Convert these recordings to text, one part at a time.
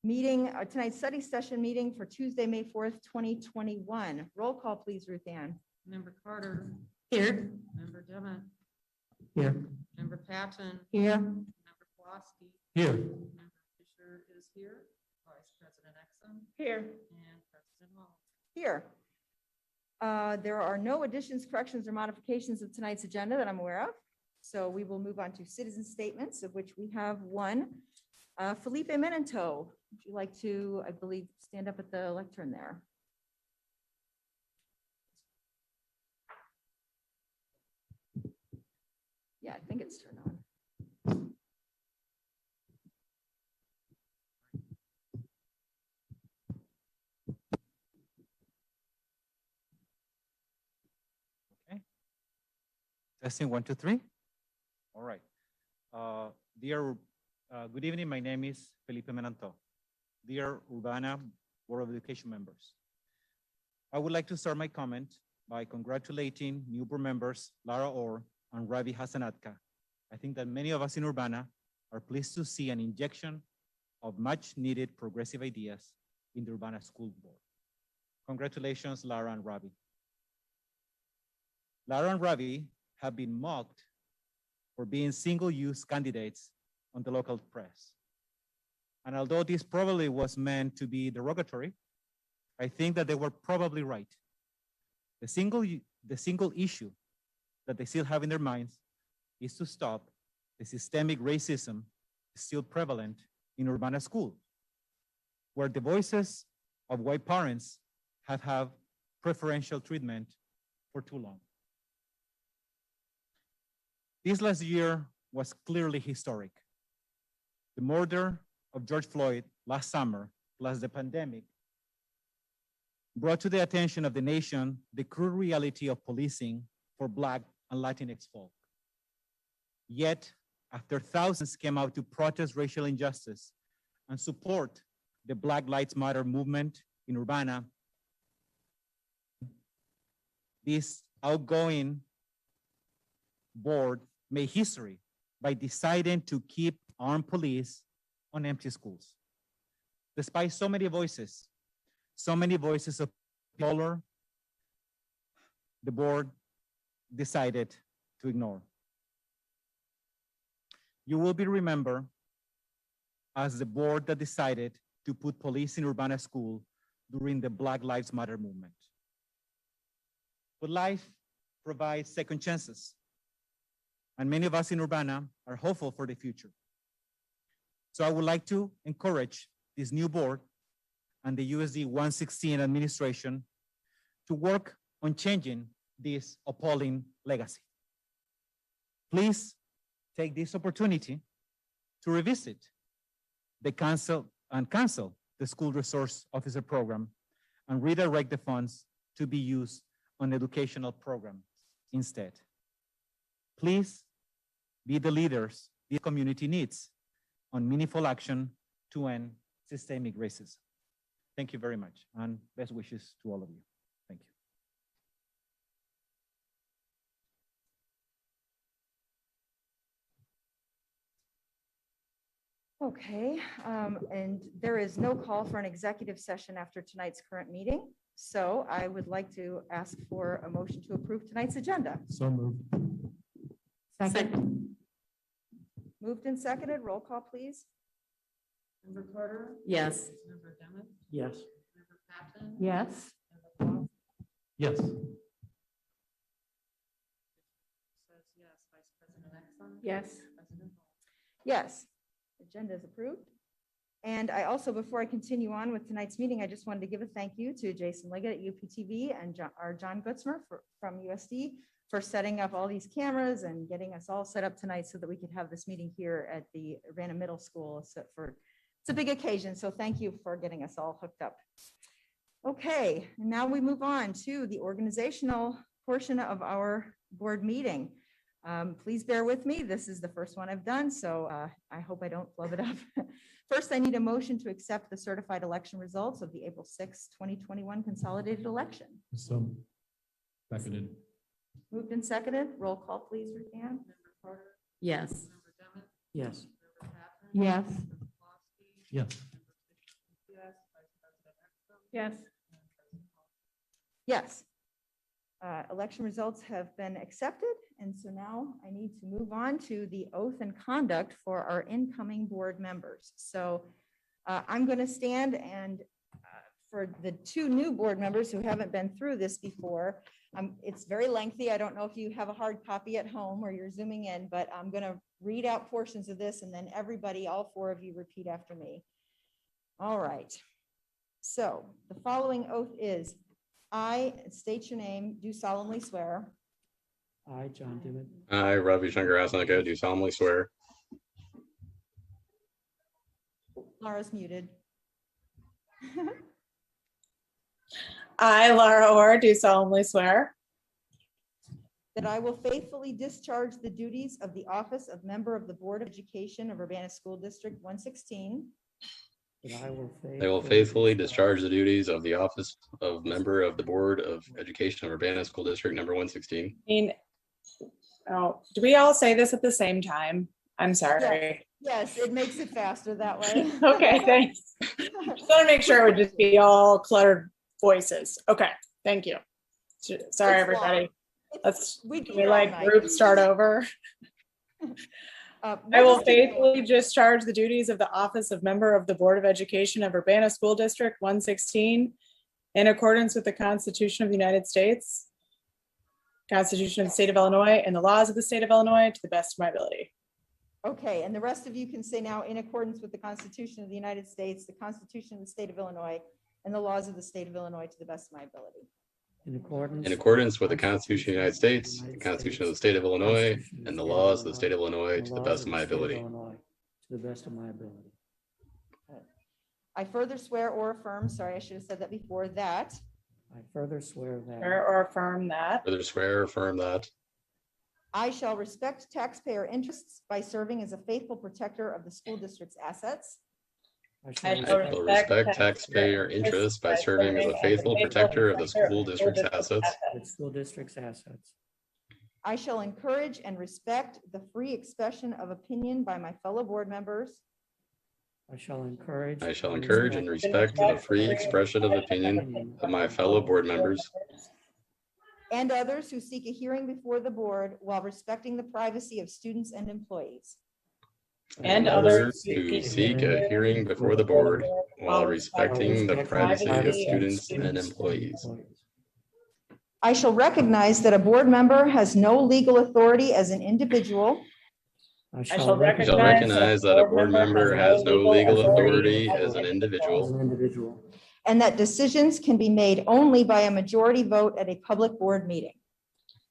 Meeting, tonight's study session meeting for Tuesday, May 4th, 2021. Roll call, please, Ruth Ann. Member Carter. Here. Member Demmett. Here. Member Patton. Here. Member Pulaski. Here. Member Fisher is here. Vice President Exum. Here. And President Hall. Here. There are no additions, corrections, or modifications of tonight's agenda that I'm aware of. So we will move on to citizen statements, of which we have one. Felipe Menento, would you like to, I believe, stand up at the lectern there? Yeah, I think it's turned on. Okay. Testing 1, 2, 3. All right. Good evening. My name is Felipe Menanto. Dear Urbana Board of Education members, I would like to start my comment by congratulating new board members Lara Orr and Ravi Hasanatka. I think that many of us in Urbana are pleased to see an injection of much needed progressive ideas in the Urbana School Board. Congratulations, Lara and Ravi. Lara and Ravi have been mocked for being single-use candidates on the local press. And although this probably was meant to be derogatory, I think that they were probably right. The single issue that they still have in their minds is to stop the systemic racism still prevalent in Urbana school, where the voices of white parents have had preferential treatment for too long. This last year was clearly historic. The murder of George Floyd last summer, plus the pandemic, brought to the attention of the nation the cruel reality of policing for Black and Latinx folk. Yet, after thousands came out to protest racial injustice and support the Black Lives Matter movement in Urbana, this outgoing board made history by deciding to keep armed police on empty schools. Despite so many voices of color, the board decided to ignore. You will be remembered as the board that decided to put police in Urbana school during the Black Lives Matter movement. But life provides second chances, and many of us in Urbana are hopeful for the future. So I would like to encourage this new board and the USD 116 administration to work on changing this appalling legacy. Please take this opportunity to revisit the cancel the school resource officer program and redirect the funds to be used on educational programs instead. Please be the leaders the community needs on meaningful action to end systemic racism. Thank you very much, and best wishes to all of you. Thank you. Okay, and there is no call for an executive session after tonight's current meeting. So I would like to ask for a motion to approve tonight's agenda. So moved. Second. Moved and seconded. Roll call, please. Member Carter. Yes. Member Demmett. Yes. Member Patton. Yes. Member Pulaski. Yes. Says yes. Vice President Exum. Yes. President Hall. Yes. Agenda is approved. And I also, before I continue on with tonight's meeting, I just wanted to give a thank you to Jason Liggett at UPTV and our John Gutzmer from USD for setting up all these cameras and getting us all set up tonight so that we could have this meeting here at the Urbana Middle School. It's a big occasion, so thank you for getting us all hooked up. Okay, and now we move on to the organizational portion of our board meeting. Please bear with me. This is the first one I've done, so I hope I don't flub it up. First, I need a motion to accept the certified election results of the April 6, 2021 consolidated election. So, seconded. Moved and seconded. Roll call, please, Ruth Ann. Member Carter. Yes. Member Demmett. Yes. Member Patton. Yes. Member Pulaski. Yes. Member Fisher. Yes. Yes. Election results have been accepted, and so now I need to move on to the oath and conduct for our incoming board members. So I'm going to stand, and for the two new board members who haven't been through this before, it's very lengthy. I don't know if you have a hard copy at home or you're zooming in, but I'm going to read out portions of this, and then everybody, all four of you, repeat after me. All right. So the following oath is, I state your name, do solemnly swear. I, John Dimmitt, I, Ravi Shankar Asanaga, do solemnly swear. Laura's muted. I, Laura Orr, do solemnly swear That I will faithfully discharge the duties of the office of member of the Board of Education of Urbana School District 116. that I will faithfully discharge the duties of the office of member of the Board of Education of Urbana School District number 116. I mean, oh, do we all say this at the same time? I'm sorry. Yes, it makes it faster that way. Okay, thanks. Just want to make sure it would just be all cluttered voices. Okay, thank you. Sorry, It's everybody. long. Let's, We can we like group start over? I will faithfully discharge the duties of the office of member of the Board of Education of Urbana School District 116 in accordance with the Constitution of the United States, Constitution of the State of Illinois, and the laws of the State of Illinois to the best of my ability. Okay, and the rest of you can say now, in accordance with the Constitution of the United States, the Constitution of the State of Illinois, and the laws of the State of Illinois to the best of my ability. in accordance In accordance with the Constitution of the United States, the Constitution of the State of Illinois, and the laws of the State of Illinois to the best of my ability. To the best of my ability. I further swear or affirm, sorry, I should have said that before, that I further swear that Or affirm that Further swear or affirm that I shall respect taxpayer interests by serving as a faithful protector of the school district's assets. I I I shall will respect taxpayer interests by serving as a faithful protector of the school district's assets. the school district's assets. I shall encourage and respect the free expression of opinion by my fellow board members. I shall encourage. and respect the free expression of opinion of my fellow board members And others who seek a hearing before the board while respecting the privacy of students and employees. and others who seek a hearing before the board while respecting the privacy of students and employees. I shall recognize that a board member has no legal authority as an individual I shall Shall recognize that a board member has no legal authority as an as individual, an individual. and that decisions can be made only by a majority vote at a public board meeting.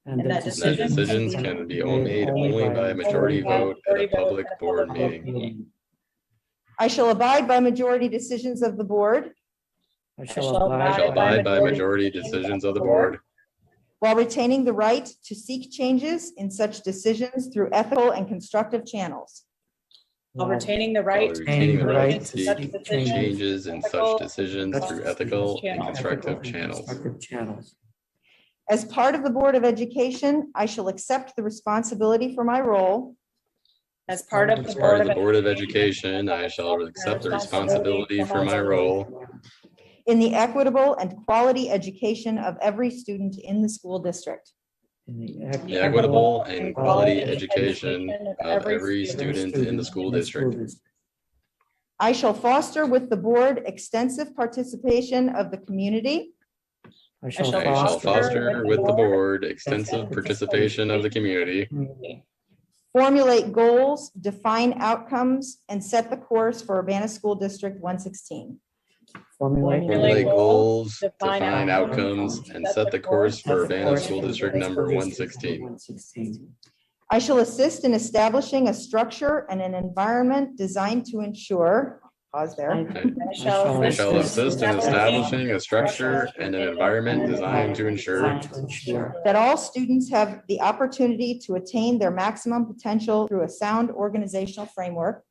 And that and that decisions can be made only by a majority vote at a public board meeting. I shall abide by majority decisions of the board I I shall shall I shall abide by majority decisions of the board while retaining the right to seek changes in such decisions through ethical and constructive channels. while retaining the while right retaining the right to seek seek changes in such decisions through ethical and constructive channels. Constructive channels. As part of the Board of Education, I shall accept the responsibility for my role as part of As the part of the Board Board of Education, I shall accept the responsibility for my role in the equitable and quality education of every student in the school district. In the equitable and quality education of every student in the school district. I shall foster with the board extensive participation of the community I I shall foster with the board extensive participation of the community, formulate goals, define outcomes, and set the course for Urbana School District 116. formulate goals, define outcomes, and set the course for Urbana School District number 116. I shall assist in establishing a structure and an environment designed to ensure, pause there, I shall assist in establishing a structure and an environment designed to ensure that all students have the opportunity to attain their maximum potential through a sound organizational framework.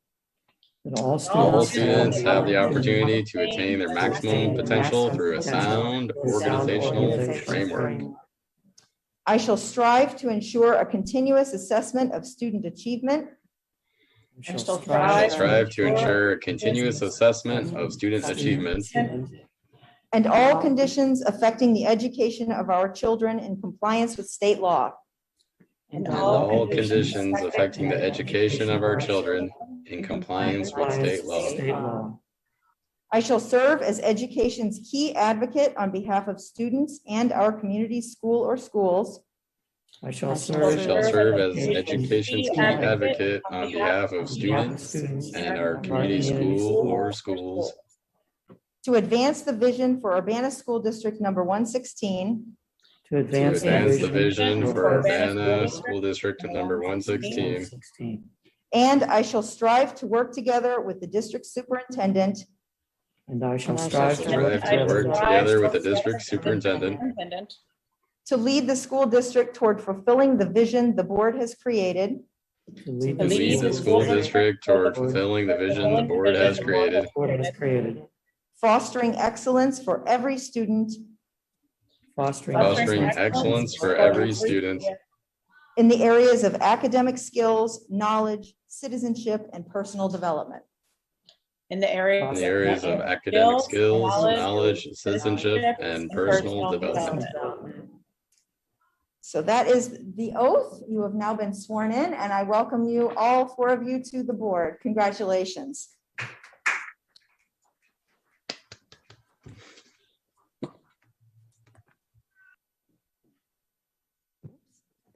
That all all students have the opportunity to attain their maximum potential through a sound organizational framework. I shall strive to ensure a continuous assessment of student achievement I I shall strive to ensure a continuous assessment of student achievements and all conditions affecting the education of our children in compliance with state law. and all conditions affecting the education of our children in compliance with state law. State law. I shall serve as education's key advocate on behalf of students and our community's school or schools. I shall I serve. shall serve as education's key advocate on behalf of students and our community school or schools To advance the vision for Urbana School District number 116. To to advance advance the vision for Urbana School District number 116. And I shall strive to work together with the district superintendent And I shall I strive shall to work strive to work together together with the district superintendent to lead the school district toward fulfilling the vision the board has created, to lead to lead the school district toward fulfilling the vision the board has created, fostering excellence for every student fostering excellence for every student in the areas of academic skills, knowledge, citizenship, and personal development. in the area in the areas of academic skills, knowledge, citizenship, and personal development. So that is the oath. You have now been sworn in, and I welcome you, all four of you, to the board. Congratulations.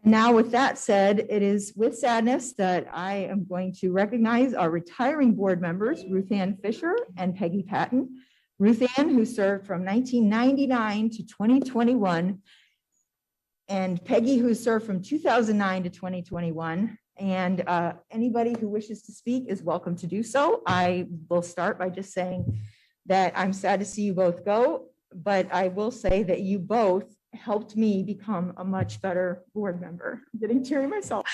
Now, with that said, it is with sadness that I am going to recognize our retiring board members, Ruth Ann Fisher and Peggy Patton. Ruth Ann, who served from 1999 to 2021, and Peggy, who served from 2009 to 2021. And anybody who wishes to speak is welcome to do so. I will start by just saying that I'm sad to see you both go, but I will say that you both helped me become a much better board member. I'm getting teary myself.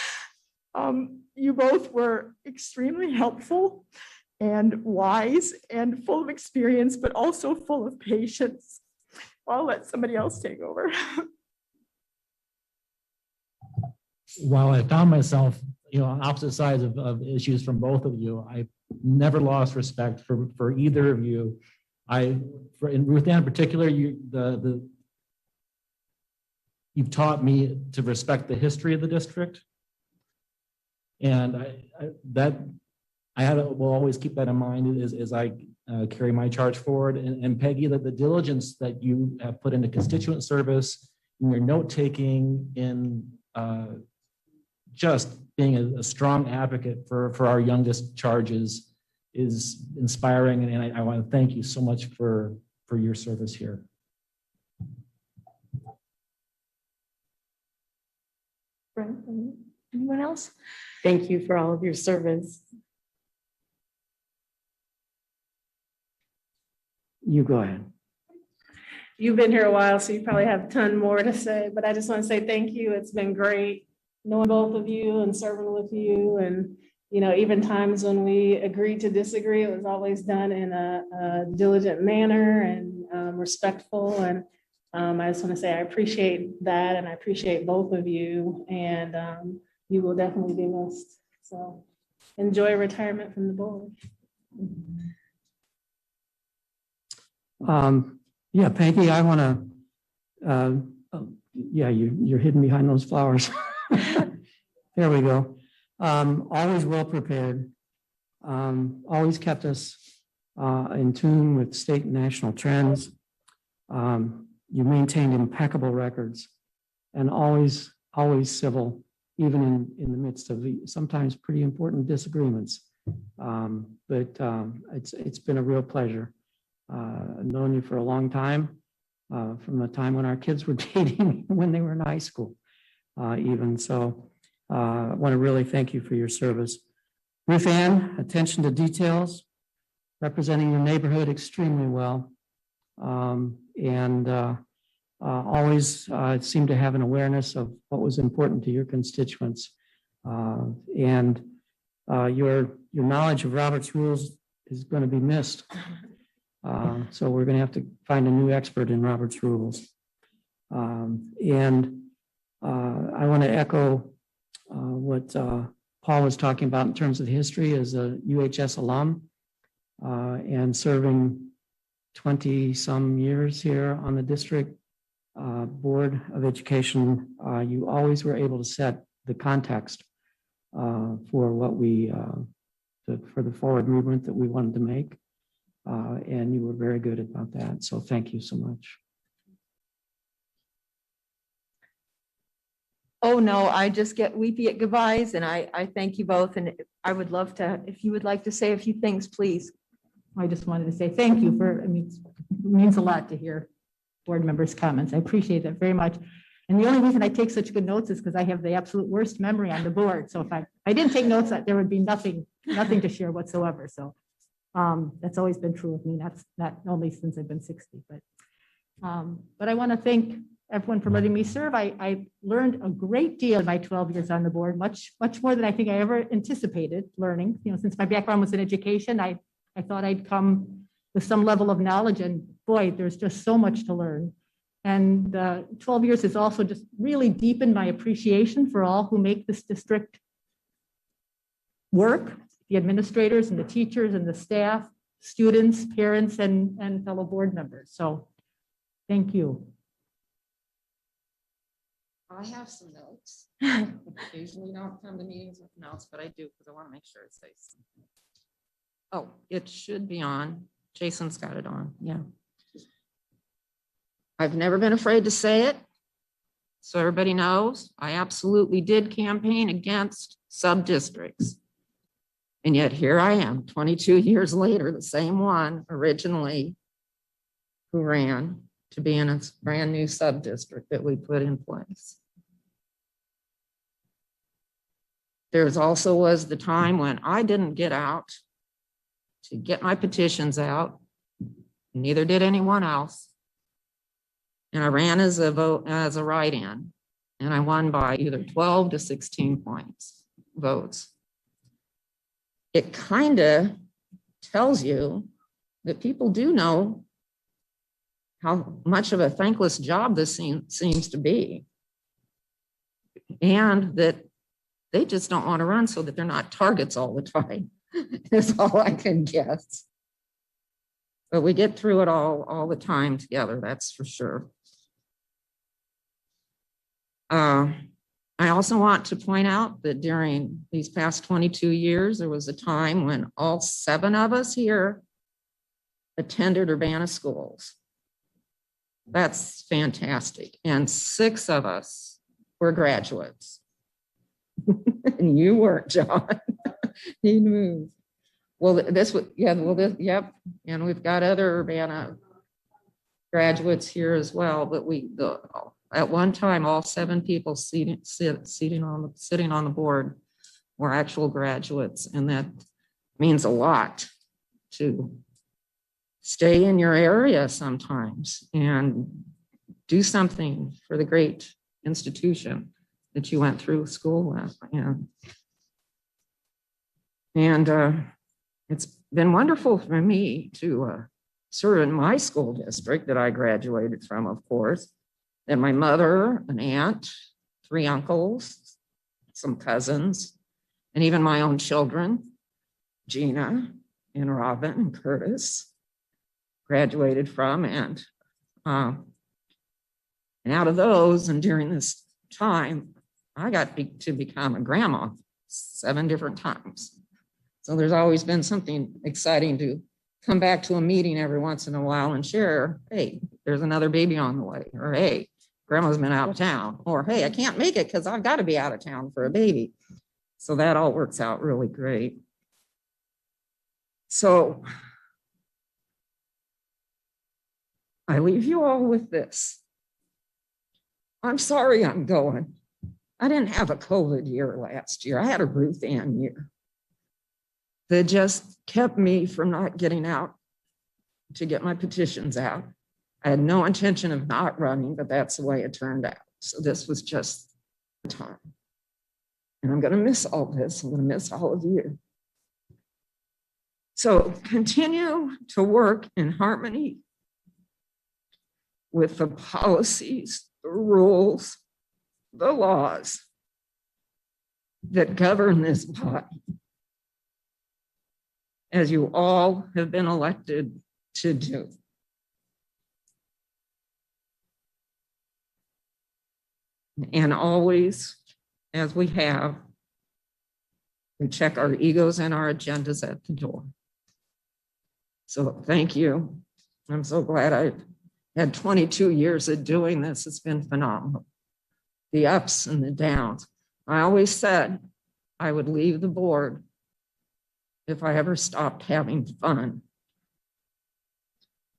You both were extremely helpful and wise and full of experience, but also full of patience. I'll let somebody else take over. While I found myself, on opposite sides of issues from both of you, I never lost respect for either of you. In Ruth Ann in particular, you've taught me to respect the history of the district, and will always keep that in mind as I carry my charge forward. And Peggy, that the diligence that you have put into constituent service, in your note taking, in just being a strong advocate for our youngest charges is inspiring, and I want to thank you so much for your service here. Anyone else? Thank you for all of your service. You go ahead. You've been here a while, so you probably have a ton more to say, but I just want to say thank you. It's been great knowing both of you and serving with you. And, even times when we agreed to disagree, it was always done in a diligent manner and respectful. And I just want to say I appreciate that, and I appreciate both of you, and you will definitely be missed. So enjoy retirement from the board. Yeah, Peggy, I want to, you're hidden behind those flowers. There we go. Always well prepared. Always kept us in tune with state and national trends. You maintained impeccable records and always civil, even in the midst of sometimes pretty important disagreements. But it's been a real pleasure. I've known you for a long time, from the time when our kids were dating, when they were in high school, even. So I want to really thank you for your service. Ruth Ann, attention to details, representing your neighborhood extremely well. Always seemed to have an awareness of what was important to your constituents. Your knowledge of Robert's rules is going to be missed. So we're going to have to find a new expert in Robert's rules. I want to echo what Paul was talking about in terms of history as a UHS alum and serving 20-some years here on the district Board of Education, you always were able to set the context for what we, for the forward movement that we wanted to make. And you were very good about that. So thank you so much. Oh, no, I just get weepy at goodbyes, and I thank you both, and I would love to, if you would like to say a few things, please. I just wanted to say thank you for, I mean, it means a lot to hear board members' comments. I appreciate that very much. And the only reason I take such good notes is because I have the absolute worst memory on the board. So if I didn't take notes, there would be nothing to share whatsoever. So that's always been true of me. That's not only since I've been 60, but I want to thank everyone for letting me serve. I learned a great deal in my 12 years on the board, much more than I think I ever anticipated learning. You know, since my background was in education, I thought I'd come with some level of knowledge, and boy, there's just so much to learn. And 12 years has also just really deepened my appreciation for all who make this district work, the administrators and the teachers and the staff, students, parents, and fellow board members. So thank you. I have some notes. Occasionally don't come to meetings with notes, but I do because I want to make sure it says something. Oh, it should be on. Jason's got it on. Yeah. I've never been afraid to say it. So everybody knows I absolutely did campaign against sub-districts. And yet here I am 22 years later, the same one originally who ran to be in a brand new sub-district that we put in place. There's also was the time when I didn't get out to get my petitions out. Neither did anyone else. And I ran as a write-in, and I won by either 12 to 16 votes. It kind of tells you that people do know how much of a thankless job this seems to be, and that they just don't want to run so that they're not targets all the time. That's all I can guess. But we get through it all the time together, that's for sure. I also want to point out that during these past 22 years, there was a time when all 7 of us here attended Urbana schools. That's fantastic. And 6 of us were graduates. And you weren't, John. He moved. Well, yep. And we've got other Urbana graduates here as well, but at one time, all 7 people sitting on the board were actual graduates, and that means a lot to stay in your area sometimes and do something for the great institution that you went through school with. And it's been wonderful for me to serve in my school district that I graduated from, of course. And my mother, an aunt, 3 uncles, some cousins, and even my own children, Gina and Robin and Curtis, graduated from. And out of those, and during this time, I got to become a grandma 7 different times. So there's always been something exciting to come back to a meeting every once in a while and share, hey, there's another baby on the way, or hey, grandma's been out of town, or hey, I can't make it because I've got to be out of town for a baby. So that all works out really great. So I leave you all with this. I'm sorry I'm going. I didn't have a COVID year last year. I had a Ruth Ann year that just kept me from not getting out to get my petitions out. I had no intention of not running, but that's the way it turned out. So this was just the time. And I'm going to miss all this. I'm going to miss all of you. So continue to work in harmony with the policies, the rules, the laws that govern this body, as you all have been elected to do. And always, as we have, we check our egos and our agendas at the door. So thank you. I'm so glad I had 22 years of doing this. It's been phenomenal. The ups and the downs. I always said I would leave the board if I ever stopped having fun.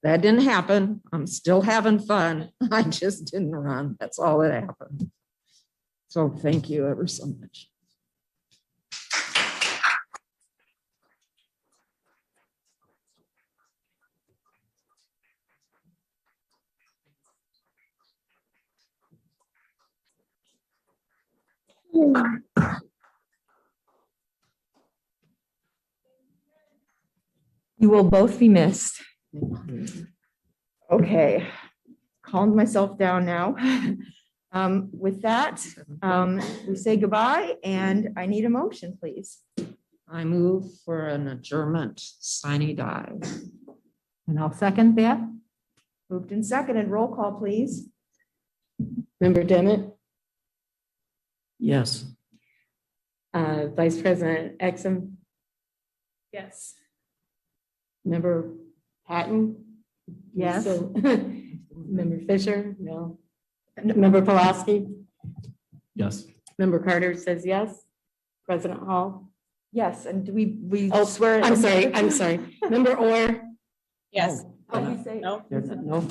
That didn't happen. I'm still having fun. I just didn't run. That's all that happened. So thank you ever so much. You will both be missed. Okay, calmed myself down now. With that, we say goodbye and I need a motion, please. I move for an adjournment, sine die. And I'll second that. Moved and seconded. Roll call, please. Member Demmett, Yes. Vice President Exum, Yes. Member Patton? Yes. So- Member Fisher? No. Member Pulaski? Yes. Member Carter says yes. President Hall? Yes, and do we Oh, swear? I'm sorry. Member Orr? Yes. Oh, we say- No. No,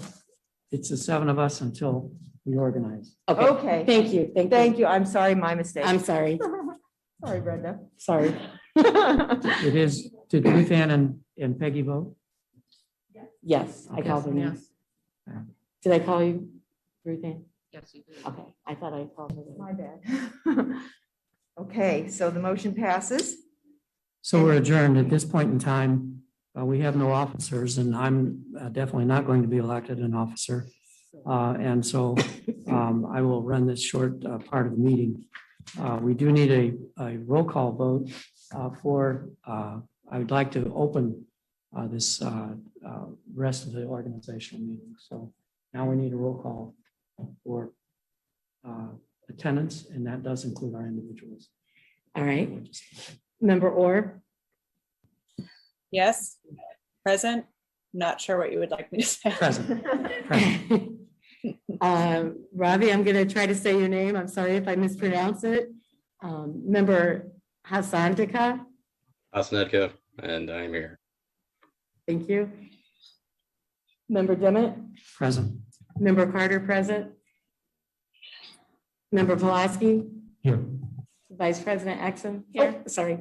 it's the seven of us until we organize. Okay. Thank you. Thank you. I'm sorry, my mistake. I'm sorry. Sorry, Brenda. Sorry. It is, did Ruth Ann and Peggy vote? Yes, I called her name. Did I call you Ruth Ann? Yes, you do. Okay, I thought I called her. My bad. Okay, so the motion passes. So we're adjourned at this point in time. We have no officers and I'm definitely not going to be elected an officer. And so I will run this short part of the meeting. We do need a roll call vote I would like to open this rest of the organizational meeting. So now we need a roll call for attendance, and that does include our individuals. All right. Member Orr? Yes. Present. Not sure what you would like me to say. Present. Ravi, I'm going to try to say your name. I'm sorry if I mispronounce it. Member Hasandika, Osnetka, and I'm here. thank you. Member Demmett, Present. Member Carter present. Member Pulaski, Here. Vice President Exum. Here. Oh, sorry.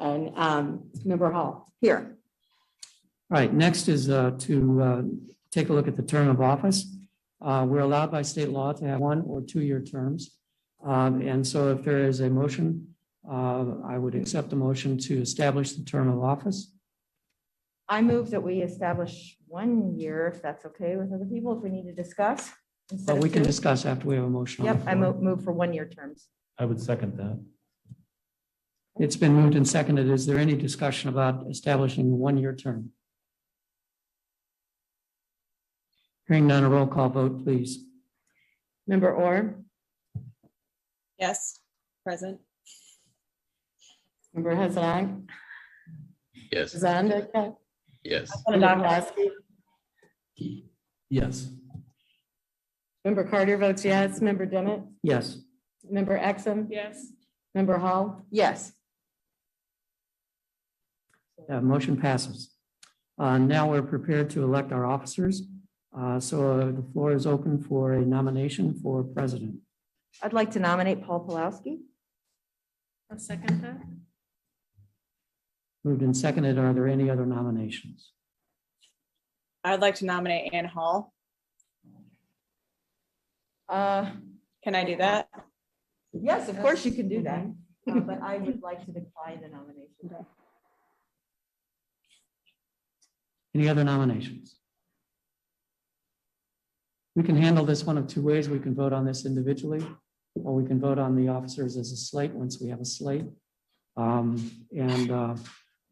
And Member Hall. Here. All right, next is to take a look at the term of office. We're allowed by state law to have 1 or 2 year terms. And so if there is a motion, I would accept a motion to establish the term of office. I move that we establish 1 year, if that's okay with other people, if we need to discuss. instead But of we can 2. discuss after we have a motion. on the Yep, I floor. move for 1 year terms. I would second that. It's been moved and seconded. Is there any discussion about establishing a 1 year term? Hearing none, a roll call vote, please. Member Orr, Yes. Present. Member Hassan, Yes, Zandika, yes, Member Pulaski, Yes. Member Carter votes yes. Member Demmett, Yes. Member Exum, Yes. Member Hall. Yes. Motion passes. Now we're prepared to elect our officers. So the floor is open for a nomination for president. I'd like to nominate Paul Pulowski. I'll second that. Moved and seconded. Are there any other nominations? I'd like to nominate Ann Hall. Can I do that? Yes, of course you can do that, but I would like to decline the nomination. Any other nominations? We can handle this one of 2 ways. We can vote on this individually, or we can vote on the officers as a slate once we have a slate. I'm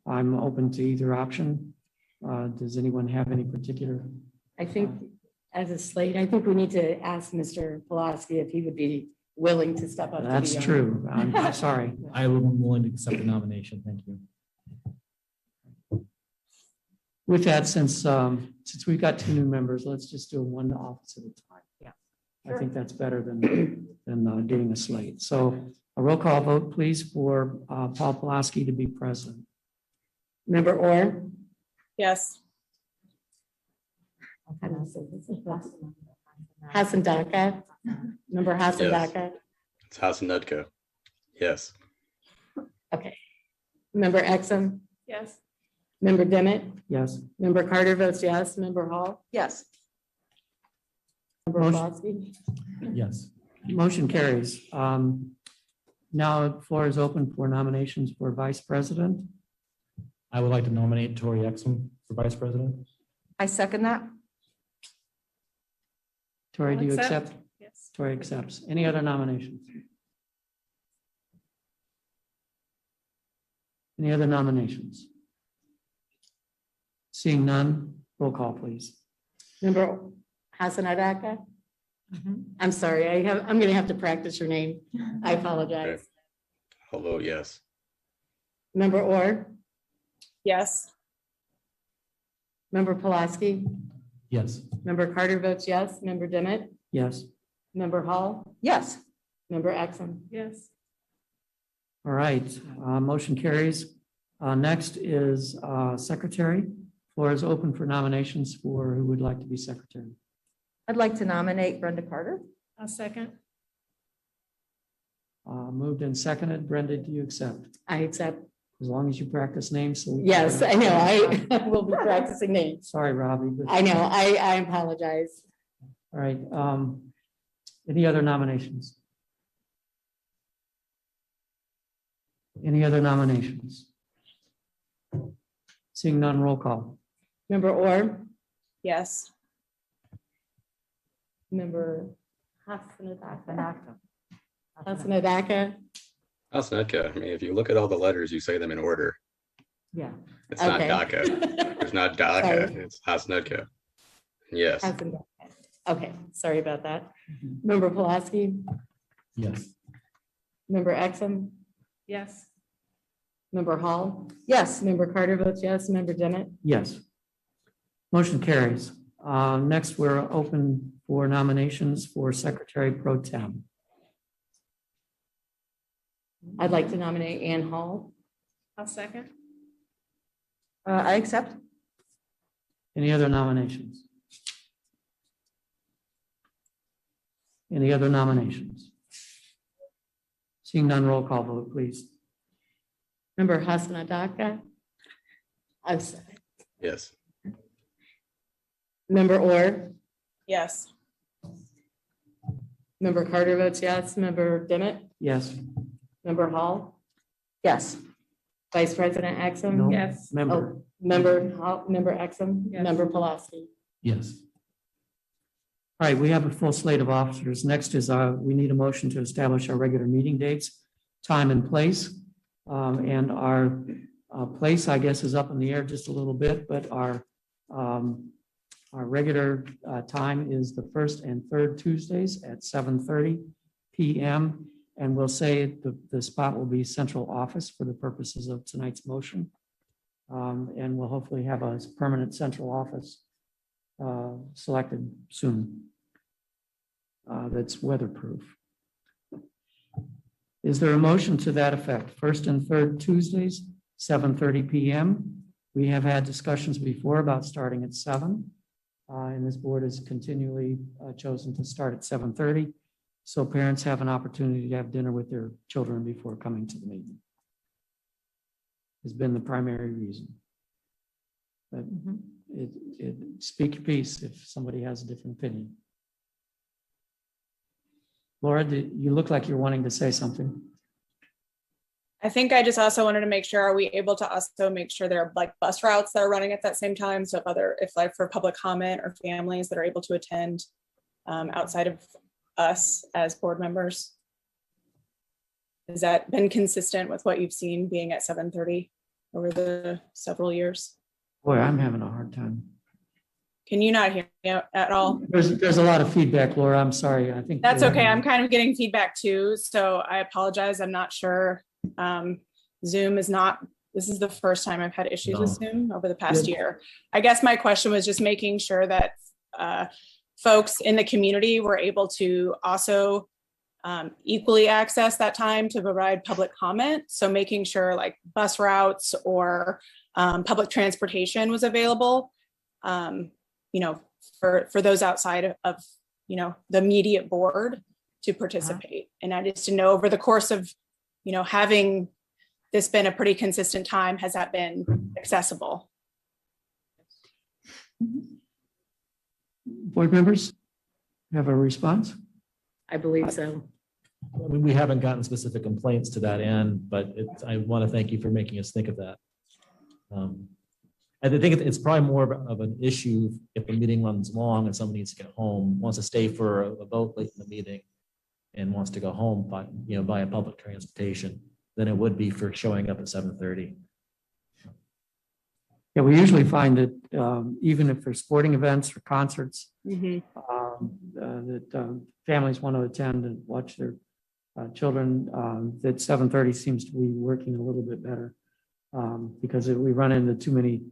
open to either option. Does anyone have any particular? I think as a slate. I think we need to ask Mr. Pulaski if he would be willing to step up. That's true. I'm sorry. I am willing to accept the nomination. Thank you. With that, since we've got two new members, let's just do one office at a time. Yeah. I think that's better than doing a slate. So a roll call vote, please, for Paul Pulaski to be president. Member Orr? Yes. Hassan Dhaka? Member Hassan Yes. Dhaka? It's Hassan Nutko. Yes. Okay. Member Exum? Yes. Member Dimmitt? Yes. Member Carter votes yes. Member Hall? Yes. Member Motion. Pulaski? Yes. Motion carries. Now the floor is open for nominations for vice president. I would like to nominate Tori Exum for vice president. I second that. Tori, do you I'll accept? Yes. Tori accepts. Any other nominations? Any other nominations? Seeing none, roll call, please. Member Hassan Dhaka? I'm sorry, I'm going to have to practice your name. I apologize. Although, yes. Member Orr? Yes. Member Pulaski? Yes. Member Carter votes yes. Member Dimmitt? Yes. Member Hall? Yes. Member Exum? Yes. All right, motion carries. Next is secretary. Floor is open for nominations for who would like to be secretary. I'd like to nominate Brenda Carter. I'll second. Moved and seconded. Brenda, do you accept? I accept. As long as you practice names. So we can- Yes, I know. I will be practicing names. Sorry, Robbie. But, I know. I apologize. all right. Any other nominations? Any other nominations? Seeing none, roll call. Member Orr? Yes. Member Hassan Dhaka? Hassan Hassan Nutko. I mean, if you look at all the letters, you say them in order. Yeah. It's not Okay. DACA. There's not DACA. Sorry. It's Hassan Nutko. Yes. Hassan Dhaka. Okay, sorry about that. Member Pulaski? Yes. Member Exum? Yes. Member Hall? Yes. Member Carter votes yes. Member Dimmitt? Yes. Motion carries. Next, we're open for nominations for secretary pro tem. I'd like to nominate Ann Hall. I'll second. I accept. Any other nominations? Any other nominations? Seeing none, roll call vote, please. Member Hassan Dhaka? I'm sorry. Yes. Member Orr? Yes. Member Carter votes yes. Member Dimmitt? Yes. Member Hall? Yes. Vice President Exum? No. Yes. Member. Oh, Member Hall, Member Exum? Yes. Member Pulaski? Yes. All right, we have a full slate of officers. Next is we need a motion to establish our regular meeting dates, time and place. And our place, I guess, is up in the air just a little bit, but our regular time is the first and third Tuesdays at 7:30 p.m. And we'll say the spot will be central office for the purposes of tonight's motion. And we'll hopefully have a permanent central office selected soon. That's weatherproof. Is there a motion to that effect? First and third Tuesdays, 7:30 p.m. We have had discussions before about starting at 7. And this board has continually chosen to start at 7:30. So parents have an opportunity to have dinner with their children before coming to the meeting. Has been the primary reason. But speak your piece if somebody has a different opinion. Laura, you look like you're wanting to say something. I think I just also wanted to make sure, are we able to also make sure there are like bus routes that are running at that same time? So if like for public comment or families that are able to attend outside of us as board members. Has that been consistent with what you've seen being at 7:30 over the several years? Boy, I'm having a hard time. Can you not hear me at all? There's a lot of feedback, Laura. I'm sorry. I think. That's okay. I'm kind of getting feedback too, so I apologize. I'm not sure. Zoom is not, this is the first time I've had issues with Zoom over the past year. I guess my question was just making sure that folks in the community were able to also equally access that time to provide public comment. So making sure like bus routes or public transportation was available, for those outside of, the immediate board to participate. And I just to know over the course of, having this been a pretty consistent time, has that been accessible? Board members have a response? I believe so. I mean, we haven't gotten specific complaints to that end, but I want to thank you for making us think of that. I think it's probably more of an issue if the meeting runs long and somebody needs to get home, wants to stay for a vote late in the meeting and wants to go home by, via public transportation, than it would be for showing up at 7:30. Yeah, we usually find that even if there's sporting events or concerts, that families want to attend and watch their children, that 7:30 seems to be working a little bit better because we run into too many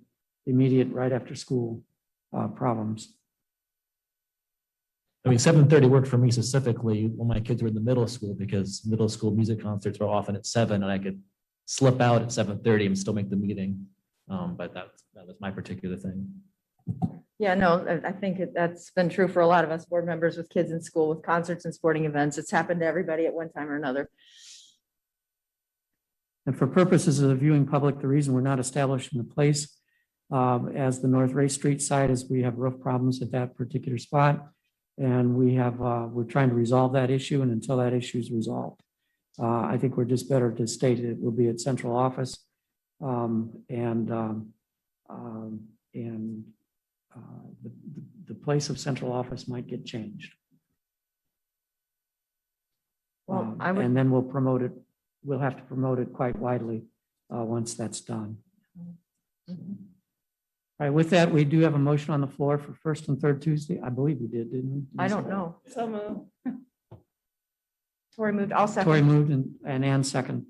immediate right after school problems. I mean, 7:30 worked for me specifically when my kids were in the middle school because middle school music concerts were often at 7 and I could slip out at 7:30 and still make the meeting. But that was my particular thing. Yeah, no, I think that's been true for a lot of us board members with kids in school, with concerts and sporting events. It's happened to everybody at one time or another. And for purposes of the viewing public, the reason we're not establishing the place as the North Ray Street side is we have roof problems at that particular spot. And we're trying to resolve that issue. And until that issue is resolved, I think we're just better to state it will be at central office. The place of central office might get changed. Well, and then we'll promote it. We'll have to promote it quite widely once that's done. All right, with that, we do have a motion on the floor for first and third Tuesday. I believe we did, didn't we? I don't know. So moved. Tori moved. I'll second. Tori moved and Ann second.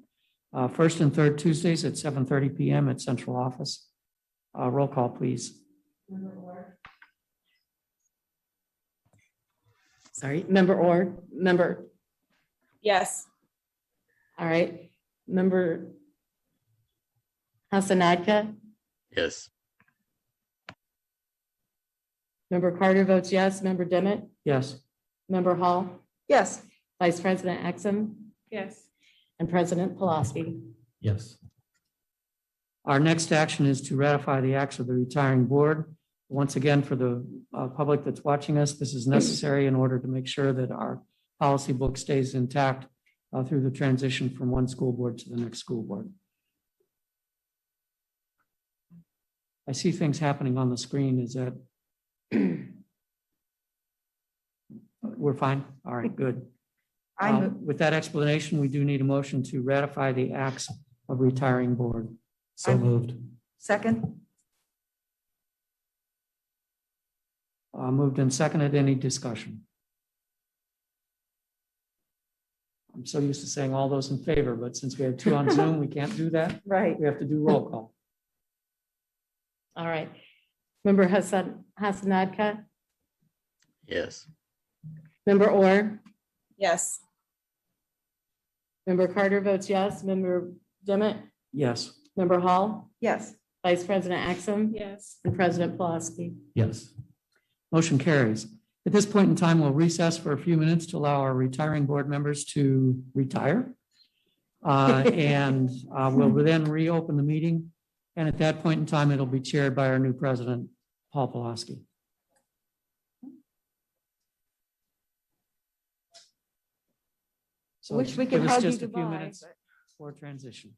First and third Tuesdays at 7:30 p.m. at central office. Roll call, please. Sorry, member Orr, member. Yes. All right, member Hassanadka, Yes. member Carter votes yes, member Demmett, Yes. member Hall, Yes. Vice President Exum, Yes. and President Pulaski. Yes. Our next action is to ratify the acts of the retiring board. Once again, for the public that's watching us, this is necessary in order to make sure that our policy book stays intact through the transition from one school board to the next school board. I see things happening on the screen. Is that we're fine? All right, good. With that explanation, we do need a motion to ratify the acts of retiring board. So moved. Second. Moved and seconded. Any discussion? I'm so used to saying all those in favor, but since we have two on Zoom, we can't do that. Right. We have to do roll call. All right, member Hassanadka, Yes. member Orr, Yes. member Carter votes yes, member Demmett, Yes. member Hall, Yes. Vice President Exum, Yes. and President Pulaski. Yes. Motion carries. At this point in time, we'll recess for a few minutes to allow our retiring board members to retire. We'll then reopen the meeting. And at that point in time, it'll be chaired by our new president, Paul Pulaski. So Wish we could give us hug you just a few goodbye, minutes but- for transition.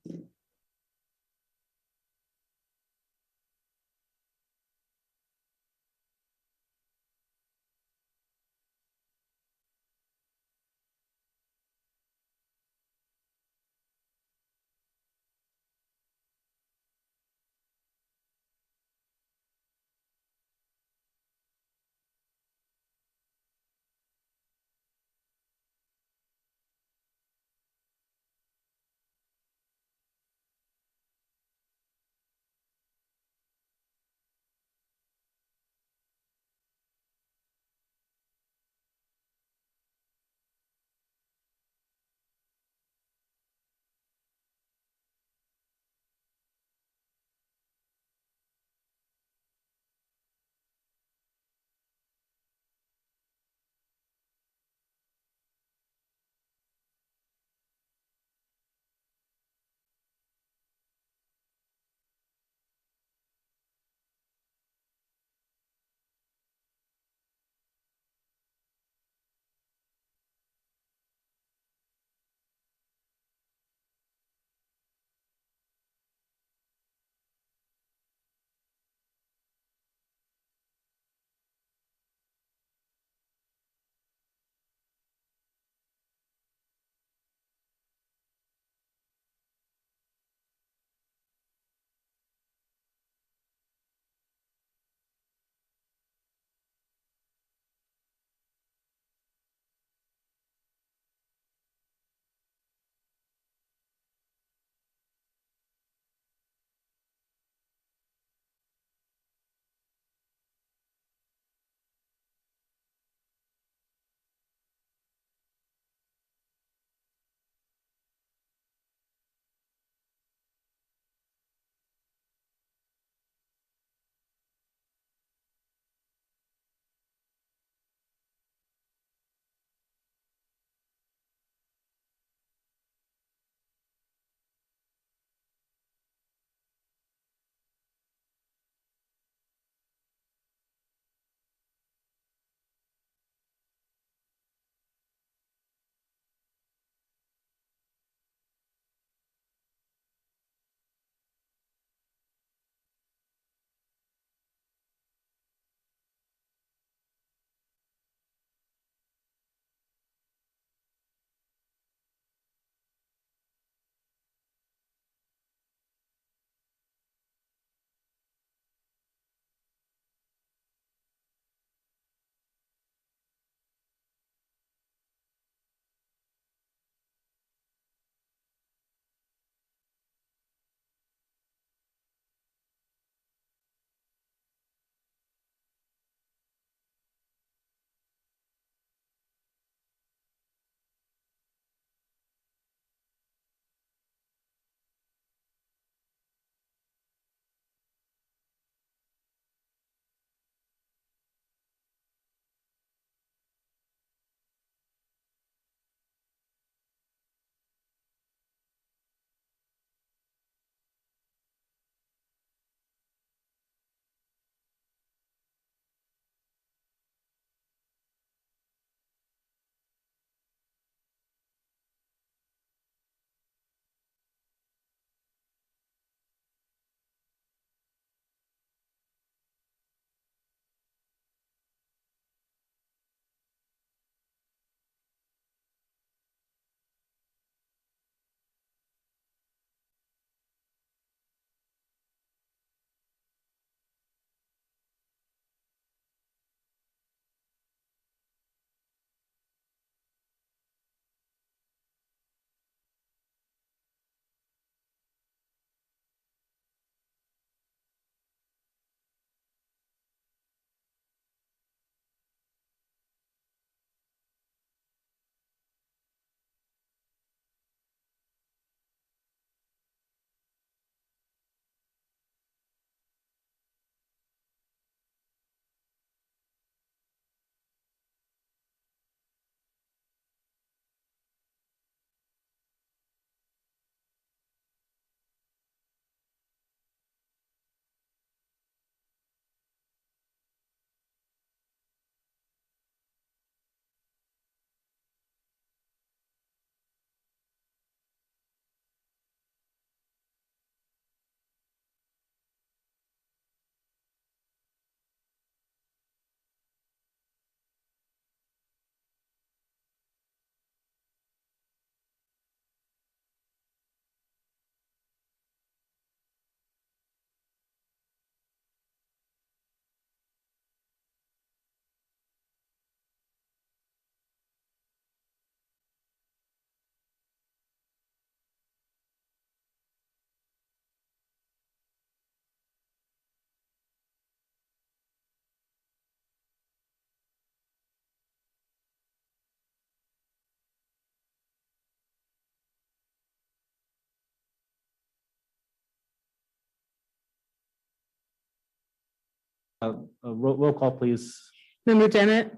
Roll call, please. Member Dennett,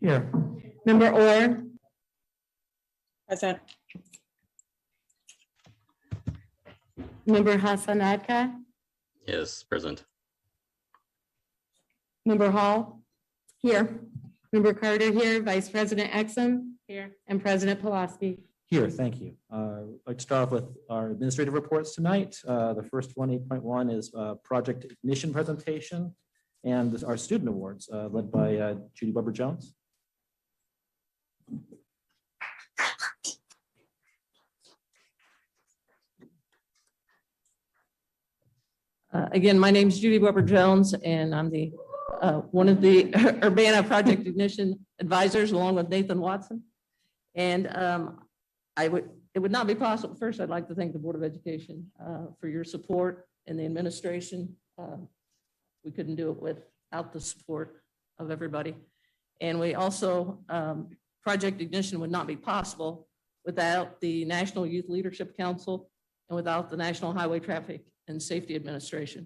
Here. member Orr, Present. Member Hassan Akka, Yes, present. Member Hall, Here. Member Carter here, Vice President Exum. Here. And President Pulaski. Here, thank you. I'd like to start off with our administrative reports tonight. The first one, 8.1, is project ignition presentation and our student awards led by Judy Weber Jones. Again, my name is Judy Weber Jones, and I'm the one of the Urbana Project Ignition advisors, along with Nathan Watson. And it would not be possible. First, I'd like to thank the Board of Education for your support and the administration. We couldn't do it without the support of everybody. And we also, Project Ignition would not be possible without the National Youth Leadership Council and without the National Highway Traffic and Safety Administration,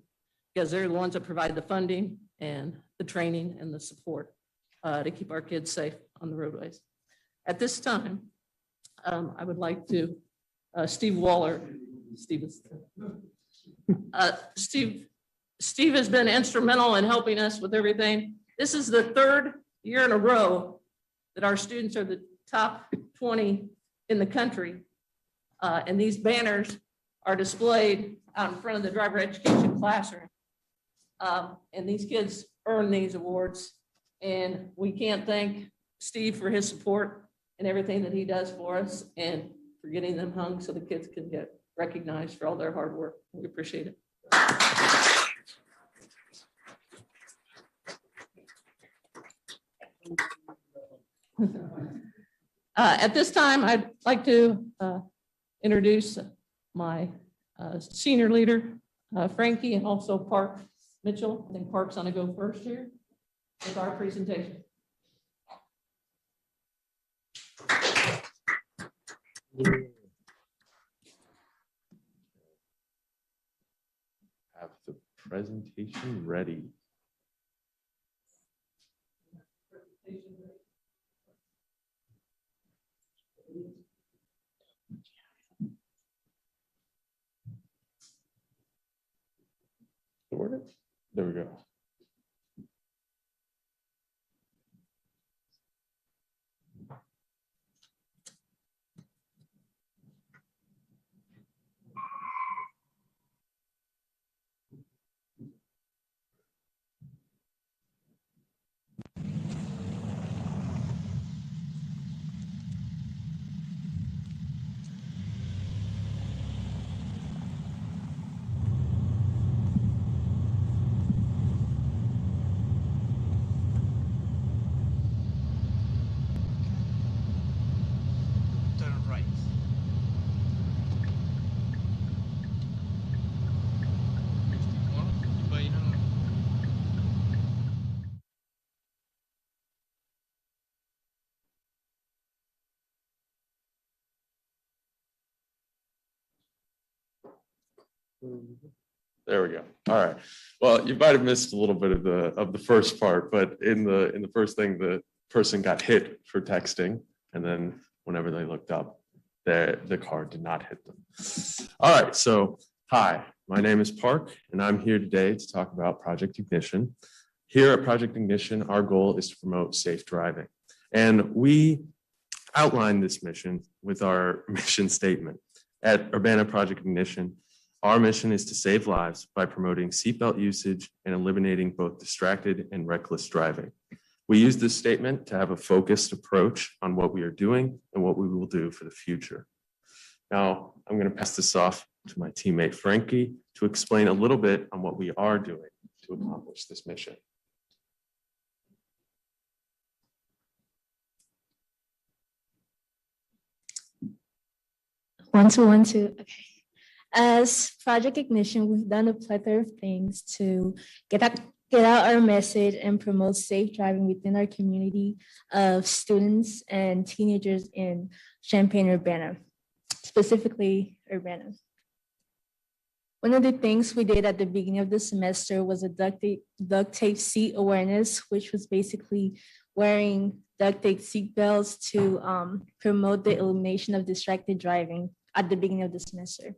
because they're the ones that provide the funding and the training and the support to keep our kids safe on the roadways. At this time, I would like to, Steve Waller, Steve has been instrumental in helping us with everything. This is the third year in a row that our students are the top 20 in the country. And these banners are displayed out in front of the driver education classroom. And these kids earn these awards. And we can't thank Steve for his support and everything that he does for us and for getting them hung so the kids can get recognized for all their hard work. We appreciate it. At this time, I'd like to introduce my senior leader, Frankie, and also Park Mitchell. I think Park's gonna go first here with our presentation. Have the presentation ready. There we go. There we go. All right. Well, you might have missed a little bit of the first part, but in the first thing, the person got hit for texting, and then whenever they looked up, the car did not hit them. All right. So, hi, my name is Park, and I'm here today to talk about Project Ignition. Here at Project Ignition, our goal is to promote safe driving, and we outlined this mission with our mission statement. At Urbana Project Ignition, our mission is to save lives by promoting seatbelt usage and eliminating both distracted and reckless driving. We use this statement to have a focused approach on what we are doing and what we will do for the future. Now, I'm going to pass this off to my teammate Frankie to explain a little bit on what we are doing to accomplish this mission. 1, 2, 1, 2. Okay. As Project Ignition, we've done a plethora of things to get out our message and promote safe driving within our community of students and teenagers in Champaign-Urbana, specifically Urbana. One of the things we did at the beginning of the semester was a duct tape seat awareness, which was basically wearing duct tape seat belts to promote the elimination of distracted driving at the beginning of the semester.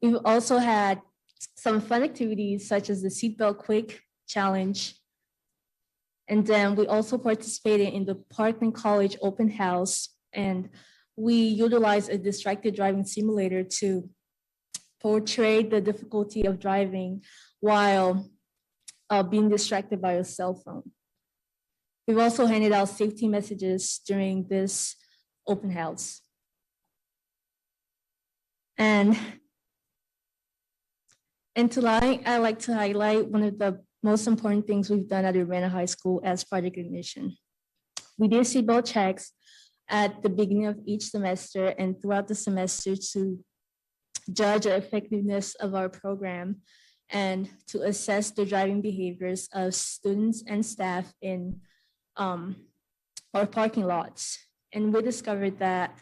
We've also had some fun activities such as the seatbelt quick challenge. And then we also participated in the Parkland College open house, and we utilized a distracted driving simulator to portray the difficulty of driving while being distracted by a cell phone. We've also handed out safety messages during this open house. And tonight, I'd like to highlight one of the most important things we've done at Urbana High School as Project Ignition. We did seatbelt checks at the beginning of each semester and throughout the semester to judge the effectiveness of our program and to assess the driving behaviors of students and staff in our parking lots. And we discovered that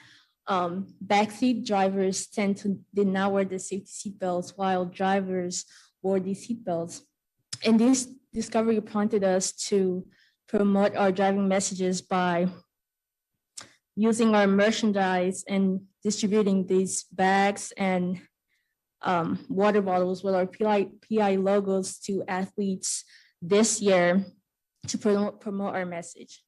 backseat drivers did not wear the safety seatbelts while drivers wore these seatbelts. And this discovery prompted us to promote our driving messages by using our merchandise and distributing these bags and water bottles with our PI logos to athletes this year to promote our message.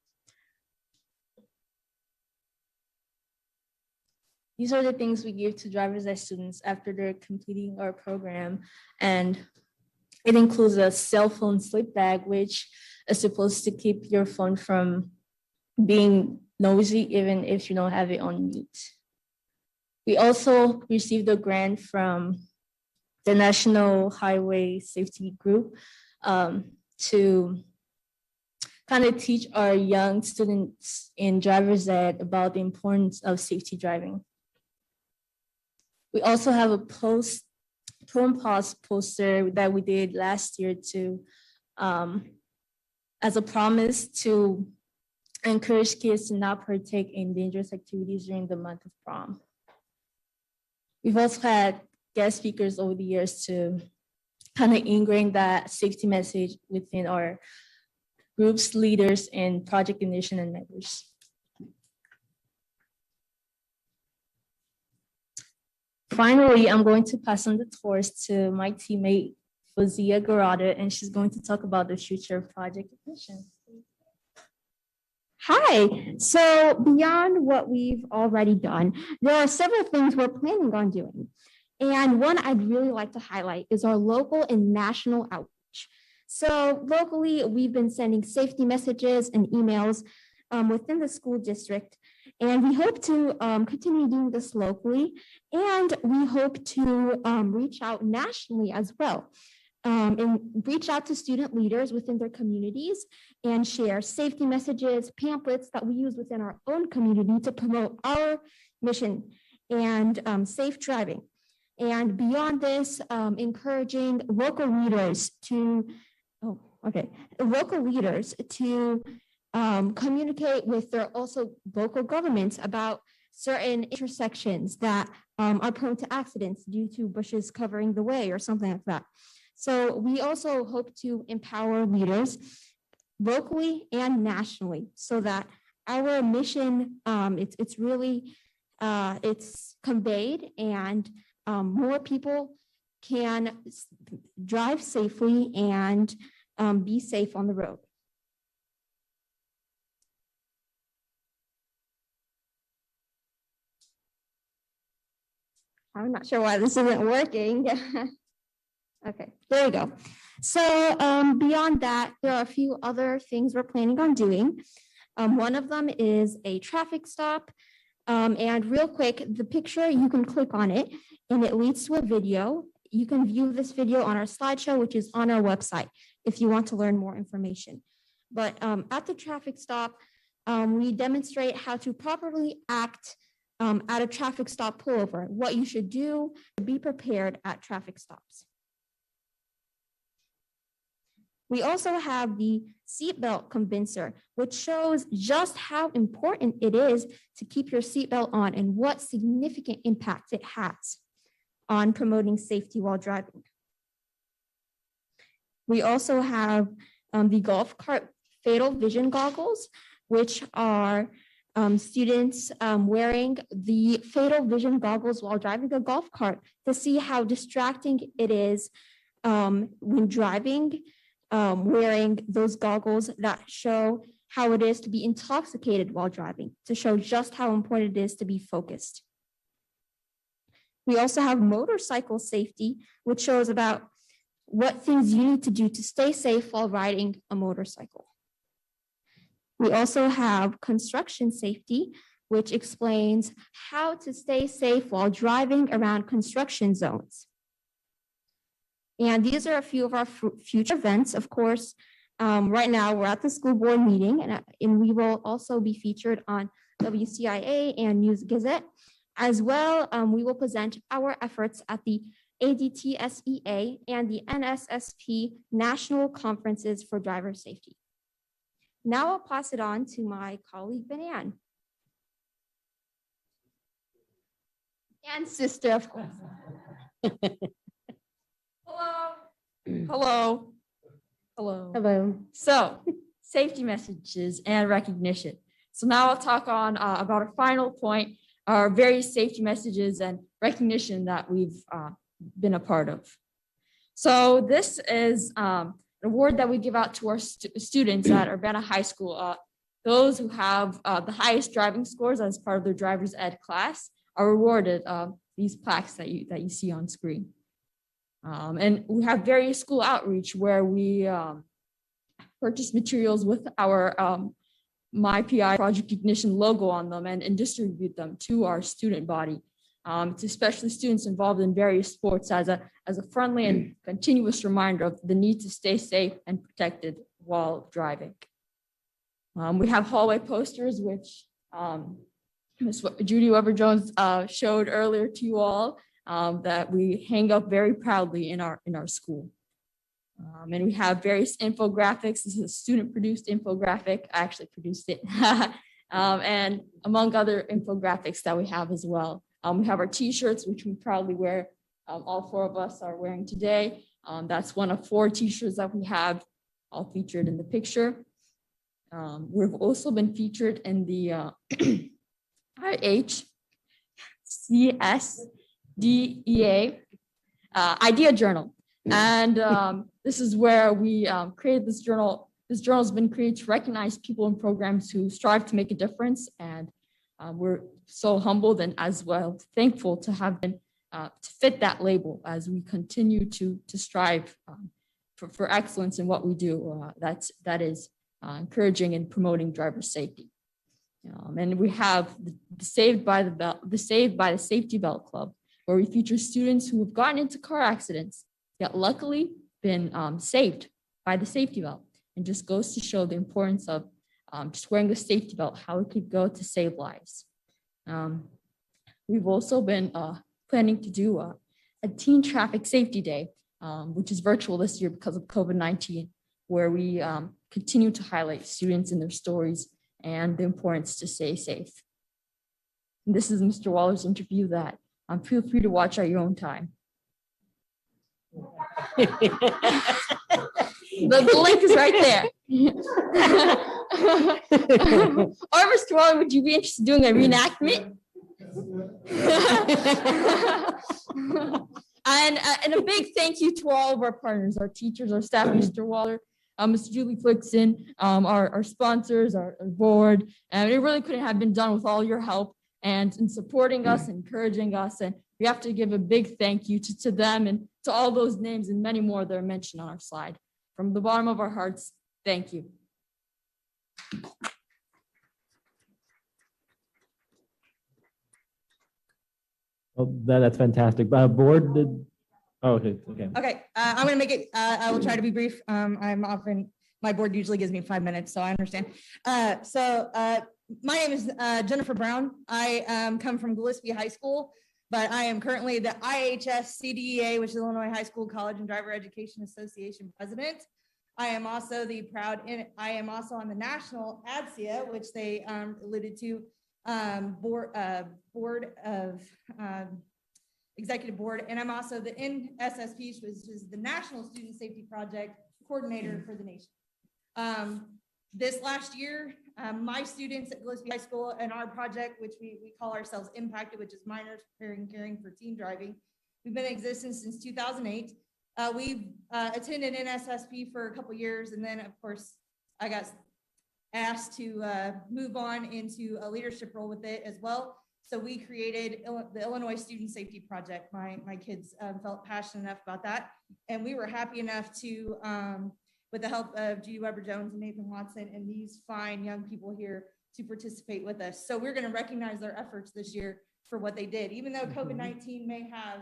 These are the things we give to drivers and students after they're completing our program. And it includes a cell phone slip bag, which is supposed to keep your phone from being noisy, even if you don't have it on mute. We also received a grant from the National Highway Safety Group to kind of teach our young students in driver's ed about the importance of safety driving. We also have a Prom Poster that we did last year to, as a promise to encourage kids to not partake in dangerous activities during the month of prom. We've also had guest speakers over the years to kind of ingrain that safety message within our groups, leaders, and Project Ignition and members. Finally, I'm going to pass on the torch to my teammate, Fazia Garada, and she's going to talk about the future of Project Ignition. Hi, so beyond what we've already done, there are several things we're planning on doing. And one I'd really like to highlight is our local and national outreach. So locally, we've been sending safety messages and emails within the school district. And we hope to continue doing this locally. And we hope to reach out nationally as well. And reach out to student leaders within their communities and share safety messages, pamphlets that we use within our own community to promote our mission and safe driving. And beyond this, encouraging local leaders to, communicate with their also local governments about certain intersections that are prone to accidents due to bushes covering the way or something like that. So we also hope to empower leaders locally and nationally so that our mission, it's really, it's conveyed and more people can drive safely and be safe on the road. I'm not sure why this isn't working. Okay, there we go. So beyond that, there are a few other things we're planning on doing. One of them is a traffic stop. And real quick, the picture, you can click on it and it leads to a video. You can view this video on our slideshow, which is on our website if you want to learn more information. But at the traffic stop, we demonstrate how to properly act at a traffic stop pullover, what you should do to be prepared at traffic stops. We also have the seatbelt convincer, which shows just how important it is to keep your seatbelt on and what significant impact it has. on promoting safety while driving. We also have the golf cart fatal vision goggles, which are students wearing the fatal vision goggles while driving a golf cart to see how distracting it is when driving, wearing those goggles that show how it is to be intoxicated while driving, to show just how important it is to be focused. We also have motorcycle safety, which shows about what things you need to do to stay safe while riding a motorcycle. We also have construction safety, which explains how to stay safe while driving around construction zones. And these are a few of our future events. Of course, right now we're at the school board meeting, and we will also be featured on WCIA and News Gazette. As well, we will present our efforts at the IHSCDEA and the NSSP National Conferences for Driver Safety. Now I'll pass it on to my colleague, Banan. And sister, of course. Hello. Hello. Hello. Hello. So, safety messages and recognition. So now I'll talk on about our final point, our various safety messages and recognition that we've been a part of. So this is an award that we give out to our students at Urbana High School. Those who have the highest driving scores as part of their driver's ed class are rewarded these plaques that you see on screen. And we have various school outreach where we purchase materials with our My PI Project Ignition logo on them and distribute them to our student body, to especially students involved in various sports as a friendly and continuous reminder of the need to stay safe and protected while driving. We have hallway posters, which Ms. Judy Weber-Jones showed earlier to you all, that we hang up very proudly in our school. And we have various infographics. This is a student-produced infographic. I actually produced it. And among other infographics that we have as well. We have our t-shirts, which we proudly wear. All four of us are wearing today. That's one of 4 t-shirts that we have, all featured in the picture. We've also been featured in the IHSCDEA Idea Journal. And this is where we created this journal. This journal has been created to recognize people and programs who strive to make a difference. And we're so humbled and as well thankful to have been to fit that label as we continue to strive for excellence in what we do. That is encouraging and promoting driver safety. And we have the Saved by the Safety Belt Club, where we feature students who have gotten into car accidents, yet luckily been saved by the safety belt. And just goes to show the importance of just wearing a safety belt, how it could go to save lives. We've also been planning to do a Teen Traffic Safety Day, which is virtual this year because of COVID-19, where we continue to highlight students and their stories and the importance to stay safe. And this is Mr. Waller's interview that feel free to watch at your own time. The link is right there. Or Mr. Waller, would you be interested in doing a reenactment? And a big thank you to all of our partners, our teachers, our staff, Mr. Waller, Mr. Julie Flixon, our sponsors, our board. And it really couldn't have been done with all your help and in supporting us, encouraging us. And we have to give a big thank you to them and to all those names and many more that are mentioned on our slide. From the bottom of our hearts, thank you. Well, that's fantastic. Board did. Oh, okay. Okay, I'm gonna make it, I will try to be brief. My board usually gives me 5 minutes, so I understand. My name is Jennifer Brown. I come from Gillespie High School, but I am currently the IHSCDEA, which is Illinois High School College and Driver Education Association president. I am also on the national IHSCDEA, which they alluded to, board of executive board, and I'm also the NSSP, which is the National Student Safety Project coordinator for the nation. This last year, my students at Gillespie High School and our project, which we call ourselves Impacted, which is Minors Preparing and Caring for Teen Driving. We've been in existence since 2008. We've attended NSSP for a couple years, and then of course I got asked to move on into a leadership role with it as well. So we created the Illinois Student Safety Project. My kids felt passionate enough about that, and we were happy enough to, with the help of Judy Weber-Jones and Nathan Watson and these fine young people here, to participate with us. So we're going to recognize their efforts this year for what they did, even though COVID-19 may have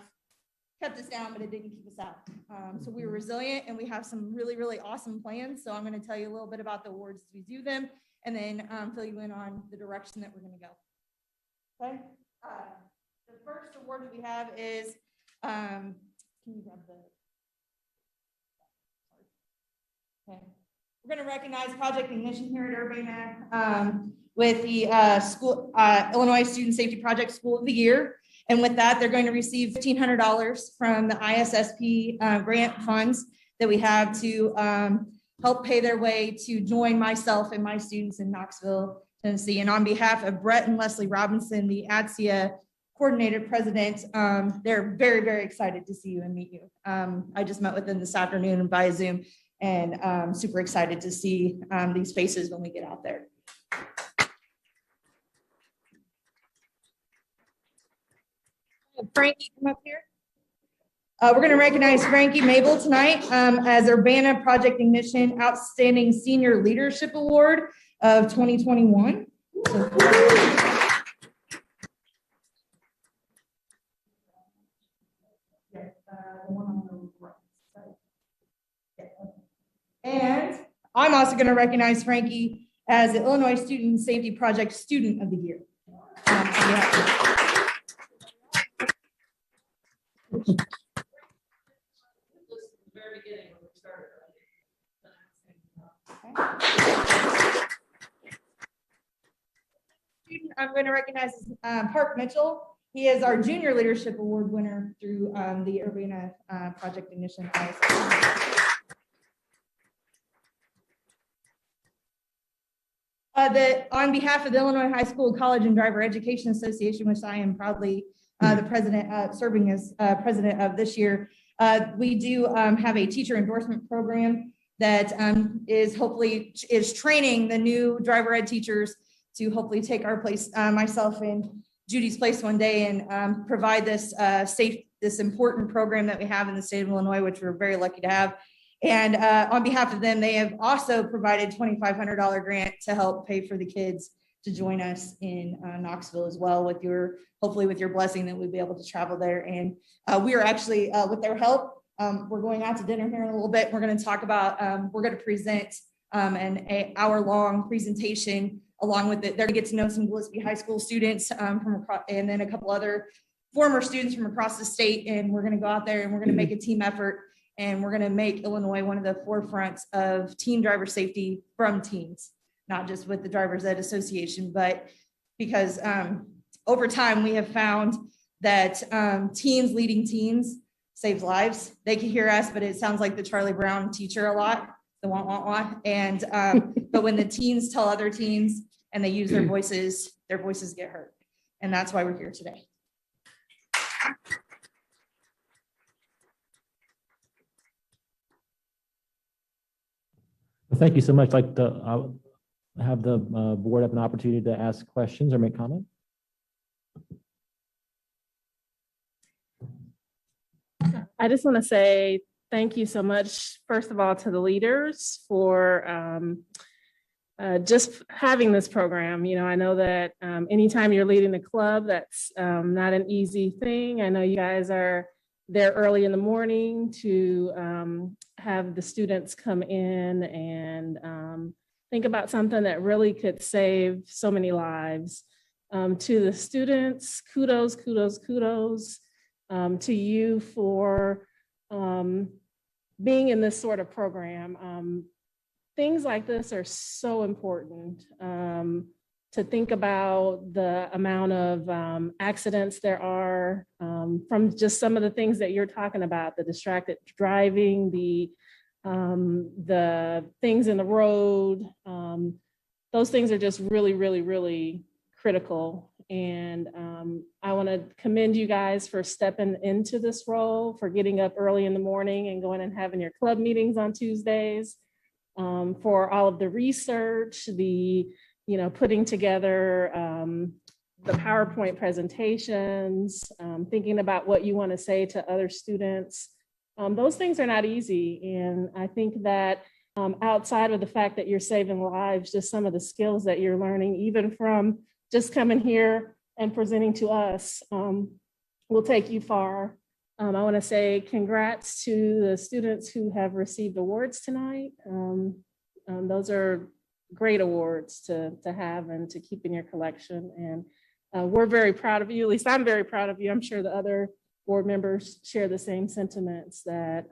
kept us down, but it didn't keep us out. So we were resilient, and we have some really, really awesome plans. So I'm going to tell you a little bit about the awards as we do them, and then fill you in on the direction that we're going to go. Okay. The first award that we have is, can you grab the, okay. We're going to recognize Project Ignition here at Urbana with the Illinois Student Safety Project School of the Year. And with that, they're going to receive $1,500 from the IHSCDEA grant funds that we have to help pay their way to join myself and my students in Knoxville, Tennessee. And on behalf of Brett and Leslie Robinson, the IHSCDEA coordinator president, they're very, very excited to see you and meet you. I just met with them this afternoon via Zoom, and super excited to see these faces when we get out there. Frankie, come up here. We're going to recognize Frankie Mabel tonight as Urbana Project Ignition Outstanding Senior Leadership Award of 2021. And I'm also going to recognize Frankie as the Illinois Student Safety Project Student of the Year. I'm going to recognize Park Mitchell. He is our Junior Leadership Award winner through the Urbana Project Ignition. On behalf of the Illinois High School, College, and Driver Education Association, which I am proudly the president, serving as president of this year, we do have a teacher endorsement program that is training the new driver ed teachers to hopefully take our place, myself and Judy's place one day, and provide this this important program that we have in the state of Illinois, which we're very lucky to have. And on behalf of them, they have also provided $2,500 grant to help pay for the kids to join us in Knoxville as well, with hopefully with your blessing that we'll be able to travel there. And we are actually, with their help, we're going out to dinner here in a little bit. We're going to talk about, we're going to present an hour-long presentation along with it. They're going to get to know some Gillespie High School students from across, and then a couple other former students from across the state. And we're going to go out there and we're going to make a team effort. And we're going to make Illinois one of the forefronts of teen driver safety from teens, not just with the Drivers Ed Association, but because over time we have found that teens leading teens saves lives. They can hear us, but it sounds like the Charlie Brown teacher a lot, the wah. And but when the teens tell other teens and they use their voices get hurt. And that's why we're here today. Well, thank you so much. I'd like to have the board have an opportunity to ask questions or make comment. I just want to say thank you so much, first of all, to the leaders for just having this program. You know, I know that anytime you're leading the club, that's not an easy thing. I know you guys are there early in the morning to have the students come in and think about something that really could save so many lives. To the students, kudos to you for being in this sort of program. Things like this are so important. to think about the amount of accidents there are from just some of the things that you're talking about, the distracted driving, the things in the road. Those things are just really, really, really critical. And I want to commend you guys for stepping into this role, for getting up early in the morning and going and having your club meetings on Tuesdays, for all of the research, putting together the PowerPoint presentations, thinking about what you want to say to other students. Those things are not easy. And I think that outside of the fact that you're saving lives, just some of the skills that you're learning, even from just coming here and presenting to us, will take you far. I want to say congrats to the students who have received awards tonight. Those are great awards to have and to keep in your collection. And we're very proud of you. At least I'm very proud of you. I'm sure the other board members share the same sentiments that,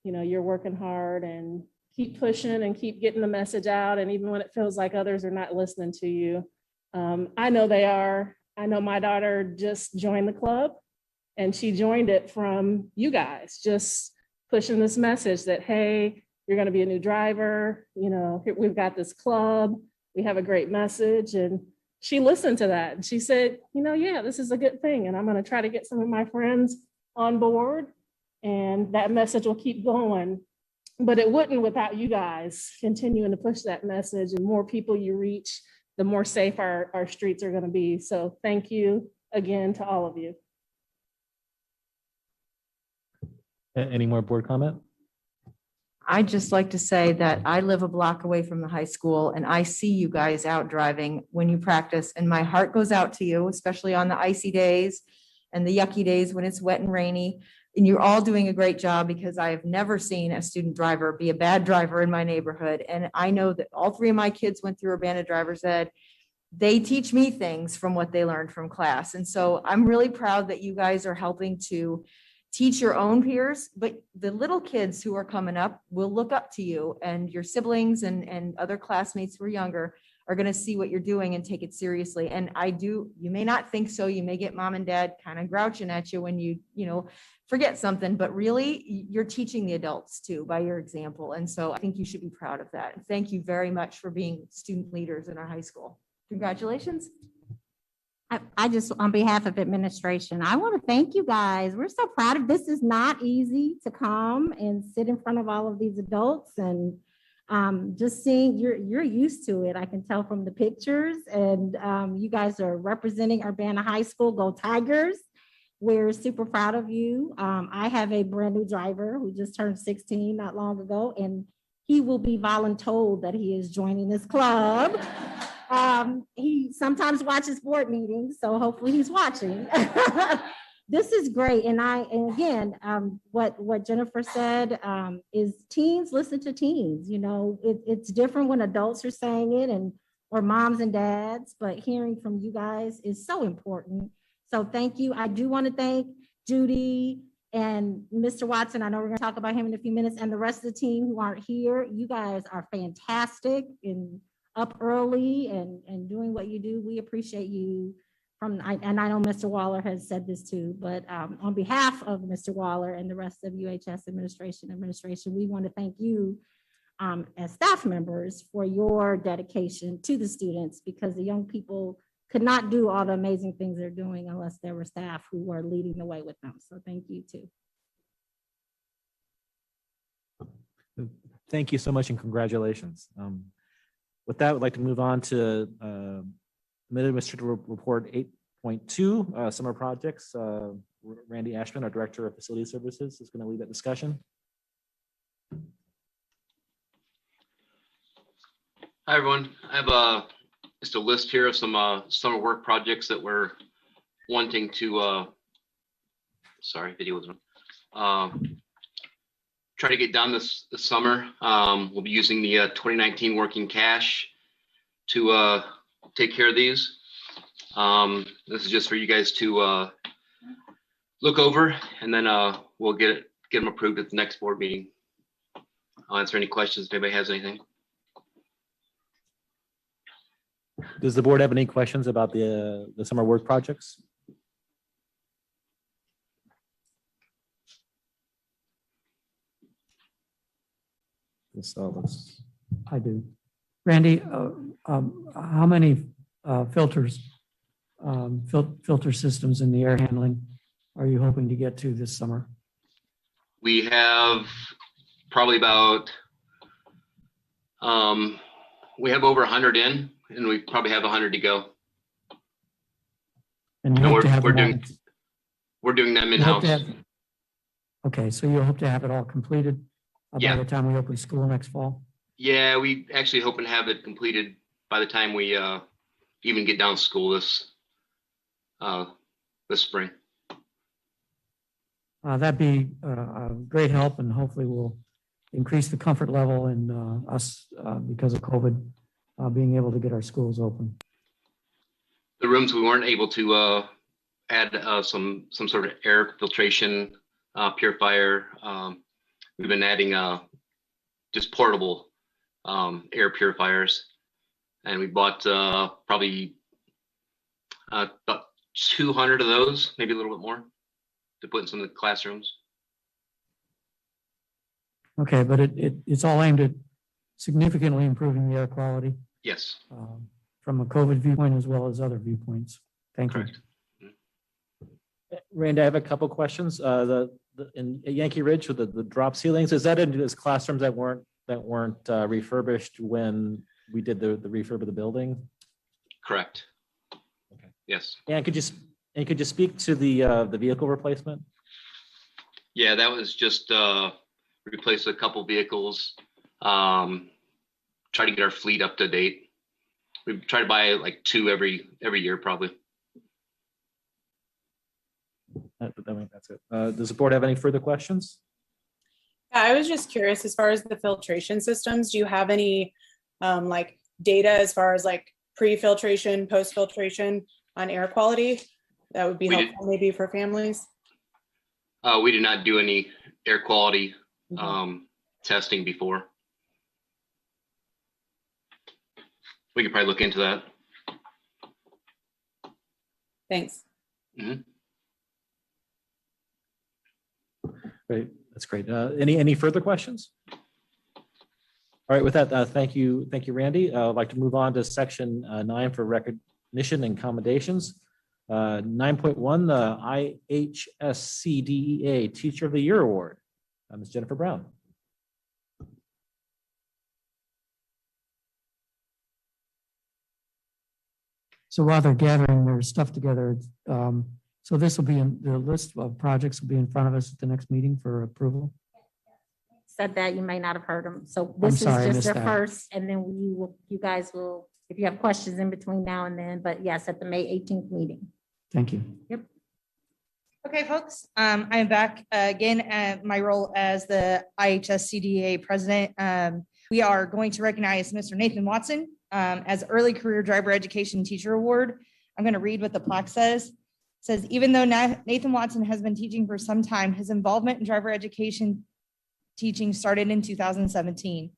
you're working hard and keep pushing and keep getting the message out. And even when it feels like others are not listening to you, I know they are. I know my daughter just joined the club and she joined it from you guys, just pushing this message that, hey, you're going to be a new driver. We've got this club. We have a great message. And she listened to that. And she said, yeah, this is a good thing. And I'm going to try to get some of my friends on board. And that message will keep going. But it wouldn't without you guys continuing to push that message. And more people you reach, the more safe our streets are going to be. So thank you again to all of you. Any more board comment? I'd just like to say that I live a block away from the high school and I see you guys out driving when you practice, and my heart goes out to you, especially on the icy days and the yucky days when it's wet and rainy. And you're all doing a great job, because I have never seen a student driver be a bad driver in my neighborhood. And I know that all three of my kids went through Urbana driver's ed. They teach me things from what they learned from class. And so I'm really proud that you guys are helping to teach your own peers, but the little kids who are coming up will look up to you, and your siblings and other classmates who are younger are going to see what you're doing and take it seriously. And you may not think so. You may get mom and dad kind of grouching at you when you forget something, but really you're teaching the adults too by your example. And so I think you should be proud of that. And thank you very much for being student leaders in our high school. Congratulations. I just, on behalf of administration, I want to thank you guys. We're so proud of this. Is not easy to come and sit in front of all of these adults, and just seeing you're used to it. I can tell from the pictures, and you guys are representing Urbana High School. Go Tigers. We're super proud of you. I have a brand new driver who just turned 16 not long ago, and he will be voluntold that he is joining this club. He sometimes watches board meetings, so hopefully he's watching. This is great. And again, what Jennifer said is teens listen to teens. It's different when adults are saying it or moms and dads, but hearing from you guys is so important. So thank you. I do want to thank Judy and Mr. Watson. I know we're going to talk about him in a few minutes, and the rest of the team who aren't here. You guys are fantastic and up early and doing what you do. We appreciate you. And I know Mr. Waller has said this too, but on behalf of Mr. Waller and the rest of UHS administration, we want to thank you as staff members for your dedication to the students, because the young people could not do all the amazing things they're doing unless there were staff who were leading the way with them. So thank you too. Thank you so much and congratulations. With that, I'd like to move on to Administrative Report 8.2, Summer Projects. Randy Ashman, our Director of Facility Services, is going to lead that discussion. Hi, everyone. I have just a list here of some summer work projects that we're wanting to, video was on. Try to get done this summer. We'll be using the 2019 working cash to take care of these. This is just for you guys to look over, and then we'll get them approved at the next board meeting. I'll answer any questions if anybody has anything. Does the board have any questions about the summer work projects? So let's. I do. Randy, how many filter systems in the air handling are you hoping to get to this summer? We have probably about, we have over 100 in, and we probably have 100 to go. And you And hope to have we're them all- doing, we're doing them you hope in-house. to have- Okay, so you hope to have it all completed by Yeah. the time we open school next fall? Yeah, we actually hoping to have it completed by the time we even get down to school this spring. That'd be a great help, and hopefully will increase the comfort level in us because of COVID, being able to get our schools open. The rooms we weren't able to add some sort of air filtration purifier. We've been adding just portable air purifiers, and we bought probably about 200 of those, maybe a little bit more, to put in some of the classrooms. Okay, but it's all aimed at significantly improving the air quality Yes, from a COVID viewpoint as well as other viewpoints. Thank you. correct. Randy, I have a couple questions. In Yankee Ridge with the drop ceilings, is that in those classrooms that weren't refurbished when we did the refurb of the building? Correct. Okay. Yes. And could you speak to the vehicle replacement? Yeah, that was just replace a couple vehicles. Try to get our fleet up to date. We try to buy like 2 every year, probably. That's it. Does the board have any further questions? I was just curious, as far as the filtration systems, do you have any like data as far as like pre-filtration, post-filtration on air quality? That would be helpful maybe for families. We did not do any air quality testing before. We could probably look into that. Thanks. Mhm. Great, that's great. Any further questions? All right, with that, thank you, Randy. I'd like to move on to section 9 for recognition and commendations. 9.1, the IHSCDEA Teacher of the Year Award. Ms. Jennifer Brown. So while they're gathering their stuff together, so this will be in the list of projects will be in front of us at the next meeting for approval. Said that, you may not have heard them. So I'm this sorry, I is just missed their that. first, and then you guys will, if you have questions in between now and then, but yes, at the May 18th meeting. Thank you. Okay, folks, I am back again at my role as the IHSCDEA president. We are going to recognize Mr. Nathan Watson as Early Career Driver Education Teacher Award. I'm going to read what the plaque says. It says, even though Nathan Watson has been teaching for some time, his involvement in driver education teaching started in 2017.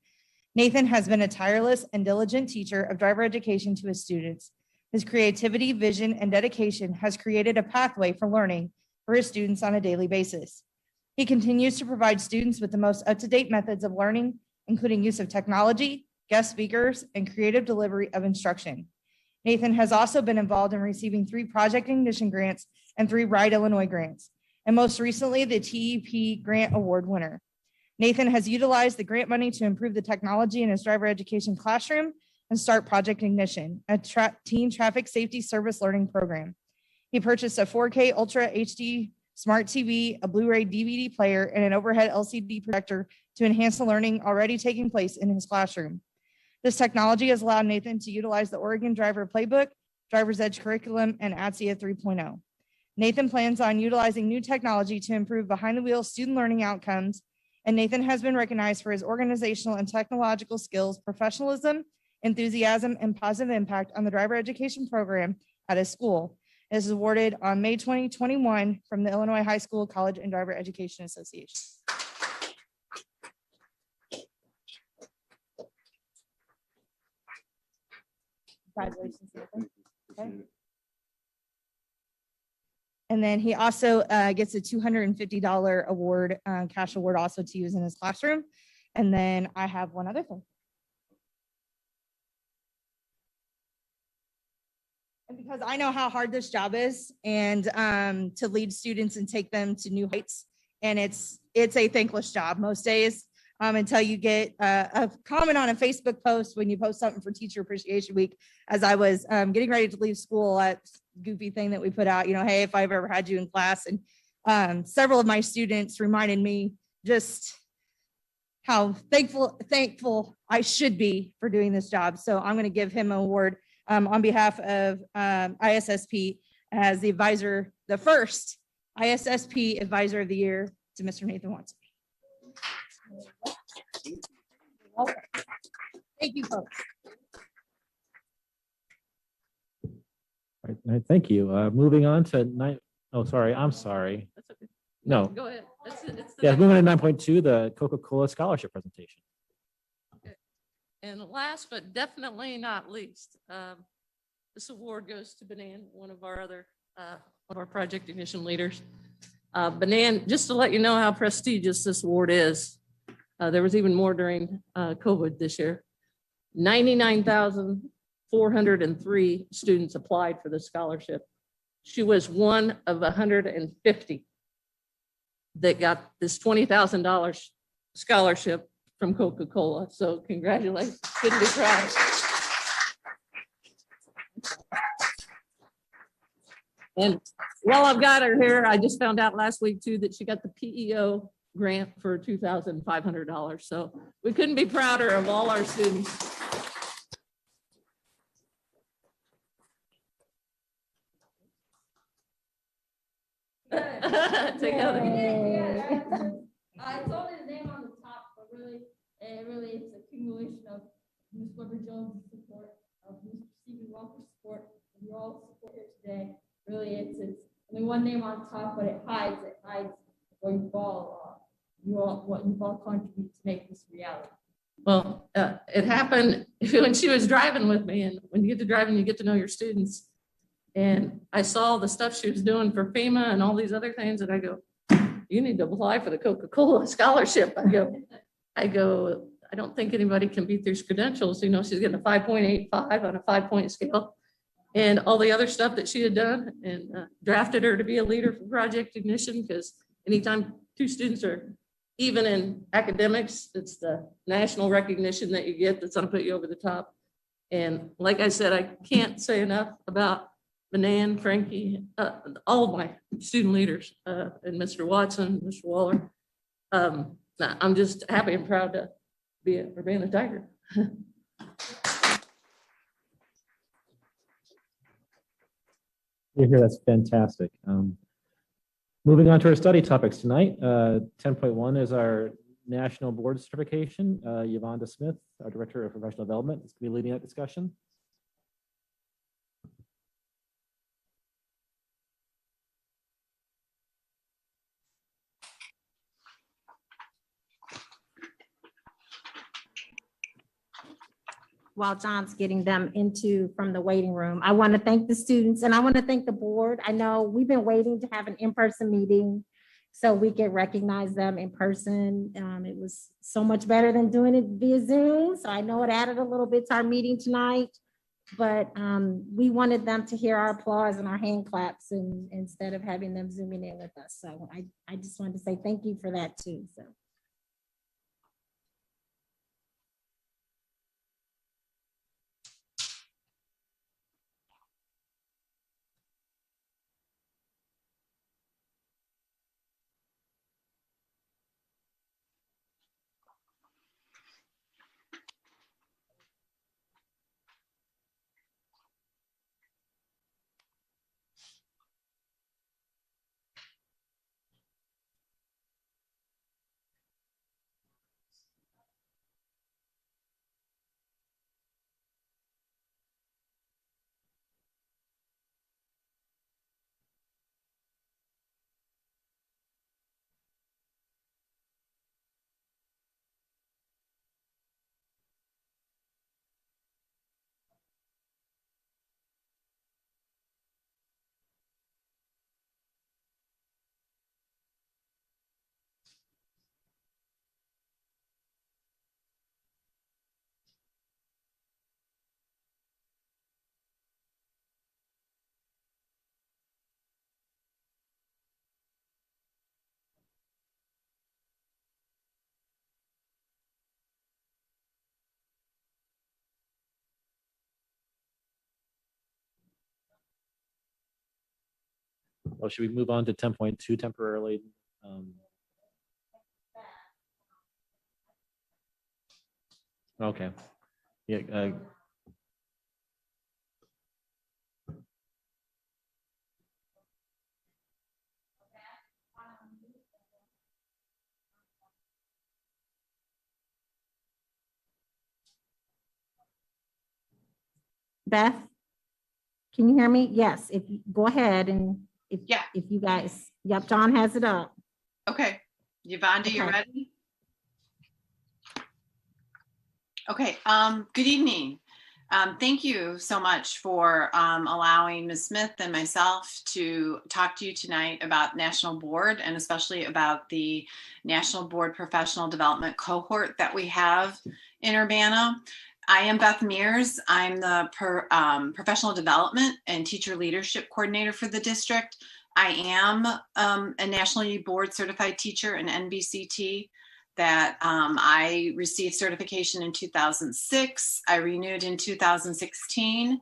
Nathan has been a tireless and diligent teacher of driver education to his students. His creativity, vision, and dedication has created a pathway for learning for his students on a daily basis. He continues to provide students with the most up-to-date methods of learning, including use of technology, guest speakers, and creative delivery of instruction. Nathan has also been involved in receiving 3 Project Ignition grants and 3 Ride Illinois grants, and most recently, the TEP Grant Award winner. Nathan has utilized the grant money to improve the technology in his driver education classroom and start Project Ignition, a teen traffic safety service learning program. He purchased a 4K Ultra HD smart TV, a Blu-ray DVD player, and an overhead LCD projector to enhance the learning already taking place in his classroom. This technology has allowed Nathan to utilize the Oregon Driver Playbook, Driver's Edge curriculum, and ATSIA 3.0. Nathan plans on utilizing new technology to improve behind-the-wheel student learning outcomes, and Nathan has been recognized for his organizational and technological skills, professionalism, enthusiasm, and positive impact on the driver education program at his school. It was awarded on May 2021 from the Illinois High School, College, and Driver Education Association. Congratulations, Nathan. Okay. And then he also gets a $250 award, cash award also to use in his classroom. And then I have one other thing. And because I know how hard this job is and to lead students and take them to new heights. And it's a thankless job most days until you get a comment on a Facebook post when you post something for Teacher Appreciation Week. As I was getting ready to leave school, that goofy thing that we put out, hey, if I've ever had you in class. And several of my students reminded me just how thankful I should be for doing this job. So I'm going to give him an award on behalf of ISSP as the advisor, the first ISSP Advisor of the Year, to Mr. Nathan Watson. Thank you, folks. All right, thank you. Moving on to I'm sorry. That's okay. No. Go ahead. It's the Yeah, next moving to one. 9.2, the Coca-Cola scholarship presentation. And last but definitely not least, this award goes to Banan, one of our project ignition leaders. Banan, just to let you know how prestigious this award is, there was even more during COVID this year. 99,403 students applied for the scholarship. She was one of 150 that got this $20,000 scholarship from Coca-Cola. So congratulations, couldn't be proud. And while I've got her here, I just found out last week too that she got the PEO grant for $2,500. So we couldn't be prouder of all our students. Together. I told his name on the top, but really it's a accumulation of Ms. Weber Jones' support, of Ms. Stephen Walker's support, and your all support here today. Really, it's only one name on top, but it hides what you've all contribute to make this reality. Well, it happened when she was driving with me, and when you get to driving, you get to know your students. And I saw the stuff she was doing for FEMA and all these other things, and I go, you need to apply for the Coca-Cola scholarship. I go, I don't think anybody can beat these credentials. She's getting a 5.85 on a 5-point scale, and all the other stuff that she had done, and drafted her to be a leader for Project Ignition, because anytime two students are even in academics, it's the national recognition that you get that's going to put you over the top. And like I said, I can't say enough about Banan, Frankie, all of my student leaders, and Mr. Watson, Mr. Waller. I'm just happy and proud to be a Urbana Tiger. You're here, that's fantastic. Moving on to our study topics tonight. 10.1 is our national board certification. Yvonne Smith, our Director of Professional Development, is going to be leading that discussion. While John's getting them from the waiting room, I want to thank the students and I want to thank the board. I know we've been waiting to have an in-person meeting so we could recognize them in person. It was so much better than doing it via Zoom. So I know it added a little bit to our meeting tonight, but we wanted them to hear our applause and our hand claps instead of having them zooming in with us. So I just wanted to say thank you for that too. So. or should we move on to 10.2 temporarily? Okay. Yeah. Beth, can you hear me? Yes, if you go ahead and if you guys, yep, John has it up. Okay, Yvonne, you ready? Okay, good evening. Thank you so much for allowing Ms. Smith and myself to talk to you tonight about National Board and especially about the National Board Professional Development Cohort that we have in Urbana. I am Beth Mears. I'm the Professional Development and Teacher Leadership Coordinator for the district. I am a National Board Certified Teacher, an NBCT, that I received certification in 2006. I renewed in 2016.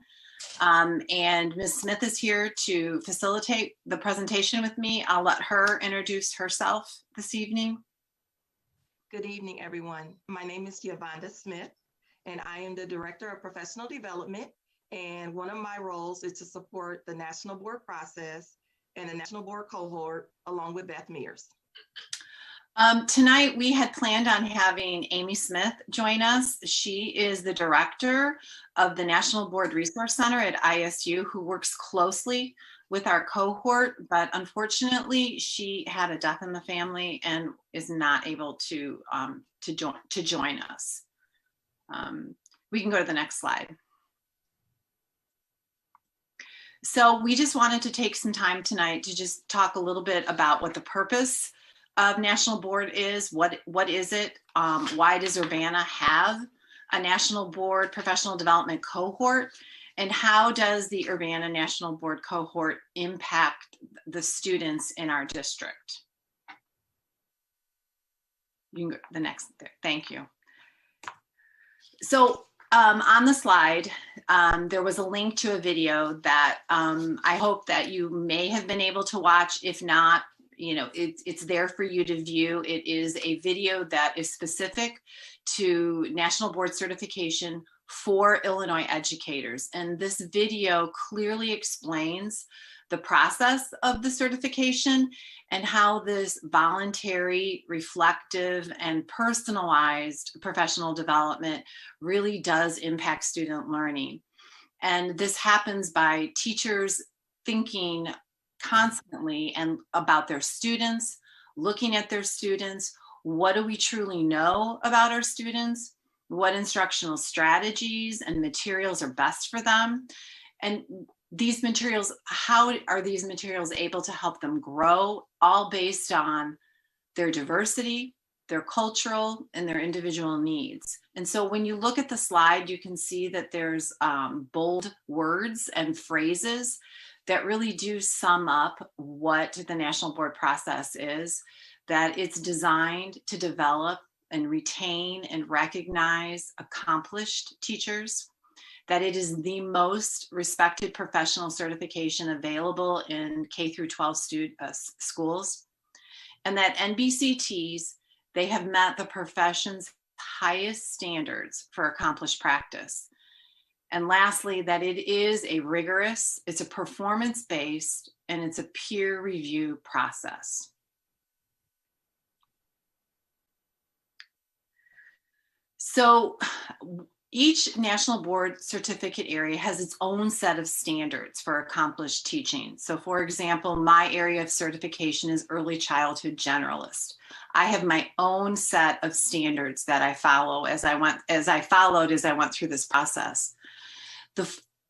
And Ms. Smith is here to facilitate the presentation with me. I'll let her introduce herself this evening. Good evening, everyone. My name is Yvonne Smith, and I am the Director of Professional Development. And one of my roles is to support the National Board process and the National Board cohort, along with Beth Mears. Tonight, we had planned on having Amy Smith join us. She is the Director of the National Board Resource Center at ISU, who works closely with our cohort, but unfortunately, she had a death in the family and is not able to join us. We can go to the next slide. So we just wanted to take some time tonight to just talk a little bit about what the purpose of National Board is. What is it? Why does Urbana have a National Board Professional Development Cohort? And how does the Urbana National Board Cohort impact the students in our district? You can go the next, thank you. So on the slide, there was a link to a video that I hope that you may have been able to watch. If not, you know, it's there for you to view. It is a video that is specific to National Board certification for Illinois educators. And this video clearly explains the process of the certification and how this voluntary, reflective, and personalized professional development really does impact student learning. And this happens by teachers thinking constantly and about their students, looking at their students. What do we truly know about our students? What instructional strategies and materials are best for them? And these materials, how are these materials able to help them grow, all based on their diversity, their cultural, and their individual needs. And so when you look at the slide, you can see that there's bold words and phrases that really do sum up what the National Board process is, that it's designed to develop and retain and recognize accomplished teachers, that it is the most respected professional certification available in K through 12 schools, and that NBCTs, they have met the profession's highest standards for accomplished practice. And lastly, that it is a rigorous, it's a performance-based, and it's a peer review process. So each National Board certificate area has its own set of standards for accomplished teaching. So for example, my area of certification is early childhood generalist. I have my own set of standards that I follow as I went through this process.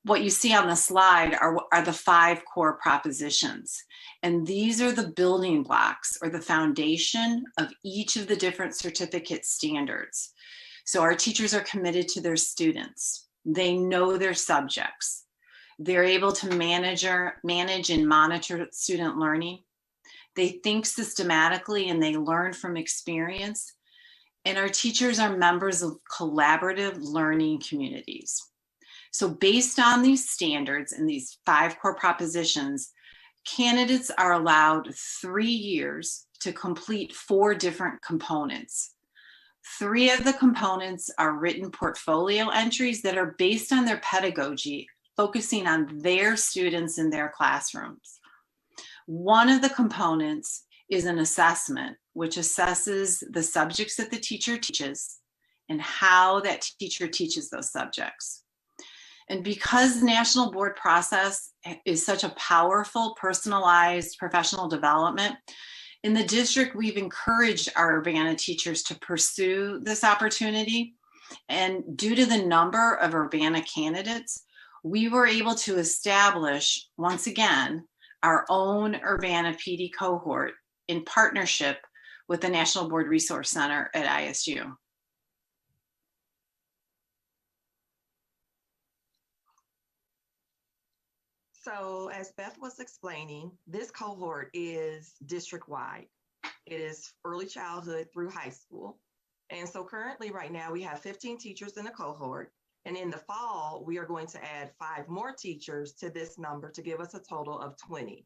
What you see on the slide are the 5 core propositions. And these are the building blocks or the foundation of each of the different certificate standards. So our teachers are committed to their students. They know their subjects. They're able to manage and monitor student learning. They think systematically and they learn from experience. And our teachers are members of collaborative learning communities. So based on these standards and these 5 core propositions, candidates are allowed 3 years to complete 4 different components. 3 of the components are written portfolio entries that are based on their pedagogy, focusing on their students in their classrooms. 1 of the components is an assessment, which assesses the subjects that the teacher teaches and how that teacher teaches those subjects. And because the national board process is such a powerful, personalized professional development, in the district, we've encouraged our Urbana teachers to pursue this opportunity. And due to the number of Urbana candidates, we were able to establish, once again, our own Urbana PD cohort in partnership with the National Board Resource Center at ISU. So as Beth was explaining, this cohort is district-wide. It is early childhood through high school. And so currently right now we have 15 teachers in a cohort. And in the fall, we are going to add 5 more teachers to this number to give us a total of 20.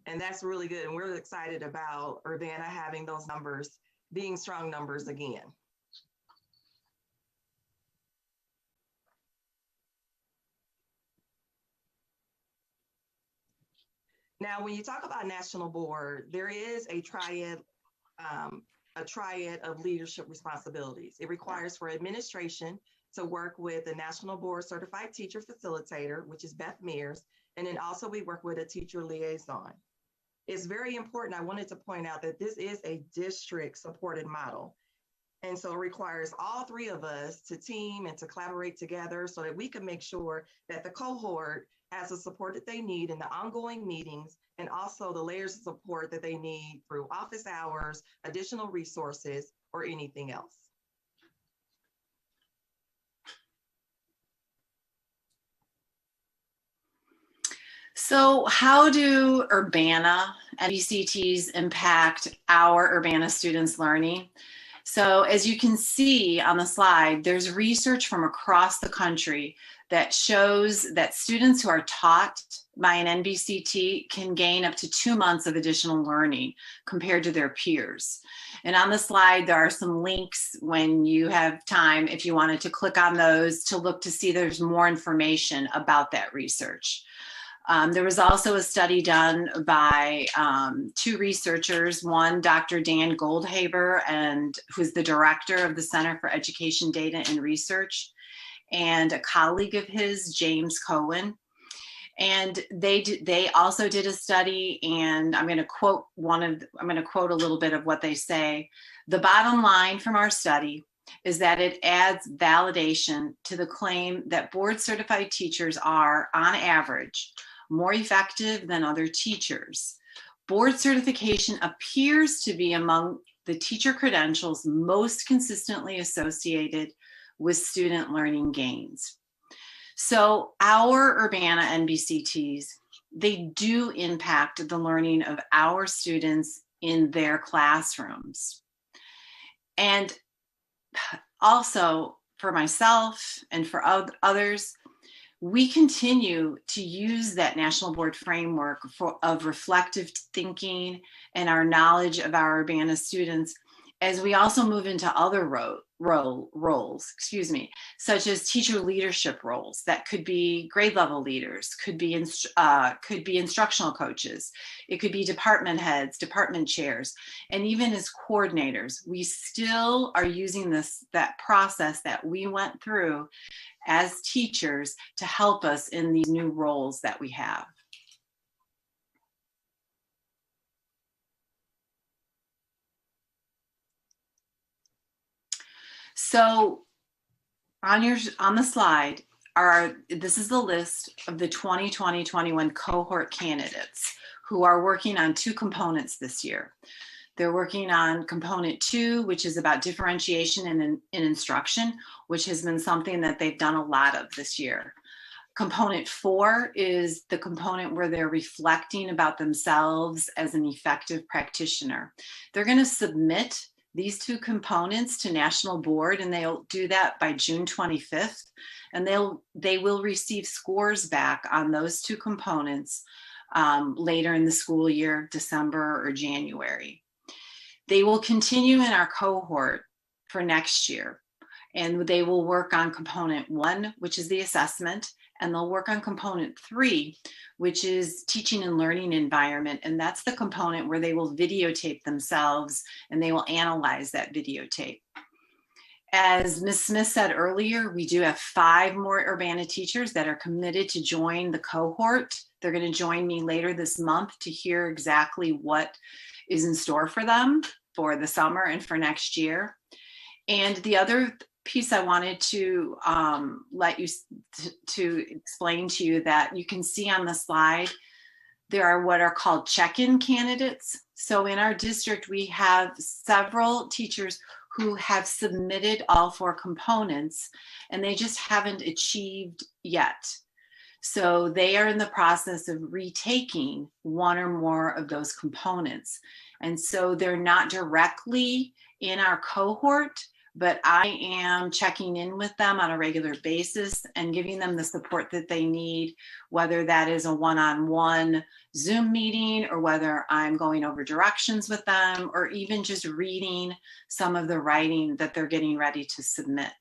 And that's really good. And we're excited about Urbana having those numbers being strong numbers again. Now, when you talk about national board, there is a triad of leadership responsibilities. It requires for administration to work with the National Board Certified Teacher Facilitator, which is Beth Mears, and then also we work with a teacher liaison. It's very important. I wanted to point out that this is a district supported model. And so it requires all 3 of us to team and to collaborate together so that we can make sure that the cohort has the support that they need in the ongoing meetings and also the layers of support that they need through office hours, additional resources, or anything else. So how do Urbana NBCTs impact our Urbana students' learning? So as you can see on the slide, there's research from across the country that shows that students who are taught by an NBCT can gain up to 2 months of additional learning compared to their peers. And on the slide, there are some links when you have time, if you wanted to click on those to look to see there's more information about that research. There was also a study done by 2 researchers, one Dr. Dan Goldhaber, who's the director of the Center for Education Data and Research, and a colleague of his, James Cohen. And they also did a study, and I'm going to quote a little bit of what they say. The bottom line from our study is that it adds validation to the claim that board certified teachers are, on average, more effective than other teachers. Board certification appears to be among the teacher credentials most consistently associated with student learning gains. So our Urbana NBCTs, they do impact the learning of our students in their classrooms. And also for myself and for others, we continue to use that National Board framework of reflective thinking and our knowledge of our Urbana students as we also move into other roles, such as teacher leadership roles that could be grade level leaders, could be instructional coaches, it could be department heads, department chairs, and even as coordinators. We still are using that process that we went through as teachers to help us in these new roles that we have. So on the slide this is the list of the 2020-21 cohort candidates who are working on 2 components this year. They're working on component 2, which is about differentiation in instruction, which has been something that they've done a lot of this year. Component 4 is the component where they're reflecting about themselves as an effective practitioner. They're going to submit these 2 components to National Board, and they'll do that by June 25th. And they will receive scores back on those 2 components later in the school year, December or January. They will continue in our cohort for next year, and they will work on component 1, which is the assessment, and they'll work on component 3, which is teaching and learning environment. And that's the component where they will videotape themselves and they will analyze that videotape. As Ms. Smith said earlier, we do have 5 more Urbana teachers that are committed to join the cohort. They're going to join me later this month to hear exactly what is in store for them for the summer and for next year. And the other piece I wanted to let you to explain to you that you can see on the slide, there are what are called check-in candidates. So in our district, we have several teachers who have submitted all 4 components and they just haven't achieved yet. So they are in the process of retaking 1 or more of those components. And so they're not directly in our cohort, but I am checking in with them on a regular basis and giving them the support that they need, whether that is a one-on-one Zoom meeting or whether I'm going over directions with them or even just reading some of the writing that they're getting ready to submit.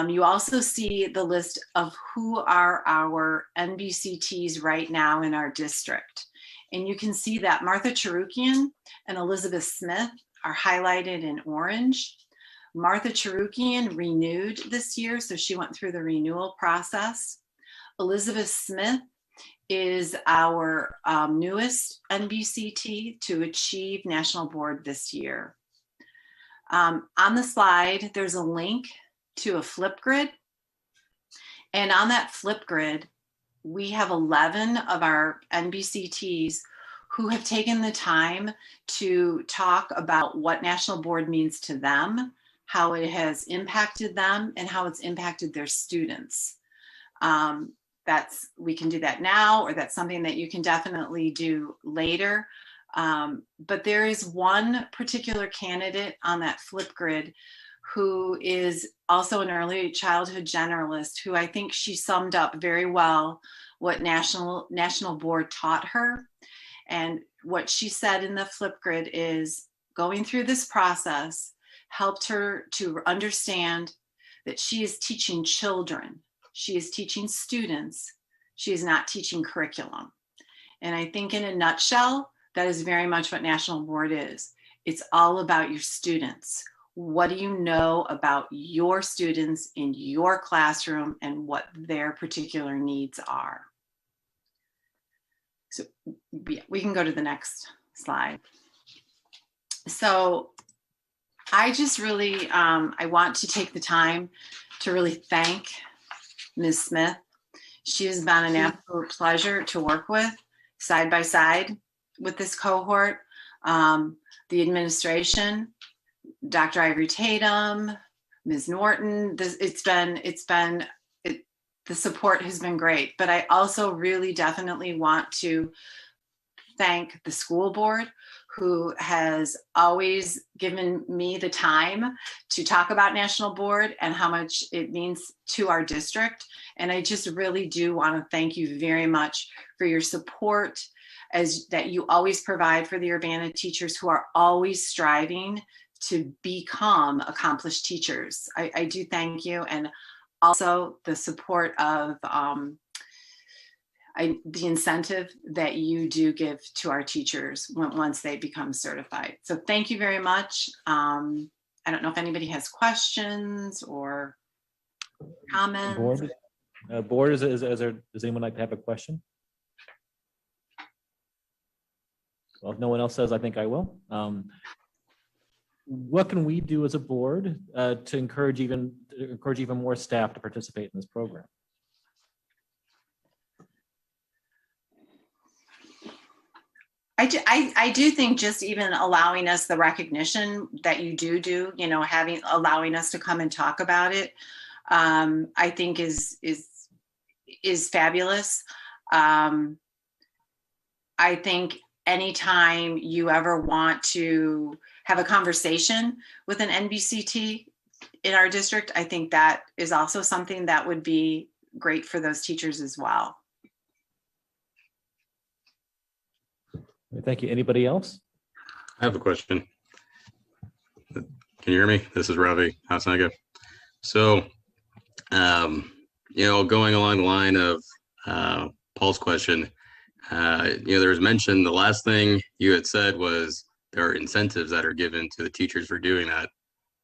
You also see the list of who are our NBCTs right now in our district. And you can see that Martha Charukian and Elizabeth Smith are highlighted in orange. Martha Charukian renewed this year, so she went through the renewal process. Elizabeth Smith is our newest NBCT to achieve National Board this year. On the slide, there's a link to a flip grid. And on that flip grid, we have 11 of our NBCTs who have taken the time to talk about what National Board means to them, how it has impacted them, and how it's impacted their students. We can do that now, or that's something that you can definitely do later. But there is one particular candidate on that flip grid who is also an early childhood generalist, who I think she summed up very well what National Board taught her. And what she said in the flip grid is going through this process helped her to understand that she is teaching children. She is teaching students. She is not teaching curriculum. And I think in a nutshell, that is very much what National Board is. It's all about your students. What do you know about your students in your classroom and what their particular needs are? So yeah, we can go to the next slide. So I just really, I want to take the time to really thank Ms. Smith. She has been an absolute pleasure to work with, side by side with this cohort. The administration, Dr. Ivory Tatum, Ms. Norton, the support has been great, but I also really definitely want to thank the school board, who has always given me the time to talk about National Board and how much it means to our district. And I just really do want to thank you very much for your support that you always provide for the Urbana teachers who are always striving to become accomplished teachers. I do thank you. And also the support of the incentive that you do give to our teachers once they become certified. So thank you very much. I don't know if anybody has questions or comments. Board, does anyone like to have a question? Well, if no one else says, I think I will. What can we do as a board to encourage even more staff to participate in this program? I do think just even allowing us the recognition that you do, allowing us to come and talk about it, I think is fabulous. I think anytime you ever want to have a conversation with an NBCT in our district, I think that is also something that would be great for those teachers as well. Thank you. Anybody else? I have a question. Can you hear me? This is Ravi Hasnaga. So, going along the line of Paul's question, there was mention, the last thing you had said was there are incentives that are given to the teachers for doing that.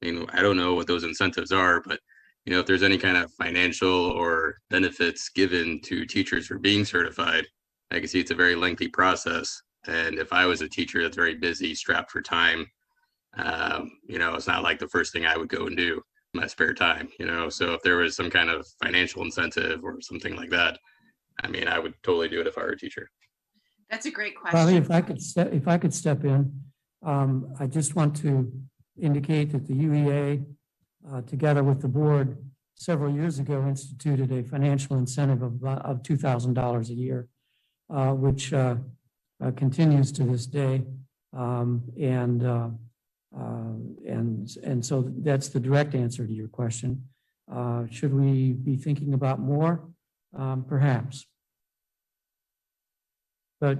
I mean, I don't know what those incentives are, but if there's any kind of financial or benefits given to teachers for being certified, I can see it's a very lengthy process. And if I was a teacher that's very busy, strapped for time, it's not like the first thing I would go and do in my spare time, so if there was some kind of financial incentive or something like that, I mean, I would totally do it if I were a teacher. That's a great Probably question. if I could step in, I just want to indicate that the UEA, together with the board, several years ago instituted a financial incentive of $2,000 a year, which continues to this day. And so that's the direct answer to your question. Should we be thinking about more? Perhaps. But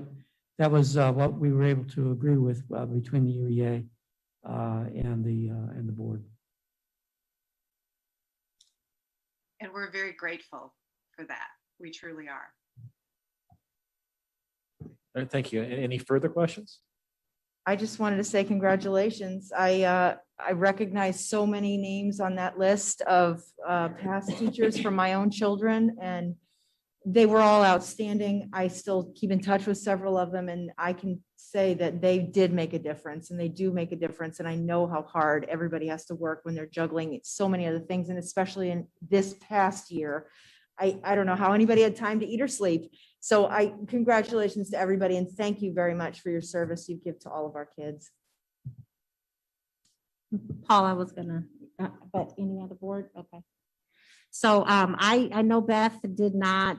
that was what we were able to agree with between the UEA and the board. And we're very grateful for that. We truly are. All right, thank you. Any further questions? I just wanted to say congratulations. I recognize so many names on that list of past teachers from my own children, and they were all outstanding. I still keep in touch with several of them, and I can say that they did make a difference, and they do make a difference. And I know how hard everybody has to work when they're juggling so many other things, and especially in this past year, I don't know how anybody had time to eat or sleep. So congratulations to everybody, and thank you very much for your service you give to all of our kids. Paul, I was gonna, but any other board? Okay. So I know Beth did not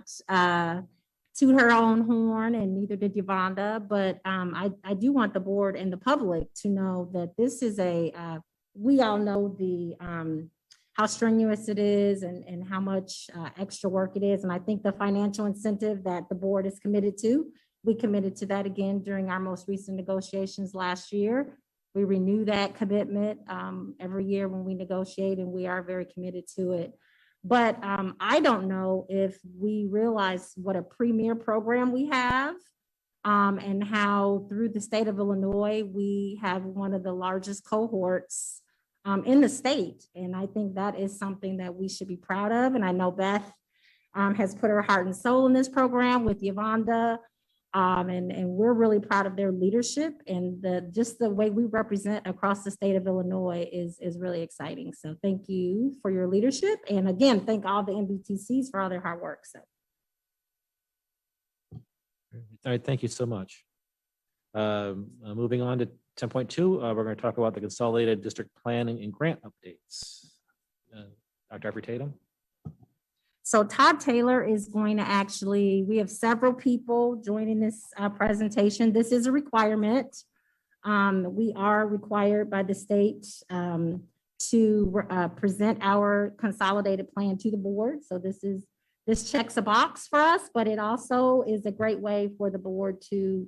toot her own horn, and neither did Yvonne, but I do want the board and the public to know that this is we all know how strenuous it is and how much extra work it is. And I think the financial incentive that the board is committed to, we committed to that again during our most recent negotiations last year. We renew that commitment every year when we negotiate, and we are very committed to it. But I don't know if we realize what a premier program we have and how through the state of Illinois, we have one of the largest cohorts in the state. And I think that is something that we should be proud of. And I know Beth has put her heart and soul in this program with Yvonne. And we're really proud of their leadership, and just the way we represent across the state of Illinois is really exciting. So thank you for your leadership. And again, thank all the MBTCs for all their hard work. So. All right, thank you so much. Moving on to 10.2, we're going to talk about the consolidated district planning and grant updates. Dr. Tatum. So Todd Taylor is going to we have several people joining this presentation. This is a requirement. We are required by the state to present our consolidated plan to the board. So this checks a box for us, but it also is a great way for the board to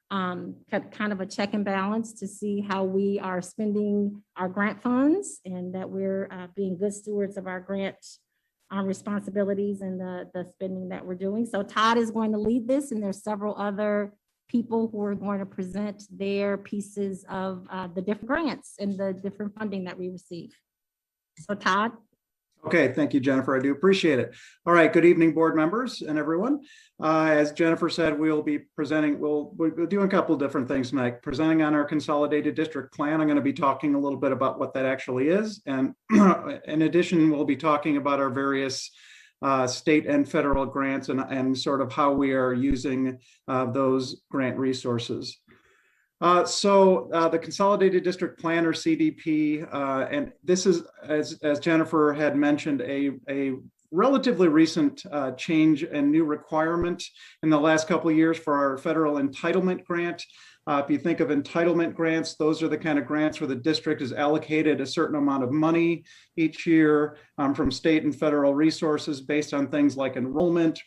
kind of a check and balance to see how we are spending our grant funds, and that we're being good stewards of our grant responsibilities and the spending that we're doing. So Todd is going to lead this, and there's several other people who are going to present their pieces of the different grants and the different funding that we receive. So Todd. Okay, thank you, Jennifer. I do appreciate it. All right, good evening, board members and everyone. As Jennifer said, we'll be presenting, we'll do a couple of different things tonight. Presenting on our consolidated district plan. I'm going to be talking a little bit about what that actually is. And in addition, we'll be talking about our various state and federal grants and sort of how we are using those grant resources. So the Consolidated District Plan, or CDP, and this is, as Jennifer had mentioned, a relatively recent change and new requirement in the last couple of years for our federal entitlement grant. If you think of entitlement grants, those are the kind of grants where the district is allocated a certain amount of money each year from state and federal resources based on things like enrollment,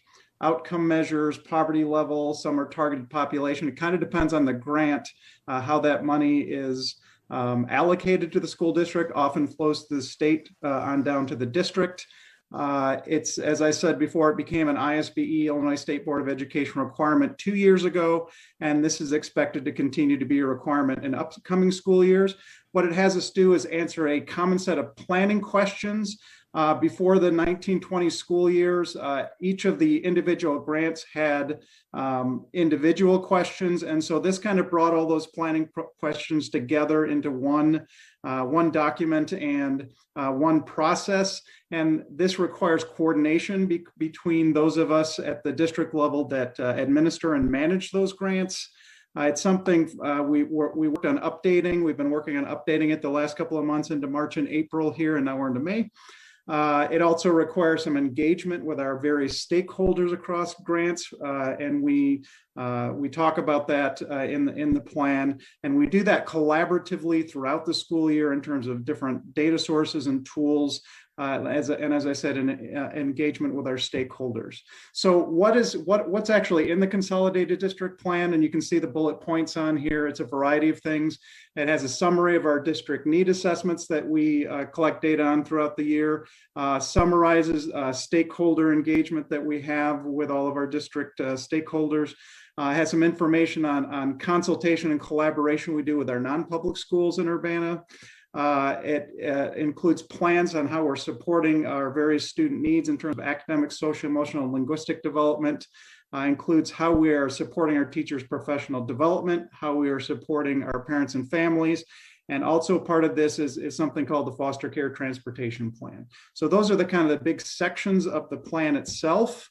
outcome measures, poverty level, some are targeted population. It kind of depends on the grant, how that money is allocated to the school district, often flows to the state on down to the district. It's, as I said before, it became an ISBE, Illinois State Board of Education requirement 2 years ago, and this is expected to continue to be a requirement in upcoming school years. What it has us do is answer a common set of planning questions. Before the 1920 school years, each of the individual grants had individual questions. And so this kind of brought all those planning questions together into one document and one process. And this requires coordination between those of us at the district level that administer and manage those grants. It's something we worked on updating. We've been working on updating it the last couple of months into March and April here, and now we're into May. It also requires some engagement with our various stakeholders across grants, and we talk about that in the plan, and we do that collaboratively throughout the school year in terms of different data sources and tools, as I said, in engagement with our stakeholders. So what's actually in the consolidated district plan? And you can see the bullet points on here. It's a variety of things. It has a summary of our district need assessments that we collect data on throughout the year, summarizes stakeholder engagement that we have with all of our district stakeholders. Has some information on consultation and collaboration we do with our non-public schools in Urbana. It includes plans on how we're supporting our various student needs in terms of academic, social, emotional, and linguistic development. Includes how we are supporting our teachers' professional development, how we are supporting our parents and families. And also part of this is something called the foster care transportation plan. So those are the kind of the big sections of the plan itself.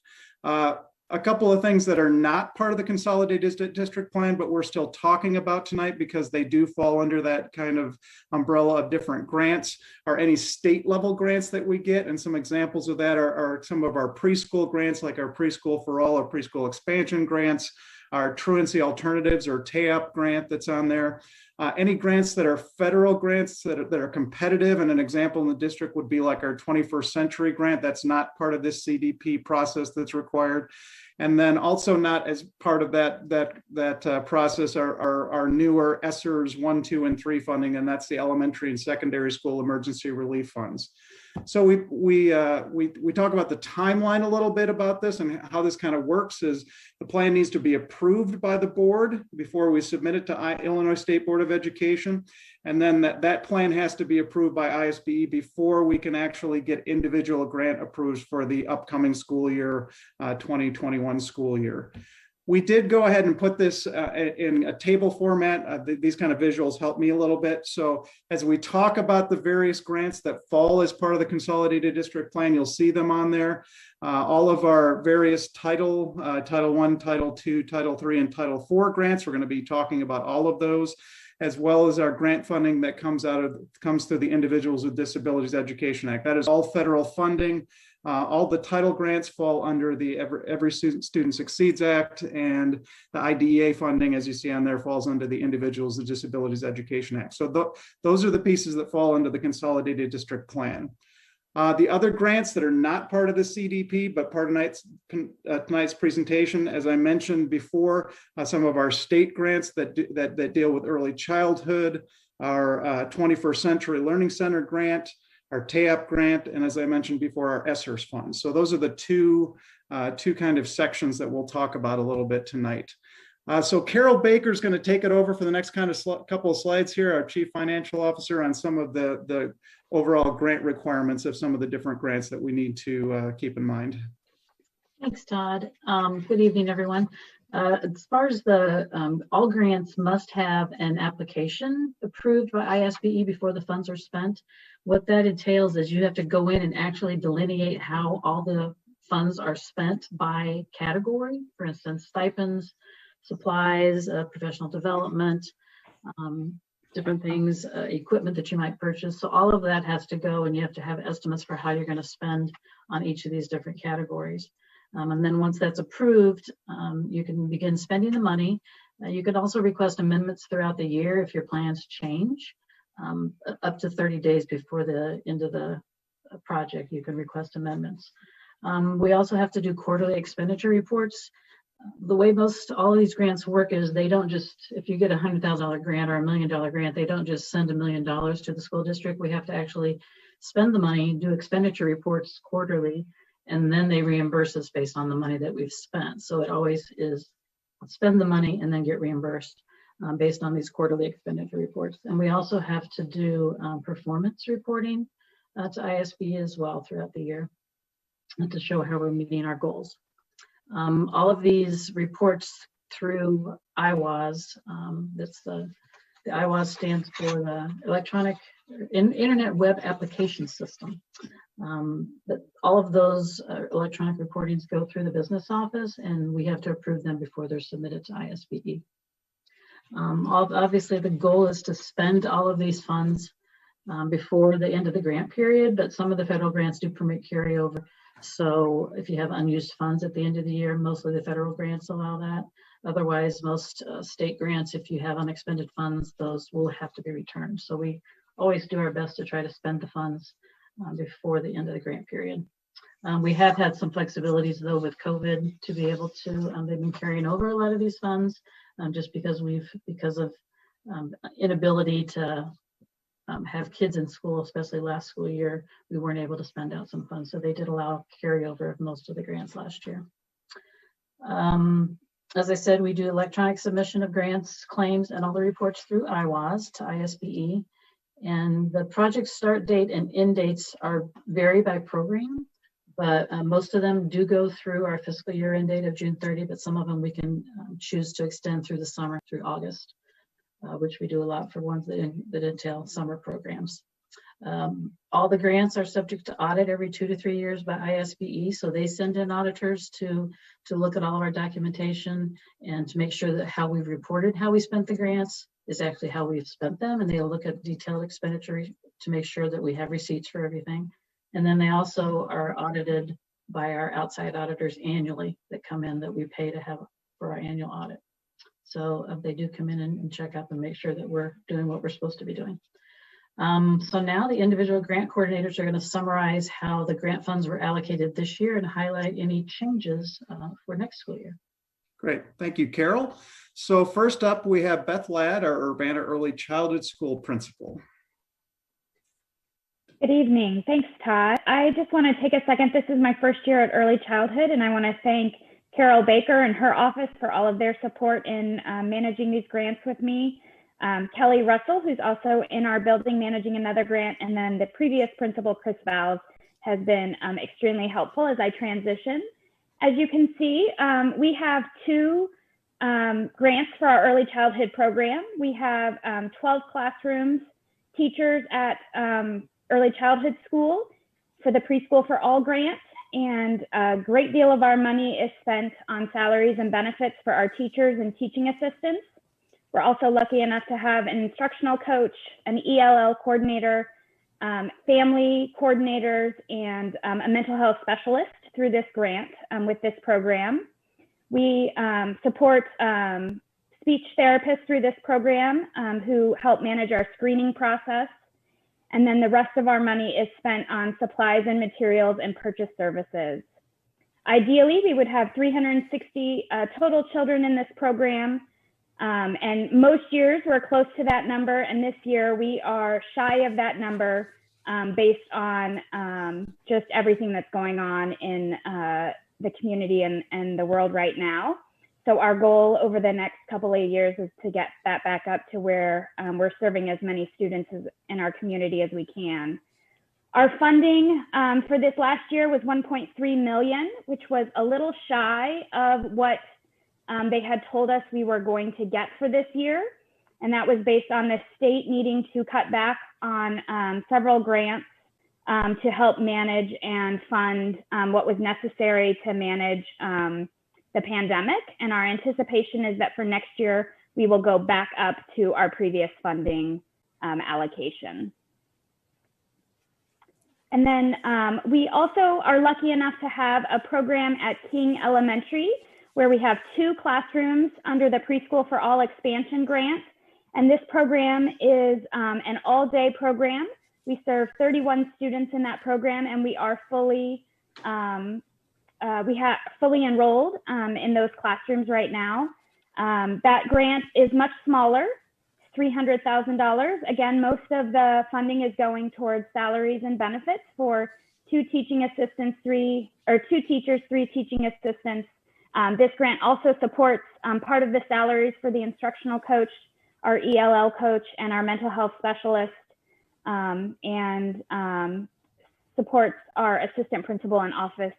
A couple of things that are not part of the consolidated district plan, but we're still talking about tonight because they do fall under that kind of umbrella of different grants, are any state level grants that we get. And some examples of that are some of our preschool grants, like our Preschool for All or Preschool Expansion grants, our Truancy Alternatives or TAP grant that's on there. Any grants that are federal grants that are competitive, and an example in the district would be like our 21st Century grant. That's not part of this CDP process that's required. And then also not as part of that process are our newer ESSERS 1, 2, and 3 funding, and that's the elementary and secondary school emergency relief funds. So we talk about the timeline a little bit about this, and how this kind of works is the plan needs to be approved by the board before we submit it to Illinois State Board of Education. And then that plan has to be approved by ISBE before we can actually get individual grant approved for the upcoming school year, 2021 school year. We did go ahead and put this in a table format. These kind of visuals help me a little bit. So as we talk about the various grants that fall as part of the consolidated district plan, you'll see them on there. All of our various Title I, Title II, Title III, and Title IV grants, we're going to be talking about all of those, as well as our grant funding that comes through the Individuals with Disabilities Education Act. That is all federal funding. All the title grants fall under the Every Student Succeeds Act, and the IDEA funding, as you see on there, falls under the Individuals with Disabilities Education Act. So those are the pieces that fall under the consolidated district plan. The other grants that are not part of the CDP, but part of tonight's presentation, as I mentioned before, some of our state grants that deal with early childhood, our 21st Century Learning Center grant, our TAP grant, and as I mentioned before, our ESSERS funds. So those are the two kind of sections that we'll talk about a little bit tonight. So Carol Baker is going to take it over for the next kind of couple of slides here, our Chief Financial Officer, on some of the overall grant requirements of some of the different grants that we need to keep in mind. Thanks, Todd. Good evening, everyone. As far as all grants must have an application approved by ISBE before the funds are spent. What that entails is you have to go in and actually delineate how all the funds are spent by category. For instance, stipends, supplies, professional development, different things, equipment that you might purchase. So all of that has to go, and you have to have estimates for how you're going to spend on each of these different categories. And then once that's approved, you can begin spending the money. You could also request amendments throughout the year if your plans change. Up to 30 days before the end of the project, you can request amendments. We also have to do quarterly expenditure reports. The way all of these grants work is they don't just, if you get a $100,000 grant or $1 million grant, they don't just send $1 million to the school district. We have to actually spend the money, do expenditure reports quarterly, and then they reimburse us based on the money that we've spent. So it always is spend the money and then get reimbursed based on these quarterly expenditure reports. And we also have to do performance reporting to ISB as well throughout the year to show how we're meeting our goals. All of these reports through IWAS, that's the IWAS stands for the Internet Web Application System. But all of those electronic reportings go through the business office, and we have to approve them before they're submitted to ISBE. Obviously, the goal is to spend all of these funds before the end of the grant period, but some of the federal grants do permit carryover. So if you have unused funds at the end of the year, mostly the federal grants allow that. Otherwise, most state grants, if you have unexpended funds, those will have to be returned. So we always do our best to try to spend the funds before the end of the grant period. We have had some flexibilities though with COVID to be able to, they've been carrying over a lot of these funds just because of inability to have kids in school, especially last school year, we weren't able to spend out some funds. So they did allow carryover of most of the grants last year. As I said, we do electronic submission of grants, claims, and all the reports through IWAS to ISBE. And the project start date and end dates vary by program, but most of them do go through our fiscal year end date of June 30, but some of them we can choose to extend through the summer through August, which we do a lot for ones that entail summer programs. All the grants are subject to audit every 2 to 3 years by ISBE, so they send in auditors to look at all of our documentation and to make sure that how we've reported how we spent the grants is actually how we've spent them, and they'll look at detailed expenditure to make sure that we have receipts for everything. And then they also are audited by our outside auditors annually that come in that we pay to have for our annual audit. So they do come in and check up and make sure that we're doing what we're supposed to be doing. So now the individual grant coordinators are going to summarize how the grant funds were allocated this year and highlight any changes for next school year. Great, thank you, Carol. So first up, we have Beth Ladd, our Urbana Early Childhood School Principal. Good evening. Thanks, Todd. I just want to take a second. This is my first year at Early Childhood, and I want to thank Carol Baker and her office for all of their support in managing these grants with me. Kelly Russell, who's also in our building managing another grant, and then the previous principal, Chris Valls, has been extremely helpful as I transition. As you can see, we have 2 grants for our early childhood program. We have 12 classrooms, teachers at early childhood school for the Preschool for All grant, and a great deal of our money is spent on salaries and benefits for our teachers and teaching assistants. We're also lucky enough to have an instructional coach, an ELL coordinator, family coordinators, and a mental health specialist through this grant with this program. We support speech therapists through this program who help manage our screening process. And then the rest of our money is spent on supplies and materials and purchase services. Ideally, we would have 360 total children in this program. And most years we're close to that number. And this year we are shy of that number based on just everything that's going on in the community and the world right now. So our goal over the next couple of years is to get that back up to where we're serving as many students in our community as we can. Our funding for this last year was $1.3 million, which was a little shy of what they had told us we were going to get for this year. And that was based on the state needing to cut back on several grants to help manage and fund what was necessary to manage the pandemic. And our anticipation is that for next year, we will go back up to our previous funding allocation. And then we also are lucky enough to have a program at King Elementary where we have 2 classrooms under the Preschool for All expansion grant. And this program is an all-day program. We serve 31 students in that program, and we are fully we have fully enrolled in those classrooms right now. That grant is much smaller, $300,000. Again, most of the funding is going towards salaries and benefits for 2 teaching assistants, 2 teachers, 3 teaching assistants. This grant also supports part of the salaries for the instructional coach, our ELL coach, and our mental health specialist, and supports our assistant principal and office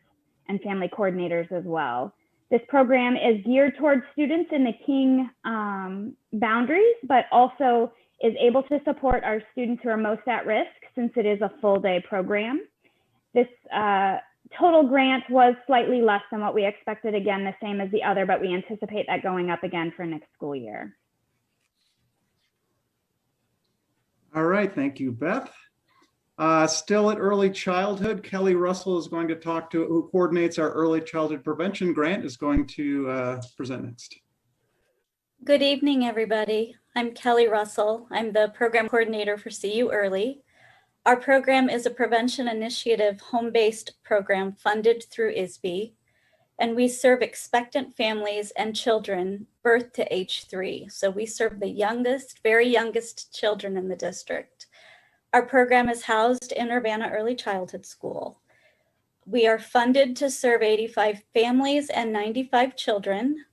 and family coordinators as well. This program is geared towards students in the King boundaries, but also is able to support our students who are most at risk since it is a full day program. This total grant was slightly less than what we expected, again, the same as the other, but we anticipate that going up again for next school year. All right, thank you, Beth. Still at early childhood, Kelly Russell is going to talk to, who coordinates our early childhood prevention grant, is going to present next. Good evening, everybody. I'm Kelly Russell. I'm the program coordinator for CU Early. Our program is a prevention initiative home-based program funded through ISB, and we serve expectant families and children birth to age 3. So we serve the youngest, very youngest children in the district. Our program is housed in Urbana Early Childhood School. We are funded to serve 85 families and 95 children,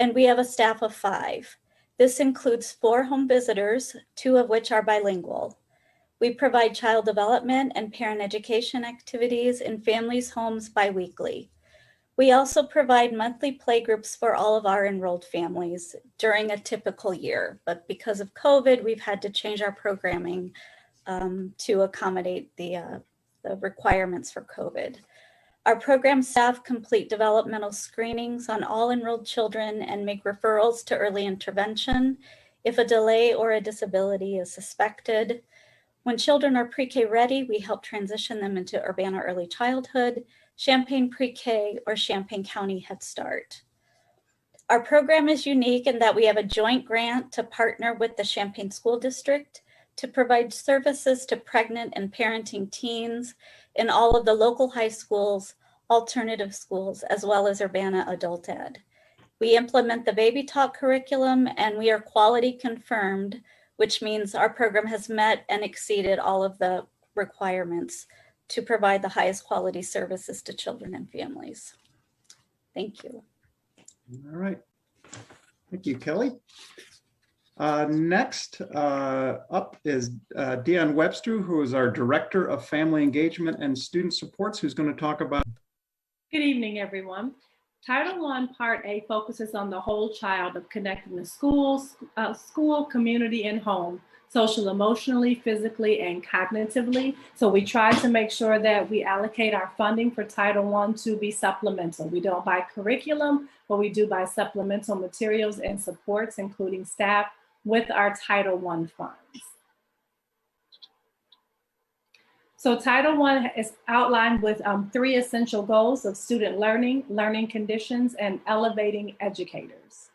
and we have a staff of 5. This includes 4 home visitors, 2 of which are bilingual. We provide child development and parent education activities in families' homes biweekly. We also provide monthly playgroups for all of our enrolled families during a typical year, but because of COVID, we've had to change our programming to accommodate the requirements for COVID. Our program staff complete developmental screenings on all enrolled children and make referrals to early intervention if a delay or a disability is suspected. When children are pre-K ready, we help transition them into Urbana Early Childhood, Champaign Pre-K, or Champaign County Head Start. Our program is unique in that we have a joint grant to partner with the Champaign School District to provide services to pregnant and parenting teens in all of the local high schools, alternative schools, as well as Urbana Adult Ed. We implement the Baby Talk curriculum, and we are quality confirmed, which means our program has met and exceeded all of the requirements to provide the highest quality services to children and families. Thank you. All right. Thank you, Kelly. Next up is Deanne Webster, who is our Director of Family Engagement and Student Supports, who's going to talk about. Good evening, everyone. Title I, Part A focuses on the whole child of connecting the schools, school, community, and home, social, emotionally, physically, and cognitively. So we try to make sure that we allocate our funding for Title I to be supplemental. We don't buy curriculum, but we do buy supplemental materials and supports, including staff, with our Title I funds. So Title I is outlined with 3 essential goals of student learning, learning conditions, and elevating educators.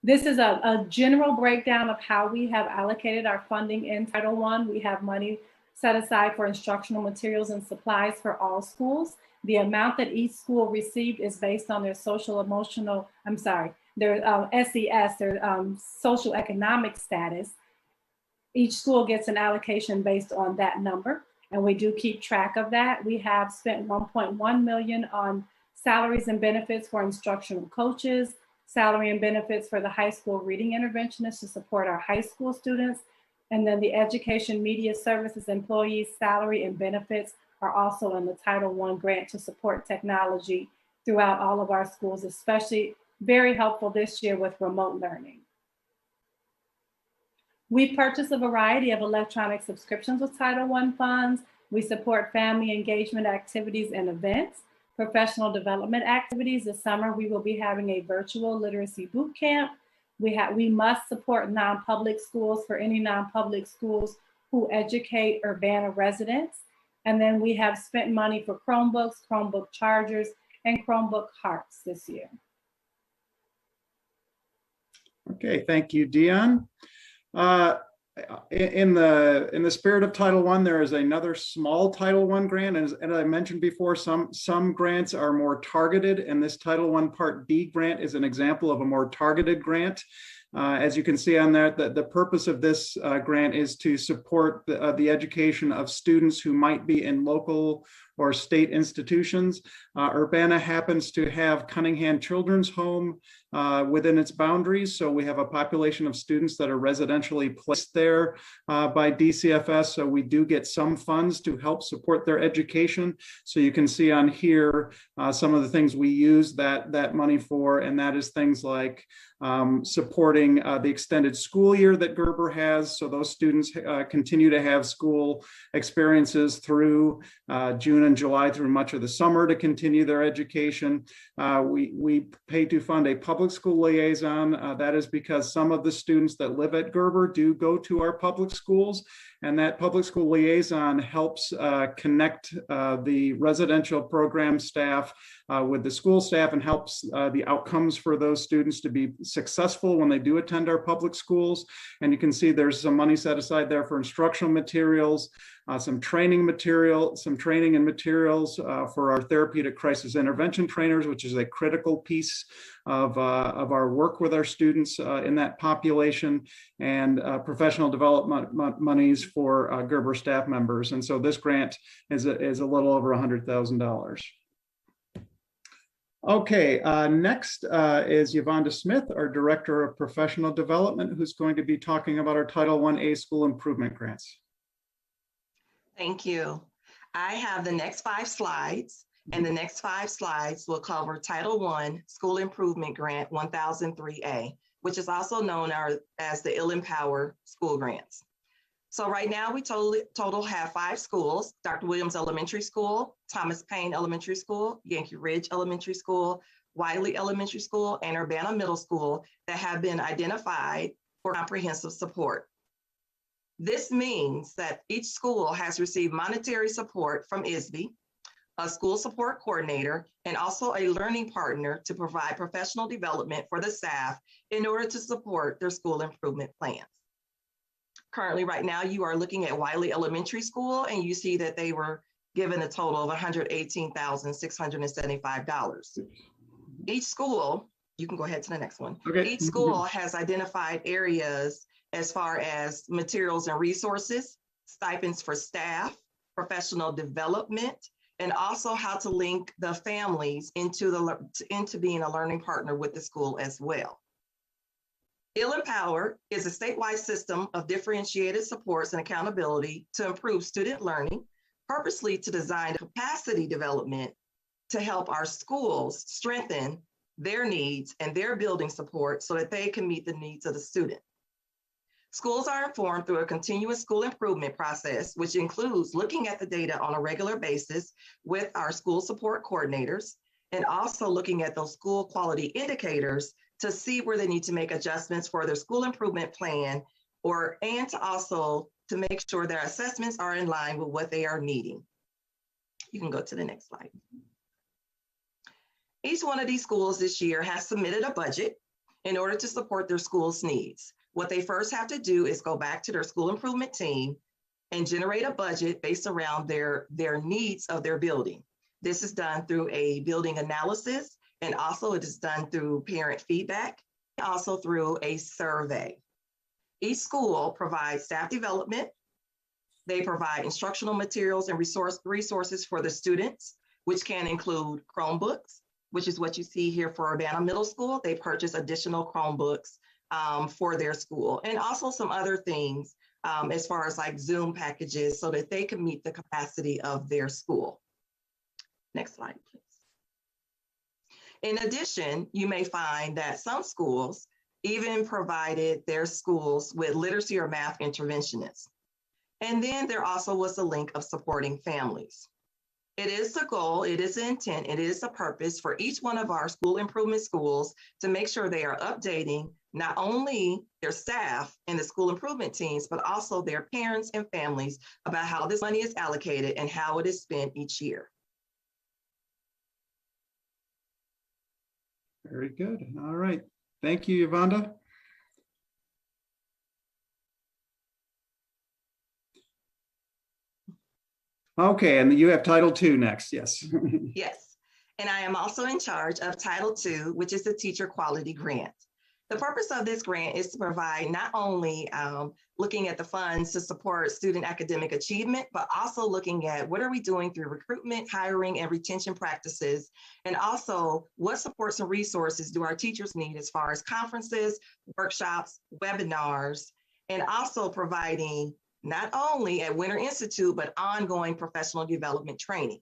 This is a general breakdown of how we have allocated our funding in Title I. We have money set aside for instructional materials and supplies for all schools. The amount that each school received is based on their their SES, their social economic status. Each school gets an allocation based on that number, and we do keep track of that. We have spent $1.1 million on salaries and benefits for instructional coaches, salary and benefits for the high school reading interventionists to support our high school students, and then the education media services employees' salary and benefits are also in the Title I grant to support technology throughout all of our schools, especially very helpful this year with remote learning. We purchase a variety of electronic subscriptions with Title I funds. We support family engagement activities and events, professional development activities. This summer, we will be having a virtual literacy boot camp. We must support non-public schools for any non-public schools who educate Urbana residents. And then we have spent money for Chromebooks, Chromebook chargers, and Chromebook hearts this year. Okay, thank you, Deanne. in the spirit of Title I, there is another small Title I grant. And as I mentioned before, some grants are more targeted, and this Title I Part B grant is an example of a more targeted grant. As you can see on there, the purpose of this grant is to support the education of students who might be in local or state institutions. Urbana happens to have Cunningham Children's Home within its boundaries. So we have a population of students that are residentially placed there by DCFS. So we do get some funds to help support their education. So you can see on here some of the things we use that money for, and that is things like supporting the extended school year that Gerber has. So those students continue to have school experiences through June and July, through much of the summer, to continue their education. We pay to fund a public school liaison. That is because some of the students that live at Gerber do go to our public schools, and that public school liaison helps connect the residential program staff with the school staff, and helps the outcomes for those students to be successful when they do attend our public schools. And you can see there's some money set aside there for instructional materials, some training and materials for our therapeutic crisis intervention trainers, which is a critical piece of our work with our students in that population, and professional development monies for Gerber staff members. And so this grant is a little over $100,000. Okay, next is Yvonda Smith, our Director of Professional Development, who's going to be talking about our Title I-A school improvement grants. Thank you. I have the next 5 slides, and the next 5 slides will cover Title I School Improvement Grant 1003A, which is also known as the Ill Empower School Grants. So right now we total have 5 schools: Dr. Williams Elementary School, Thomas Paine Elementary School, Yankee Ridge Elementary School, Wiley Elementary School, and Urbana Middle School that have been identified for comprehensive support. This means that each school has received monetary support from IHSCDEA, a school support coordinator, and also a learning partner to provide professional development for the staff in order to support their school improvement plans. Currently, right now, you are looking at Wiley Elementary School, and you see that they were given a total of $118,675. Each school, you can go ahead to the next one. Okay. Each school has identified areas as far as materials and resources, stipends for staff, professional development, and also how to link the families into being a learning partner with the school as well. Ill Empower is a statewide system of differentiated supports and accountability to improve student learning, purposely to design capacity development to help our schools strengthen their needs and their building support so that they can meet the needs of the student. Schools are informed through a continuous school improvement process, which includes looking at the data on a regular basis with our school support coordinators, and also looking at those school quality indicators to see where they need to make adjustments for their school improvement plan, and to also to make sure their assessments are in line with what they are needing. You can go to the next slide. Each one of these schools this year has submitted a budget in order to support their school's needs. What they first have to do is go back to their school improvement team and generate a budget based around their needs of their building. This is done through a building analysis, and also it is done through parent feedback, and also through a survey. Each school provides staff development. They provide instructional materials and resources for the students, which can include Chromebooks, which is what you see here for Urbana Middle School. They purchase additional Chromebooks for their school, and also some other things as far as like Zoom packages so that they can meet the capacity of their school. Next slide, please. In addition, you may find that some schools even provided their schools with literacy or math interventionists. And then there also was a link of supporting families. It is the goal, it is the intent, it is the purpose for each one of our school improvement schools to make sure they are updating not only their staff and the school improvement teams, but also their parents and families about how this money is allocated and how it is spent each year. Very good. All right. Thank you, Yvonda. Okay, and you have Title II next, yes. Yes, and I am also in charge of Title II, which is the Teacher Quality Grant. The purpose of this grant is to provide not only looking at the funds to support student academic achievement, but also looking at what are we doing through recruitment, hiring, and retention practices, and also what supports and resources do our teachers need as far as conferences, workshops, webinars, and also providing not only at Winter Institute, but ongoing professional development training.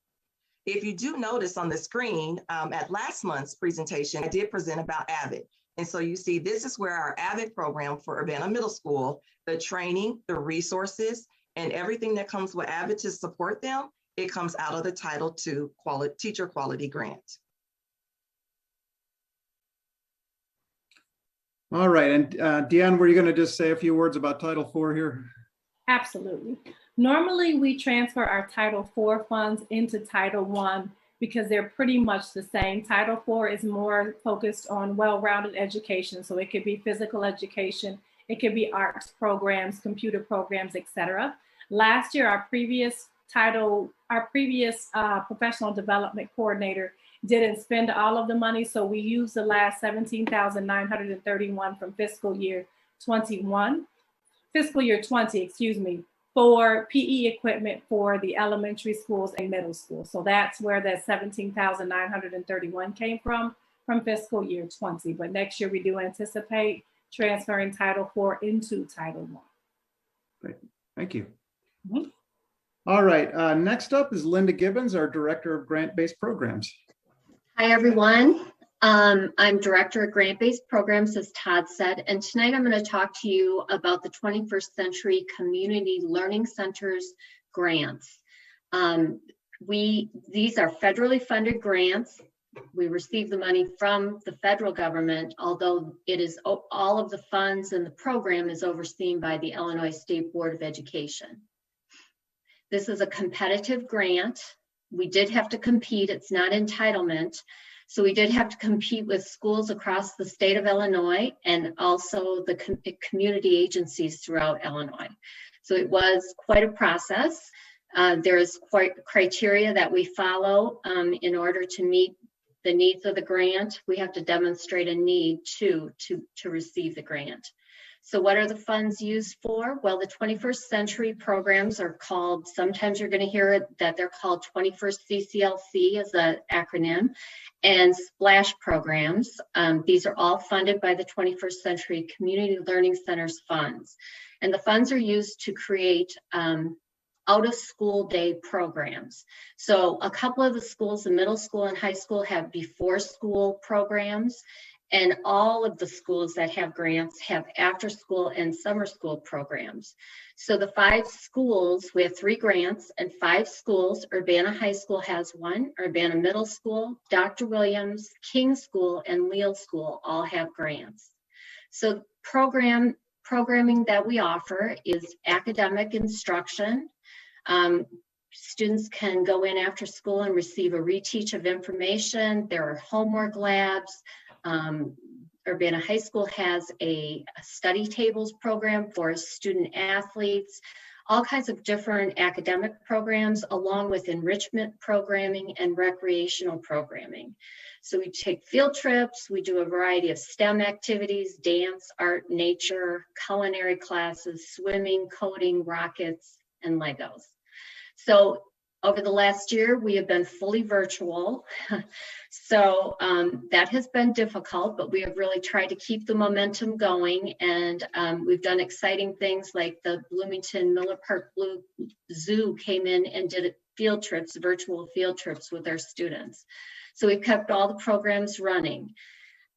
If you do notice on the screen, at last month's presentation, I did present about AVID. And so you see, this is where our AVID program for Urbana Middle School, the training, the resources, and everything that comes with AVID to support them, it comes out of the Title II Teacher Quality Grant. All right, and Deanne, were you going to just say a few words about Title IV here? Absolutely. Normally, we transfer our Title IV funds into Title I because they're pretty much the same. Title IV is more focused on well-rounded education. So it could be physical education, it could be arts programs, computer programs, etc. Last year, our previous professional development coordinator didn't spend all of the money. So we used the last $17,931 from fiscal year 20, for PE equipment for the elementary schools and middle schools. So that's where that $17,931 came from fiscal year 20. But next year we do anticipate transferring Title IV into Title I. Great, thank you. Mm-hmm. All right, next up is Linda Gibbons, our Director of Grant-Based Programs. Hi, everyone. I'm Director of Grant-Based Programs, as Todd said, and tonight I'm going to talk to you about the 21st Century Community Learning Centers grants. These are federally funded grants. We receive the money from the federal government, although it is all of the funds and the program is overseen by the Illinois State Board of Education. This is a competitive grant. We did have to compete. It's not entitlement. So we did have to compete with schools across the state of Illinois and also the community agencies throughout Illinois. So it was quite a process. There is quite criteria that we follow in order to meet the needs of the grant. We have to demonstrate a need to receive the grant. So what are the funds used for? Well, the 21st Century programs are called, sometimes you're going to hear it, that they're called 21st CCLC as an acronym, and SPLASH programs. These are all funded by the 21st Century Community Learning Centers funds. And the funds are used to create out-of-school day programs. So a couple of the schools, the middle school and high school, have before school programs. And all of the schools that have grants have after school and summer school programs. So the 5 schools, we have 3 grants and 5 schools. Urbana High School has 1, Urbana Middle School, Dr. Williams, King School, and Leal School all have grants. So programming that we offer is academic instruction. Students can go in after school and receive a reteach of information. There are homework labs. Urbana High School has a study tables program for student athletes, all kinds of different academic programs, along with enrichment programming and recreational programming. So we take field trips, we do a variety of STEM activities, dance, art, nature, culinary classes, swimming, coding, rockets, and Legos. So over the last year, we have been fully virtual. So that has been difficult, but we have really tried to keep the momentum going. And we've done exciting things like the Bloomington Miller Park Blue Zoo came in and did field trips, virtual field trips with our students. So we've kept all the programs running.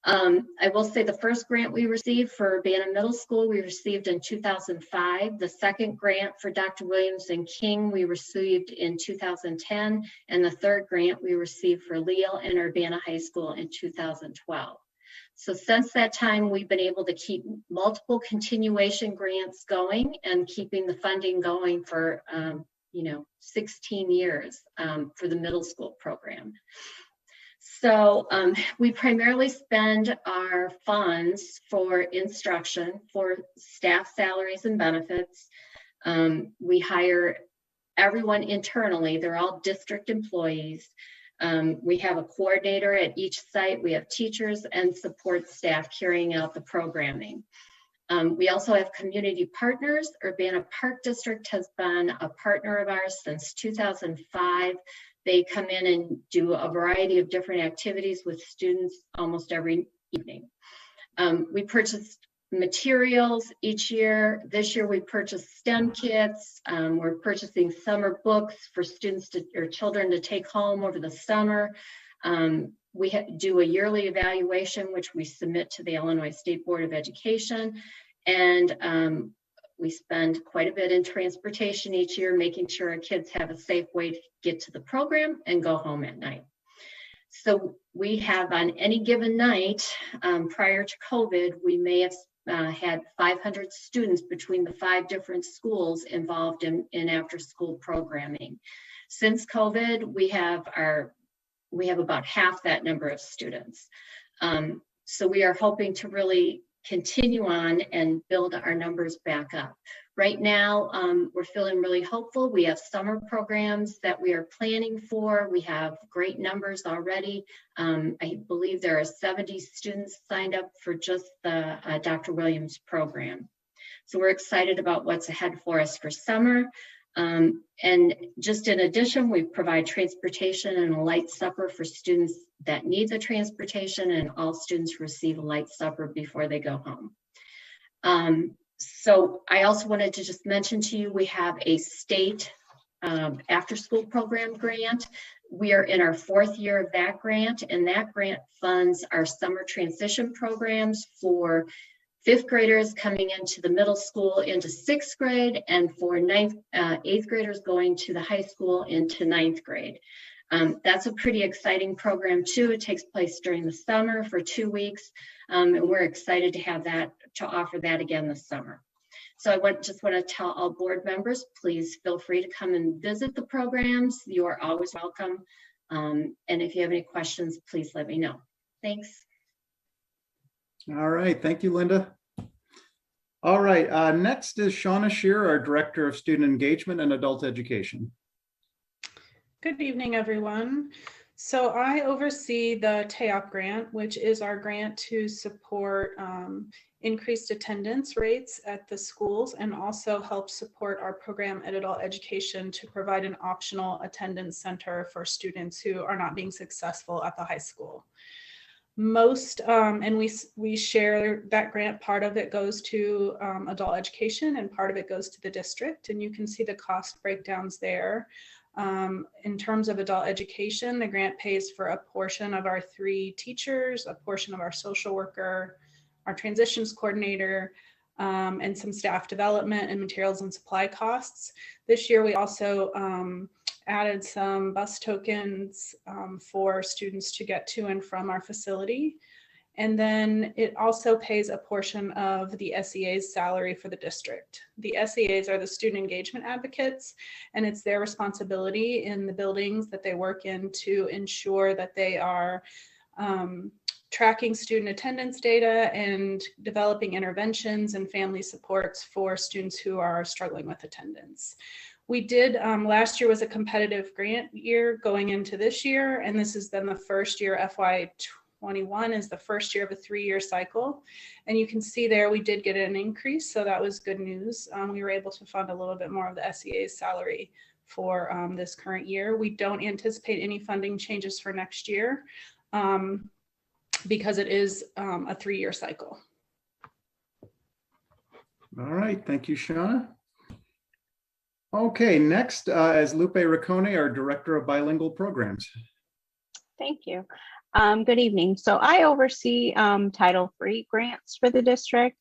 I will say the first grant we received for Urbana Middle School, we received in 2005. The second grant for Dr. Williams and King, we received in 2010. And the third grant we received for Leal and Urbana High School in 2012. So since that time, we've been able to keep multiple continuation grants going and keeping the funding going for 16 years for the middle school program. So we primarily spend our funds for instruction, for staff salaries and benefits. We hire everyone internally, they're all district employees. We have a coordinator at each site. We have teachers and support staff carrying out the programming. We also have community partners. Urbana Park District has been a partner of ours since 2005. They come in and do a variety of different activities with students almost every evening. We purchase materials each year. This year we purchased STEM kits. We're purchasing summer books for students or children to take home over the summer. We do a yearly evaluation, which we submit to the Illinois State Board of Education. And we spend quite a bit in transportation each year, making sure our kids have a safe way to get to the program and go home at night. So we have on any given night, prior to COVID, we may have had 500 students between the 5 different schools involved in after school programming. Since COVID, we have about half that number of students. So we are hoping to really continue on and build our numbers back up. Right now, we're feeling really hopeful. We have summer programs that we are planning for. We have great numbers already. I believe there are 70 students signed up for just the Dr. Williams program. So we're excited about what's ahead for us for summer. And just in addition, we provide transportation and a light supper for students that need the transportation, and all students receive a light supper before they go home. So I also wanted to just mention to you, we have a state after school program grant. We are in our 4th year of that grant, and that grant funds our summer transition programs for 5th graders coming into the middle school into 6th grade, and for 8th graders going to the high school into 9th grade. That's a pretty exciting program too. It takes place during the summer for 2 weeks, and we're excited to have that, to offer that again this summer. So I just want to tell all board members, please feel free to come and visit the programs. You are always welcome. And if you have any questions, please let me know. Thanks. All right, thank you, Linda. All right, next is Shauna Shear, our Director of Student Engagement and Adult Education. Good evening, everyone. So I oversee the TAOP grant, which is our grant to support increased attendance rates at the schools, and also help support our program at Adult Education to provide an optional attendance center for students who are not being successful at the high school. Most, and we share that grant, part of it goes to Adult Education and part of it goes to the district, and you can see the cost breakdowns there. In terms of Adult Education, the grant pays for a portion of our 3 teachers, a portion of our social worker, our transitions coordinator, and some staff development and materials and supply costs. This year, we also added some bus tokens for students to get to and from our facility. And then it also pays a portion of the SEA's salary for the district. The SEAs are the student engagement advocates, and it's their responsibility in the buildings that they work in to ensure that they are tracking student attendance data and developing interventions and family supports for students who are struggling with attendance. We did, last year was a competitive grant year going into this year, and this has been the first year. FY21 is the first year of a 3-year cycle. And you can see there we did get an increase, so that was good news. We were able to fund a little bit more of the SEA's salary for this current year. We don't anticipate any funding changes for next year because it is a 3-year cycle. All right, thank you, Shauna. Okay, next is Lupe Riccone, our Director of Bilingual Programs. Thank you. Good evening. So I oversee Title III grants for the district.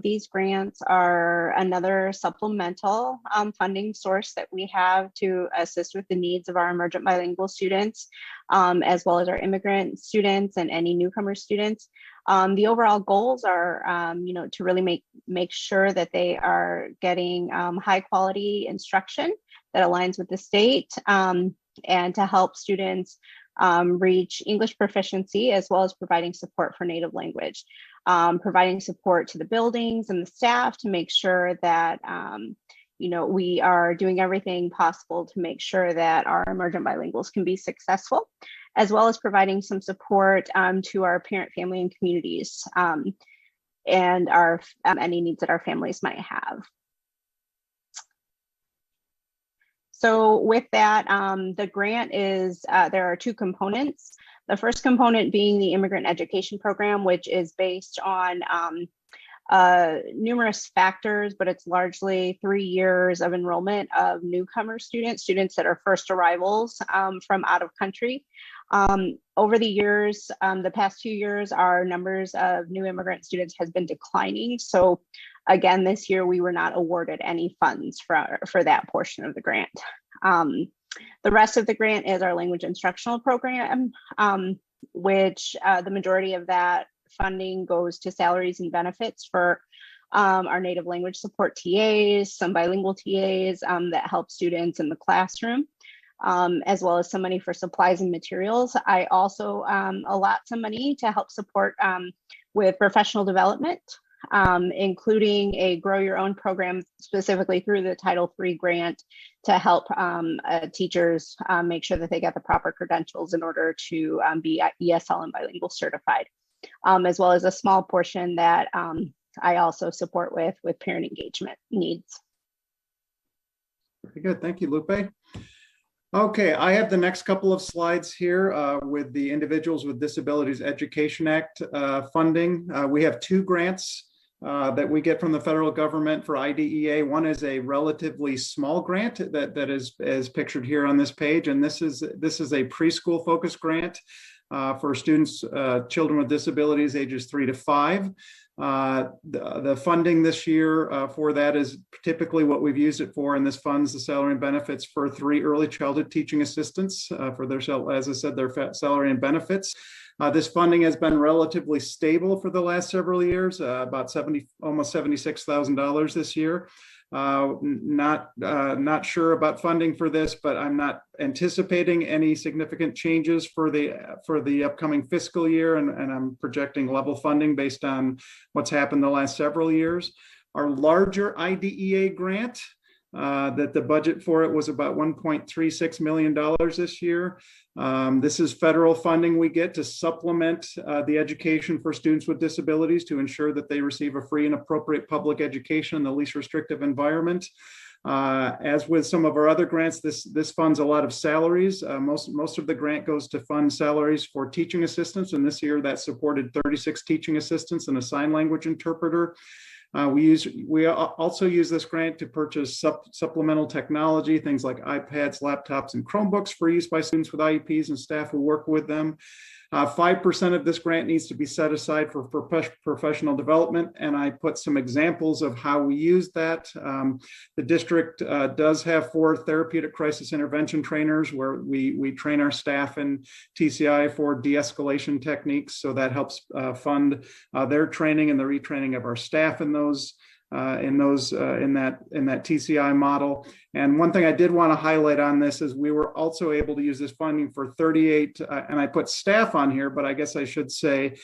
These grants are another supplemental funding source that we have to assist with the needs of our emergent bilingual students, as well as our immigrant students and any newcomer students. The overall goals are, to really make sure that they are getting high quality instruction that aligns with the state, and to help students reach English proficiency, as well as providing support for native language, providing support to the buildings and the staff to make sure that we are doing everything possible to make sure that our emergent bilinguals can be successful, as well as providing some support to our parent, family, and communities, and our any needs that our families might have. So with that, the grant is, there are two components. The first component being the Immigrant Education Program, which is based on numerous factors, but it's largely 3 years of enrollment of newcomer students that are first arrivals from out of country. Over the years, the past 2 years, our numbers of new immigrant students has been declining. So again, this year we were not awarded any funds for that portion of the grant. The rest of the grant is our language instructional program, which the majority of that funding goes to salaries and benefits for our native language support TAs, some bilingual TAs that help students in the classroom, as well as some money for supplies and materials. I also allot some money to help support with professional development, including a Grow Your Own program specifically through the Title III grant to help teachers make sure that they get the proper credentials in order to be ESL and bilingual certified, as well as a small portion that I also support with parent engagement needs. Very good. Thank you, Lupe. Okay, I have the next couple of slides here with the Individuals with Disabilities Education Act funding. We have two grants that we get from the federal government for IDEA. One is a relatively small grant that is pictured here on this page, and this is a preschool focused grant for students, children with disabilities ages 3 to 5. The funding this year for that is typically what we've used it for, and this funds the salary and benefits for 3 early childhood teaching assistants for their, as I said, their salary and benefits. This funding has been relatively stable for the last several years, about almost $76,000 this year. Not sure about funding for this, but I'm not anticipating any significant changes for the upcoming fiscal year, and I'm projecting level funding based on what's happened the last several years. Our larger IDEA grant, that the budget for it was about $1.36 million this year. This is federal funding we get to supplement the education for students with disabilities to ensure that they receive a free and appropriate public education in the least restrictive environment. As with some of our other grants, this funds a lot of salaries. Most of the grant goes to fund salaries for teaching assistants, and this year that supported 36 teaching assistants and a sign language interpreter. We also use this grant to purchase supplemental technology, things like iPads, laptops, and Chromebooks for use by students with IEPs and staff who work with them. 5% of this grant needs to be set aside for professional development, and I put some examples of how we use that. The district does have 4 therapeutic crisis intervention trainers where we train our staff in TCI for de-escalation techniques, so that helps fund their training and the retraining of our staff in that TCI model. And one thing I did want to highlight on this is we were also able to use this funding for 38, and I put staff on here, but I guess I should say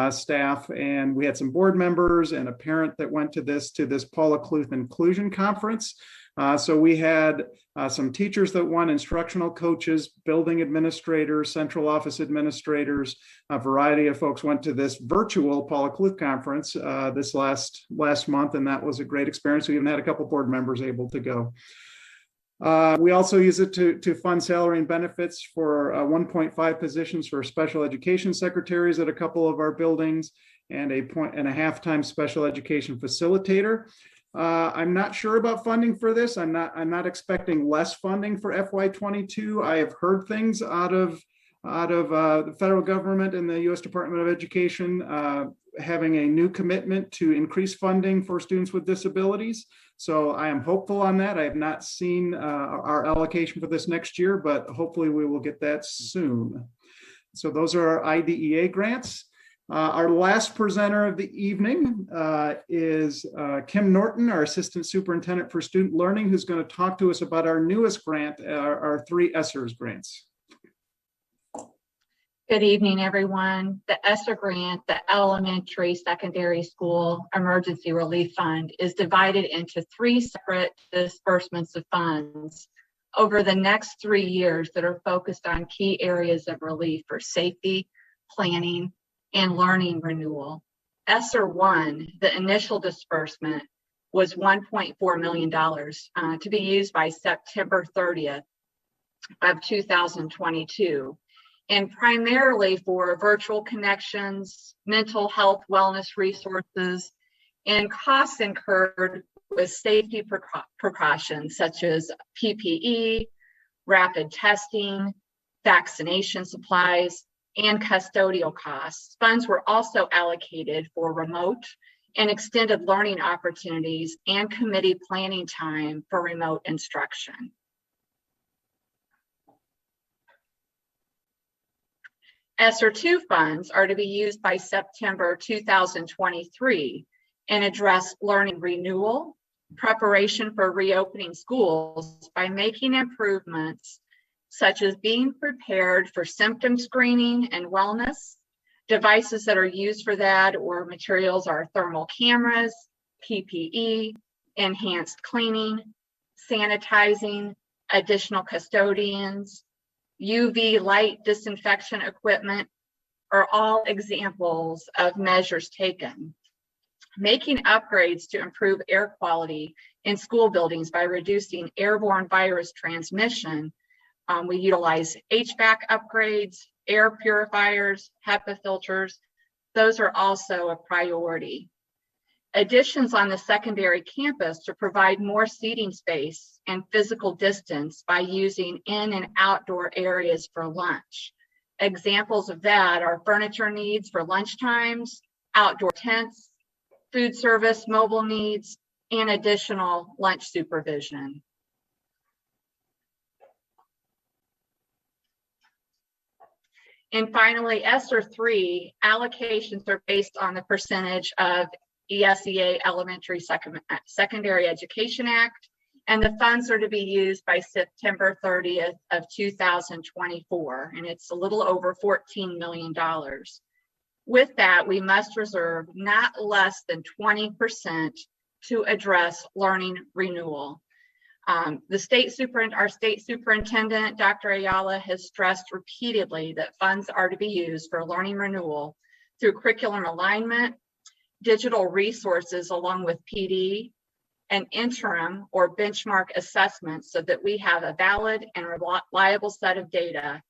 staff, and we had some board members and a parent that went to this Paula Kluth Inclusion Conference. So we had some teachers that won, instructional coaches, building administrators, central office administrators, a variety of folks went to this virtual Paula Kluth conference this last month, and that was a great experience. We even had a couple board members able to go. We also use it to fund salary and benefits for 1.5 positions for special education secretaries at a couple of our buildings, and a 1.5 special education facilitator. I'm not sure about funding for this. I'm not expecting less funding for FY22. I have heard things out of the federal government and the U.S. Department of Education having a new commitment to increase funding for students with disabilities. So I am hopeful on that. I have not seen our allocation for this next year, but hopefully we will get that soon. So those are our IDEA grants. Our last presenter of the evening is Kim Norton, our Assistant Superintendent for Student Learning, who's going to talk to us about our newest grant, our 3 ESSERS grants. Good evening, everyone. The ESSER grant, the Elementary Secondary School Emergency Relief Fund, is divided into 3 separate disbursements of funds over the next 3 years that are focused on key areas of relief for safety, planning, and learning renewal. ESSER 1, the initial disbursement, was $1.4 million to be used by September 30th of 2022. And primarily for virtual connections, mental health wellness resources, and costs incurred with safety precautions such as PPE, rapid testing, vaccination supplies, and custodial costs. Funds were also allocated for remote and extended learning opportunities and committee planning time for remote instruction. ESSER 2 funds are to be used by September 2023 and address learning renewal, preparation for reopening schools by making improvements such as being prepared for symptom screening and wellness. Devices that are used for that or materials are thermal cameras, PPE, enhanced cleaning, sanitizing, additional custodians, UV light disinfection equipment are all examples of measures taken. Making upgrades to improve air quality in school buildings by reducing airborne virus transmission. We utilize HVAC upgrades, air purifiers, HEPA filters. Those are also a priority. Additions on the secondary campus to provide more seating space and physical distance by using in and outdoor areas for lunch. Examples of that are furniture needs for lunch times, outdoor tents, food service mobile needs, and additional lunch supervision. And finally, ESSER 3 allocations are based on the percentage of ESEA Elementary Secondary Education Act, and the funds are to be used by September 30th of 2024, and it's a little over $14 million. With that, we must reserve not less than 20% to address learning renewal. Our state superintendent, Dr. Ayala, has stressed repeatedly that funds are to be used for learning renewal through curriculum alignment, digital resources along with PD, and interim or benchmark assessments so that we have a valid and reliable set of data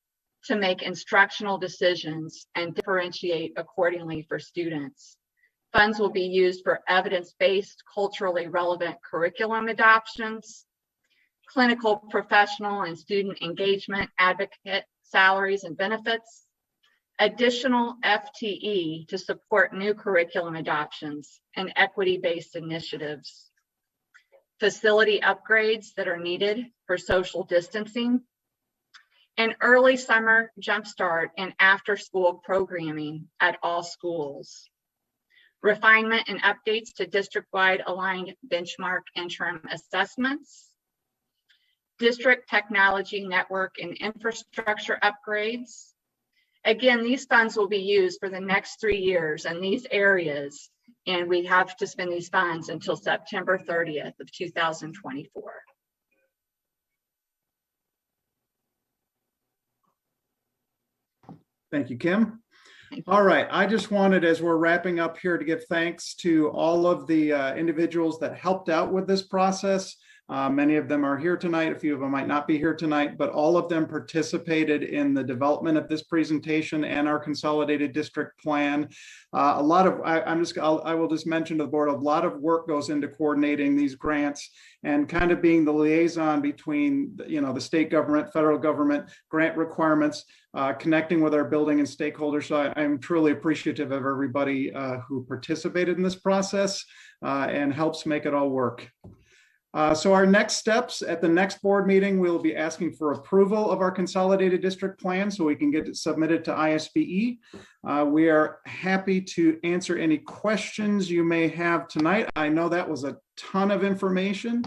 to make instructional decisions and differentiate accordingly for students. Funds will be used for evidence-based, culturally relevant curriculum adoptions, clinical, professional, and student engagement, advocate salaries and benefits, additional FTE to support new curriculum adoptions and equity-based initiatives, facility upgrades that are needed for social distancing, and early summer jumpstart and after-school programming at all schools, refinement and updates to district-wide aligned benchmark interim assessments, district technology network and infrastructure upgrades. Again, these funds will be used for the next 3 years in these areas, and we have to spend these funds until September 30th of 2024. Thank you, Kim. All right, I just wanted, as we're wrapping up here, to give thanks to all of the individuals that helped out with this process. Many of them are here tonight. A few of them might not be here tonight, but all of them participated in the development of this presentation and our consolidated district plan. I will just mention to the board, a lot of work goes into coordinating these grants and kind of being the liaison between, the state government, federal government, grant requirements, connecting with our building and stakeholders. So I'm truly appreciative of everybody who participated in this process and helps make it all work. So our next steps at the next board meeting, we'll be asking for approval of our consolidated district plan so we can get it submitted to ISBE. We are happy to answer any questions you may have tonight. I know that was a ton of information.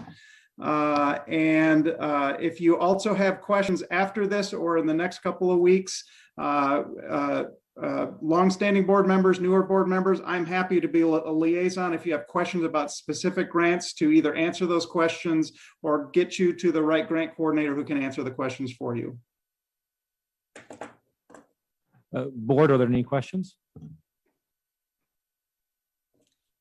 If you also have questions after this or in the next couple of weeks, longstanding board members, newer board members, I'm happy to be a liaison if you have questions about specific grants to either answer those questions or get you to the right grant coordinator who can answer the questions for you. Board, are there any questions?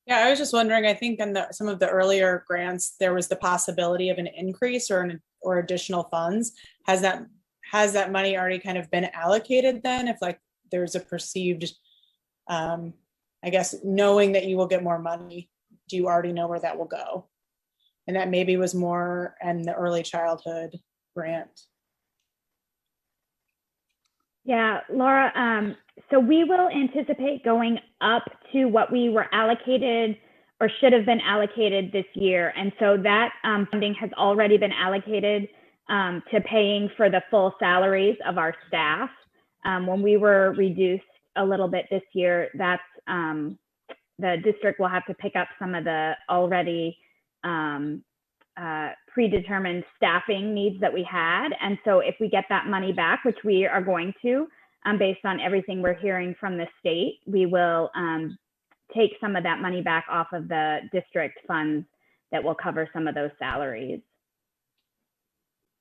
Yeah, I was just wondering, I think in some of the earlier grants, there was the possibility of an increase or additional funds. Has that money already kind of been allocated then? If like there's a perceived, I guess, knowing that you will get more money, do you already know where that will go? And that maybe was more in the early childhood grant. Yeah, Laura, so we will anticipate going up to what we were allocated or should have been allocated this year. And so that funding has already been allocated to paying for the full salaries of our staff. When we were reduced a little bit this year, that's the district will have to pick up some of the already predetermined staffing needs that we had. And so if we get that money back, which we are going to, based on everything we're hearing from the state, we will take some of that money back off of the district funds that will cover some of those salaries.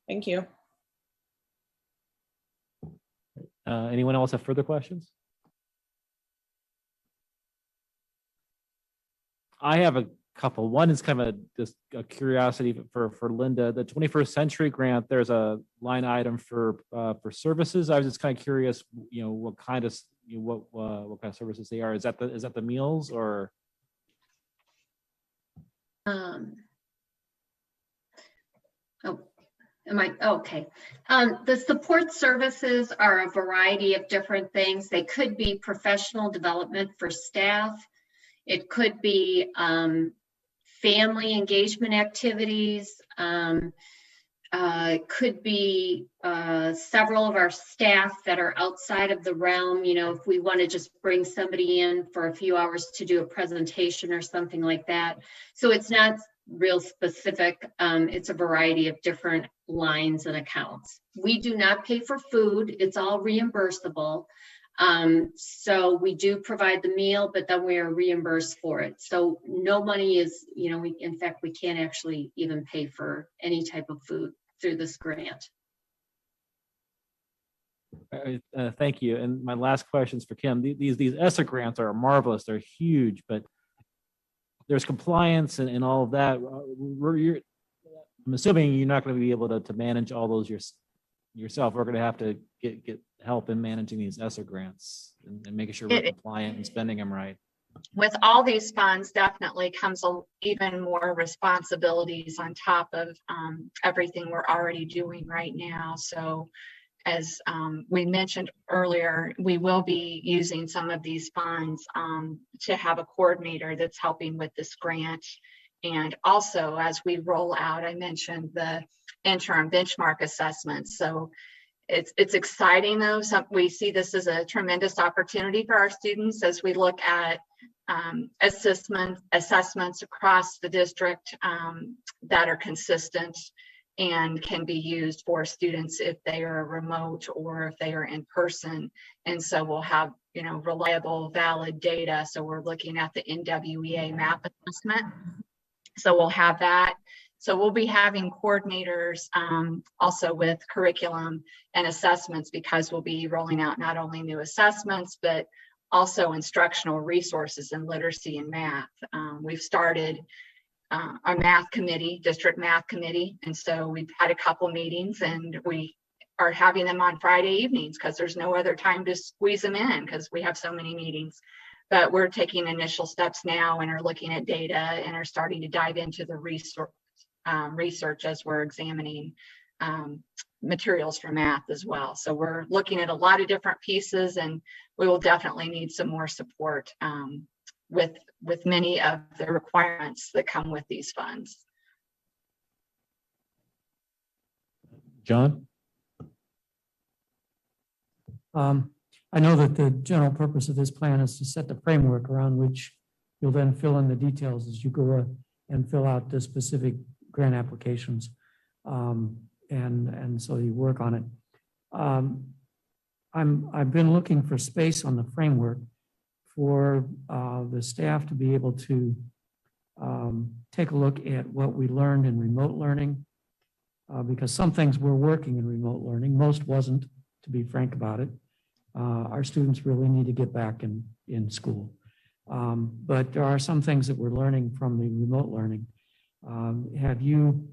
Thank you. Anyone else have further questions? I have a couple. One is kind of just a curiosity for Linda. The 21st Century Grant, there's a line item for services. I was just kind of curious, what kind of what kind of services they are. Is that the meals or? Okay. The support services are a variety of different things. They could be professional development for staff. It could be family engagement activities. Could be several of our staff that are outside of the realm. If we want to just bring somebody in for a few hours to do a presentation or something like that. So it's not real specific. It's a variety of different lines and accounts. We do not pay for food. It's all reimbursable. So we do provide the meal, but then we are reimbursed for it. So no money is, in fact, we can't actually even pay for any type of food through this grant. Thank you. And my last question is for Kim. These ESSA grants are marvelous. They're huge, but there's compliance and all of that. I'm assuming you're not going to be able to manage all those yourself. We're going to have to get help in managing these ESSA grants and making sure we're compliant and spending them right. With all these funds, definitely comes even more responsibilities on top of everything we're already doing right now. So as we mentioned earlier, we will be using some of these funds to have a coordinator that's helping with this grant. And also, as we roll out, I mentioned the interim benchmark assessments. So it's exciting though. We see this as a tremendous opportunity for our students as we look at assessments across the district that are consistent and can be used for students if they are remote or if they are in person. And so we'll have, reliable, valid data. So we're looking at the NWEA MAP assessment. So we'll have that. So we'll be having coordinators also with curriculum and assessments, because we'll be rolling out not only new assessments, but also instructional resources in literacy and math. We've started our math committee, district math committee. And so we've had a couple meetings and we are having them on Friday evenings because there's no other time to squeeze them in because we have so many meetings. But we're taking initial steps now and are looking at data and are starting to dive into the research as we're examining materials for math as well. So we're looking at a lot of different pieces, and we will definitely need some more support with many of the requirements that come with these funds. John? I know that the general purpose of this plan is to set the framework around which you'll then fill in the details as you go and fill out the specific grant applications. And so you work on it. I've been looking for space on the framework for the staff to be able to take a look at what we learned in remote learning, because some things were working in remote learning, most wasn't, to be frank about it. Our students really need to get back in school. But there are some things that we're learning from the remote learning. Have you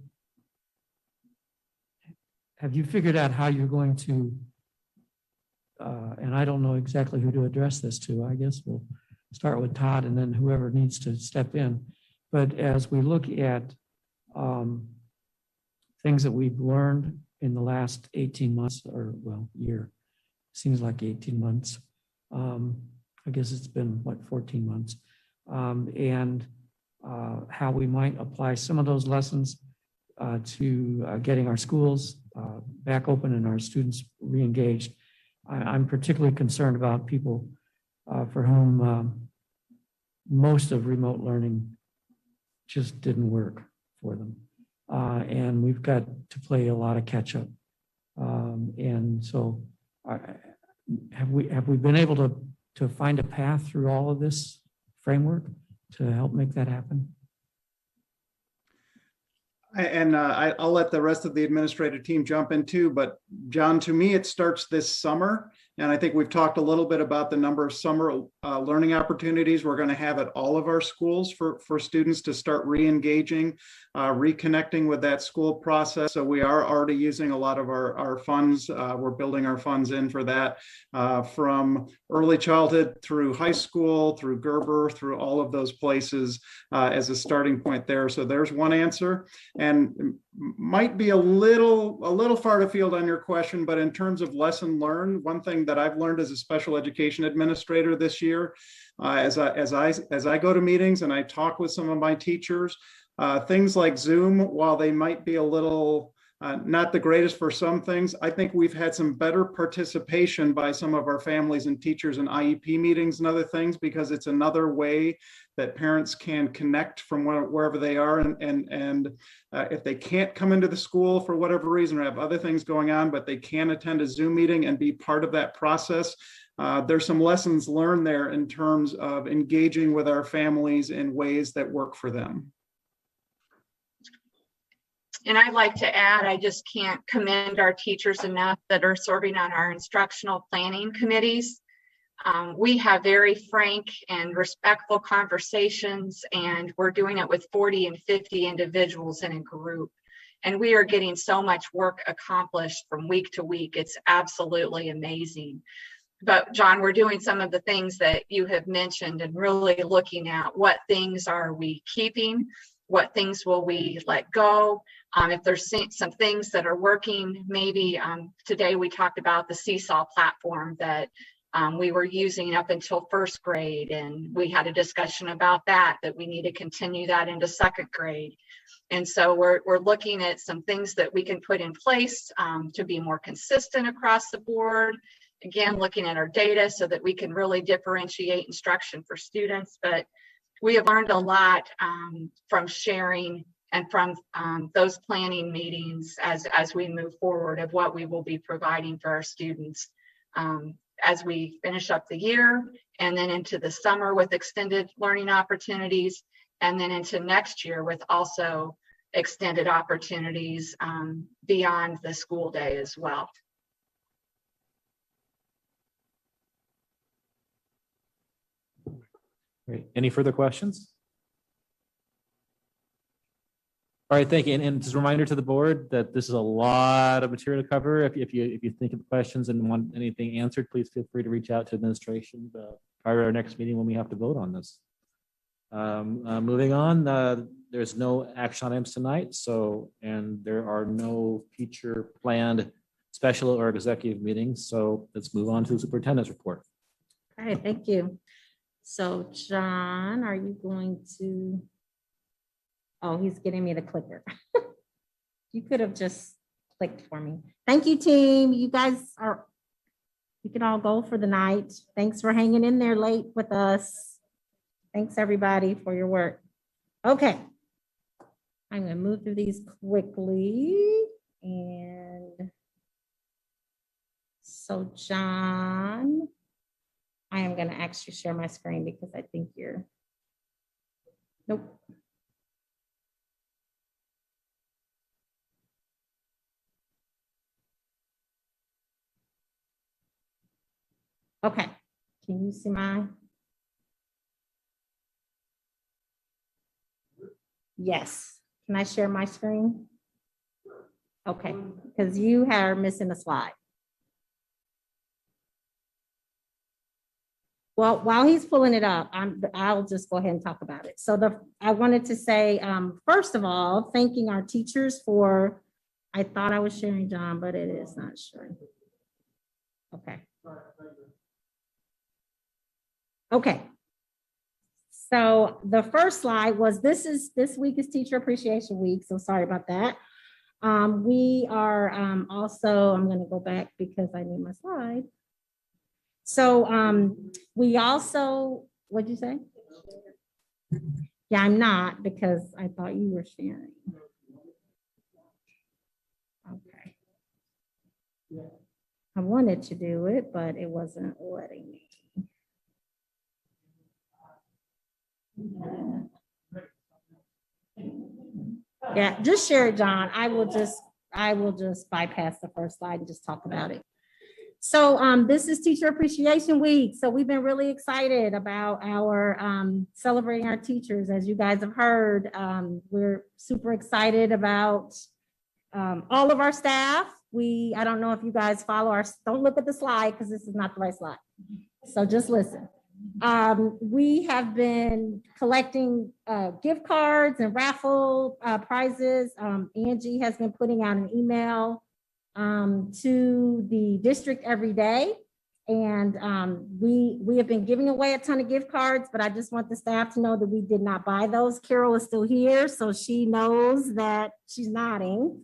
figured out how you're going to, and I don't know exactly who to address this to, I guess we'll start with Todd and then whoever needs to step in. But as we look at things that we've learned in the last 18 months, or well, year, seems like 18 months. I guess it's been, what, 14 months. And how we might apply some of those lessons to getting our schools back open and our students re-engaged. I'm particularly concerned about people for whom most of remote learning just didn't work for them. And we've got to play a lot of catch up. And so have we been able to find a path through all of this framework to help make that happen? And I'll let the rest of the administrative team jump in too, but John, to me, it starts this summer. And I think we've talked a little bit about the number of summer learning opportunities we're going to have at all of our schools for students to start re-engaging, reconnecting with that school process. So we are already using a lot of our funds. We're building our funds in for that, from early childhood through high school, through Gerber, through all of those places as a starting point there. So there's one answer. And might be a little far afield on your question, but in terms of lesson learned, one thing that I've learned as a special education administrator this year, as I go to meetings and I talk with some of my teachers, things like Zoom, while they might be a little not the greatest for some things, I think we've had some better participation by some of our families and teachers in IEP meetings and other things, because it's another way that parents can connect from wherever they are. And if they can't come into the school for whatever reason or have other things going on, but they can attend a Zoom meeting and be part of that process, there's some lessons learned there in terms of engaging with our families in ways that work for them. And I'd like to add, I just can't commend our teachers enough that are serving on our instructional planning committees. We have very frank and respectful conversations, and we're doing it with 40 and 50 individuals in a group. And we are getting so much work accomplished from week to week. It's absolutely amazing. But John, we're doing some of the things that you have mentioned and really looking at what things are we keeping, what things will we let go. If there's some things that are working, maybe today we talked about the Seesaw platform that we were using up until first grade, and we had a discussion about that we need to continue that into second grade. And so we're looking at some things that we can put in place to be more consistent across the board. Again, looking at our data so that we can really differentiate instruction for students. But we have learned a lot from sharing and from those planning meetings as we move forward of what we will be providing for our students as we finish up the year, and then into the summer with extended learning opportunities, and then into next year with also extended opportunities beyond the school day as well. Great. Any further questions? All right, thank you. And just a reminder to the board that this is a lot of material to cover. If you think of questions and want anything answered, please feel free to reach out to administration prior to our next meeting when we have to vote on this. Moving on, there's no action items tonight, and there are no future planned special or executive meetings. So let's move on to the superintendent's report. All right, thank you. So John, are you going to? Oh, he's getting me the clicker. You could have just clicked for me. Thank you, team. You can all go for the night. Thanks for hanging in there late with us. Thanks everybody for your work. Okay. I'm going to move through these quickly. And so John, I am going to actually share my screen because I think you're, nope. Okay, can you see my? Yes, can I share my screen? Okay, because you are missing a slide. Well, while he's pulling it up, I'll just go ahead and talk about it. So I wanted to say, first of all, thanking our teachers for, I thought I was sharing John, but it is not sharing. Okay. Okay. So the first slide was, this week is Teacher Appreciation Week, so sorry about that. We are also, I'm going to go back because I need my slide. So we also, what'd you say? Yeah, I'm not, because I thought you were sharing. Okay. I wanted to do it, but it wasn't letting me. Yeah, just share it, John. I will just bypass the first slide and just talk about it. So this is Teacher Appreciation Week. So we've been really excited about our celebrating our teachers. As you guys have heard, we're super excited about all of our staff. I don't know if you guys follow our, don't look at the slide because this is not the right slide. So just listen. We have been collecting gift cards and raffle prizes. Angie has been putting out an email to the district every day. And we have been giving away a ton of gift cards, but I just want the staff to know that we did not buy those. Carol is still here, so she knows that she's nodding.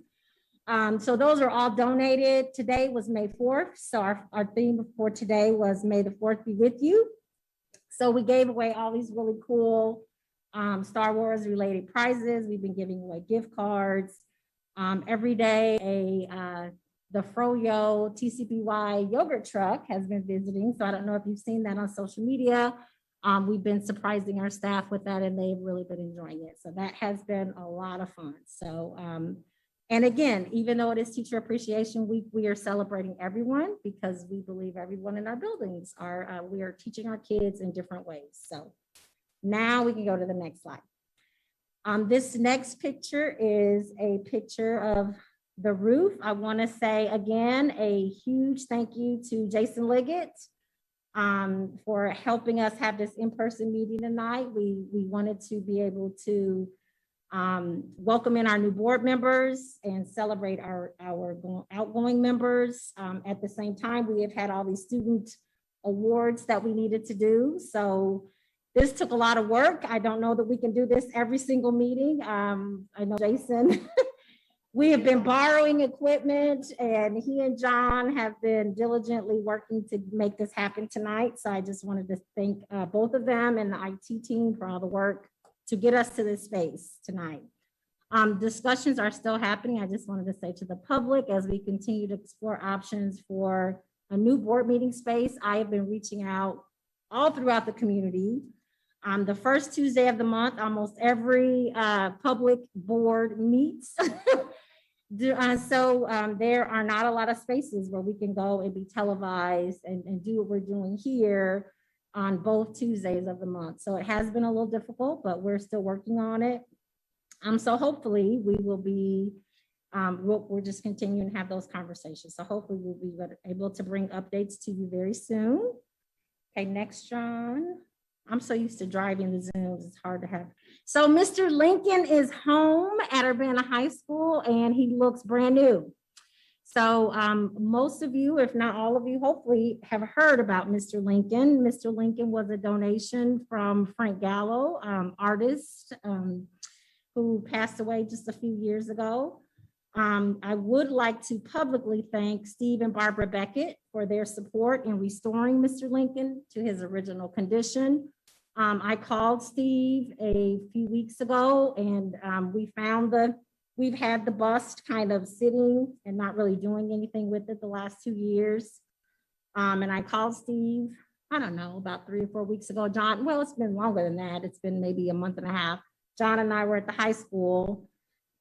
So those are all donated. Today was May 4th. So our theme for today was May the 4th be with you. So we gave away all these really cool Star Wars related prizes. We've been giving away gift cards. Every day, the Froyo TCBY yogurt truck has been visiting. So I don't know if you've seen that on social media. We've been surprising our staff with that and they've really been enjoying it. So that has been a lot of fun. So, and again, even though it is Teacher Appreciation Week, we are celebrating everyone because we believe everyone in our buildings we are teaching our kids in different ways. So now we can go to the next slide. This next picture is a picture of the roof. I want to say again, a huge thank you to Jason Liggett for helping us have this in-person meeting tonight. We wanted to be able to welcome in our new board members and celebrate our outgoing members. At the same time, we have had all these student awards that we needed to do. So this took a lot of work. I don't know that we can do this every single meeting. I know Jason, we have been borrowing equipment and he and John have been diligently working to make this happen tonight. So I just wanted to thank both of them and the IT team for all the work to get us to this space tonight. Discussions are still happening. I just wanted to say to the public, as we continue to explore options for a new board meeting space, I have been reaching out all throughout the community. The first Tuesday of the month, almost every public board meets. So there are not a lot of spaces where we can go and be televised and do what we're doing here on both Tuesdays of the month. So it has been a little difficult, but we're still working on it. So hopefully we will be, we're just continuing to have those conversations. So hopefully we'll be able to bring updates to you very soon. Okay, next, John. I'm so used to driving the Zooms, it's hard to have. So Mr. Lincoln is home at Urbana High School and he looks brand new. So most of you, if not all of you, hopefully have heard about Mr. Lincoln. Mr. Lincoln was a donation from Frank Gallo, artist who passed away just a few years ago. I would like to publicly thank Steve and Barbara Beckett for their support in restoring Mr. Lincoln to his original condition. I called Steve a few weeks ago and we've had the bust kind of sitting and not really doing anything with it the last 2 years. And I called Steve, I don't know, about 3 or 4 weeks ago. John, well, it's been longer than that. It's been maybe a month and a half. John and I were at the high school.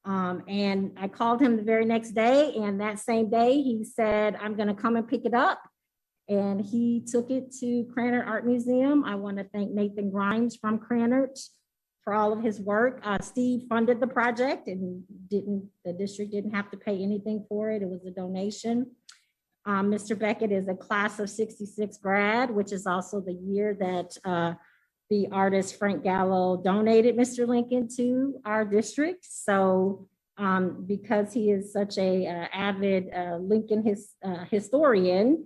And I called him the very next day. And that same day, he said, I'm going to come and pick it up. And he took it to Cranard Art Museum. I want to thank Nathan Grimes from Cranard for all of his work. Steve funded the project and the district didn't have to pay anything for it. It was a donation. Mr. Beckett is a class of 66 grad, which is also the year that the artist Frank Gallo donated Mr. Lincoln to our district. So because he is such a avid Lincoln historian,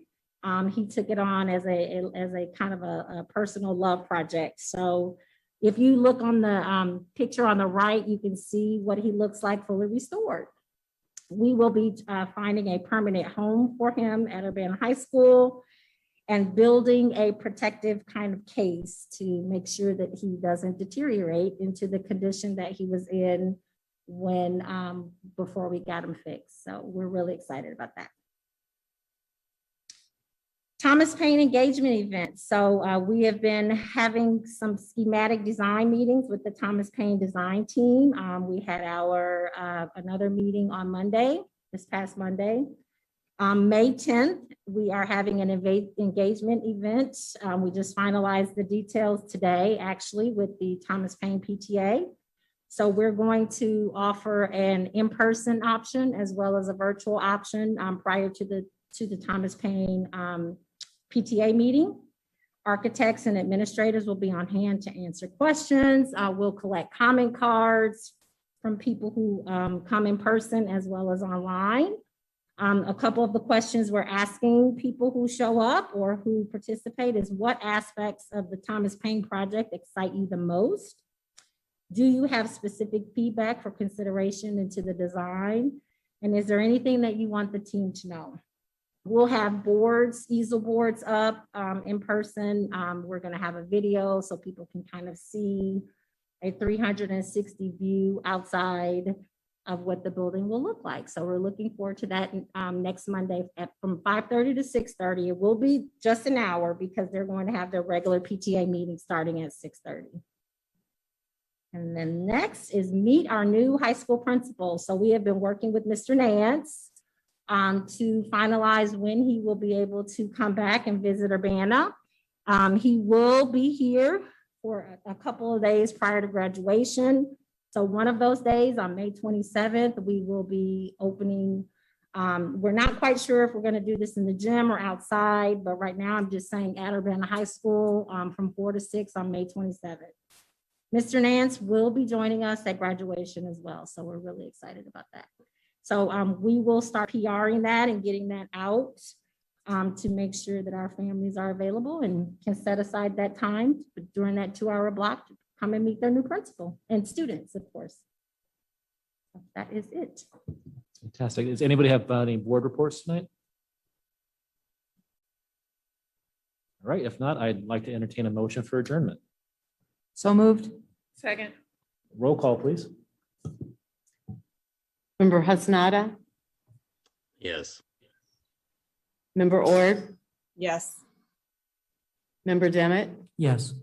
he took it on as a kind of a personal love project. So if you look on the picture on the right, you can see what he looks like fully restored. We will be finding a permanent home for him at Urbana High School and building a protective kind of case to make sure that he doesn't deteriorate into the condition that he was in when before we got him fixed. So we're really excited about that. Thomas Paine engagement event. So we have been having some schematic design meetings with the Thomas Paine design team. We had our another meeting on Monday, this past Monday. May 10th, we are having an engagement event. We just finalized the details today, actually, with the Thomas Paine PTA. So we're going to offer an in-person option as well as a virtual option prior to the Thomas Paine PTA meeting. Architects and administrators will be on hand to answer questions. We'll collect comment cards from people who come in person as well as online. A couple of the questions we're asking people who show up or who participate is what aspects of the Thomas Paine project excite you the most? Do you have specific feedback for consideration into the design? And is there anything that you want the team to know? We'll have boards, easel boards up in person. We're going to have a video so people can kind of see a 360 view outside of what the building will look like. So we're looking forward to that next Monday from 5:30 to 6:30. It will be just an hour because they're going to have their regular PTA meeting starting at 6:30. And then next is meet our new high school principal. So we have been working with Mr. Nance to finalize when he will be able to come back and visit Urbana. He will be here for a couple of days prior to graduation. So one of those days on May 27th, we will be opening. We're not quite sure if we're going to do this in the gym or outside, but right now I'm just saying at Urbana High School from 4 to 6 on May 27th. Mr. Nance will be joining us at graduation as well. So we're really excited about that. So we will start PRing that and getting that out to make sure that our families are available and can set aside that time during that 2-hour block to come and meet their new principal and students, of course. So that is it. Fantastic. Does anybody have any board reports tonight? All right, if not, I'd like to entertain a motion for adjournment. So moved. Second. Roll call, please. Member Hasnada, Yes. Member Ord, Yes. Member Demmett, Yes.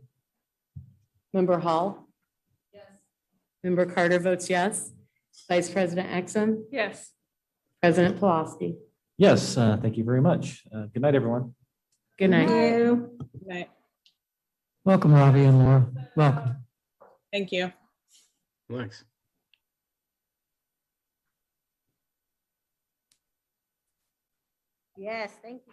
Member Hall. Yes. Member Carter votes yes. Vice President Exum, Yes. President Pulaski. Yes, thank you very much. Good night, everyone. Good night. Thank you. Good night. Welcome, Ravi and Laura. Welcome. Thank you. Thanks. Yes, thank you.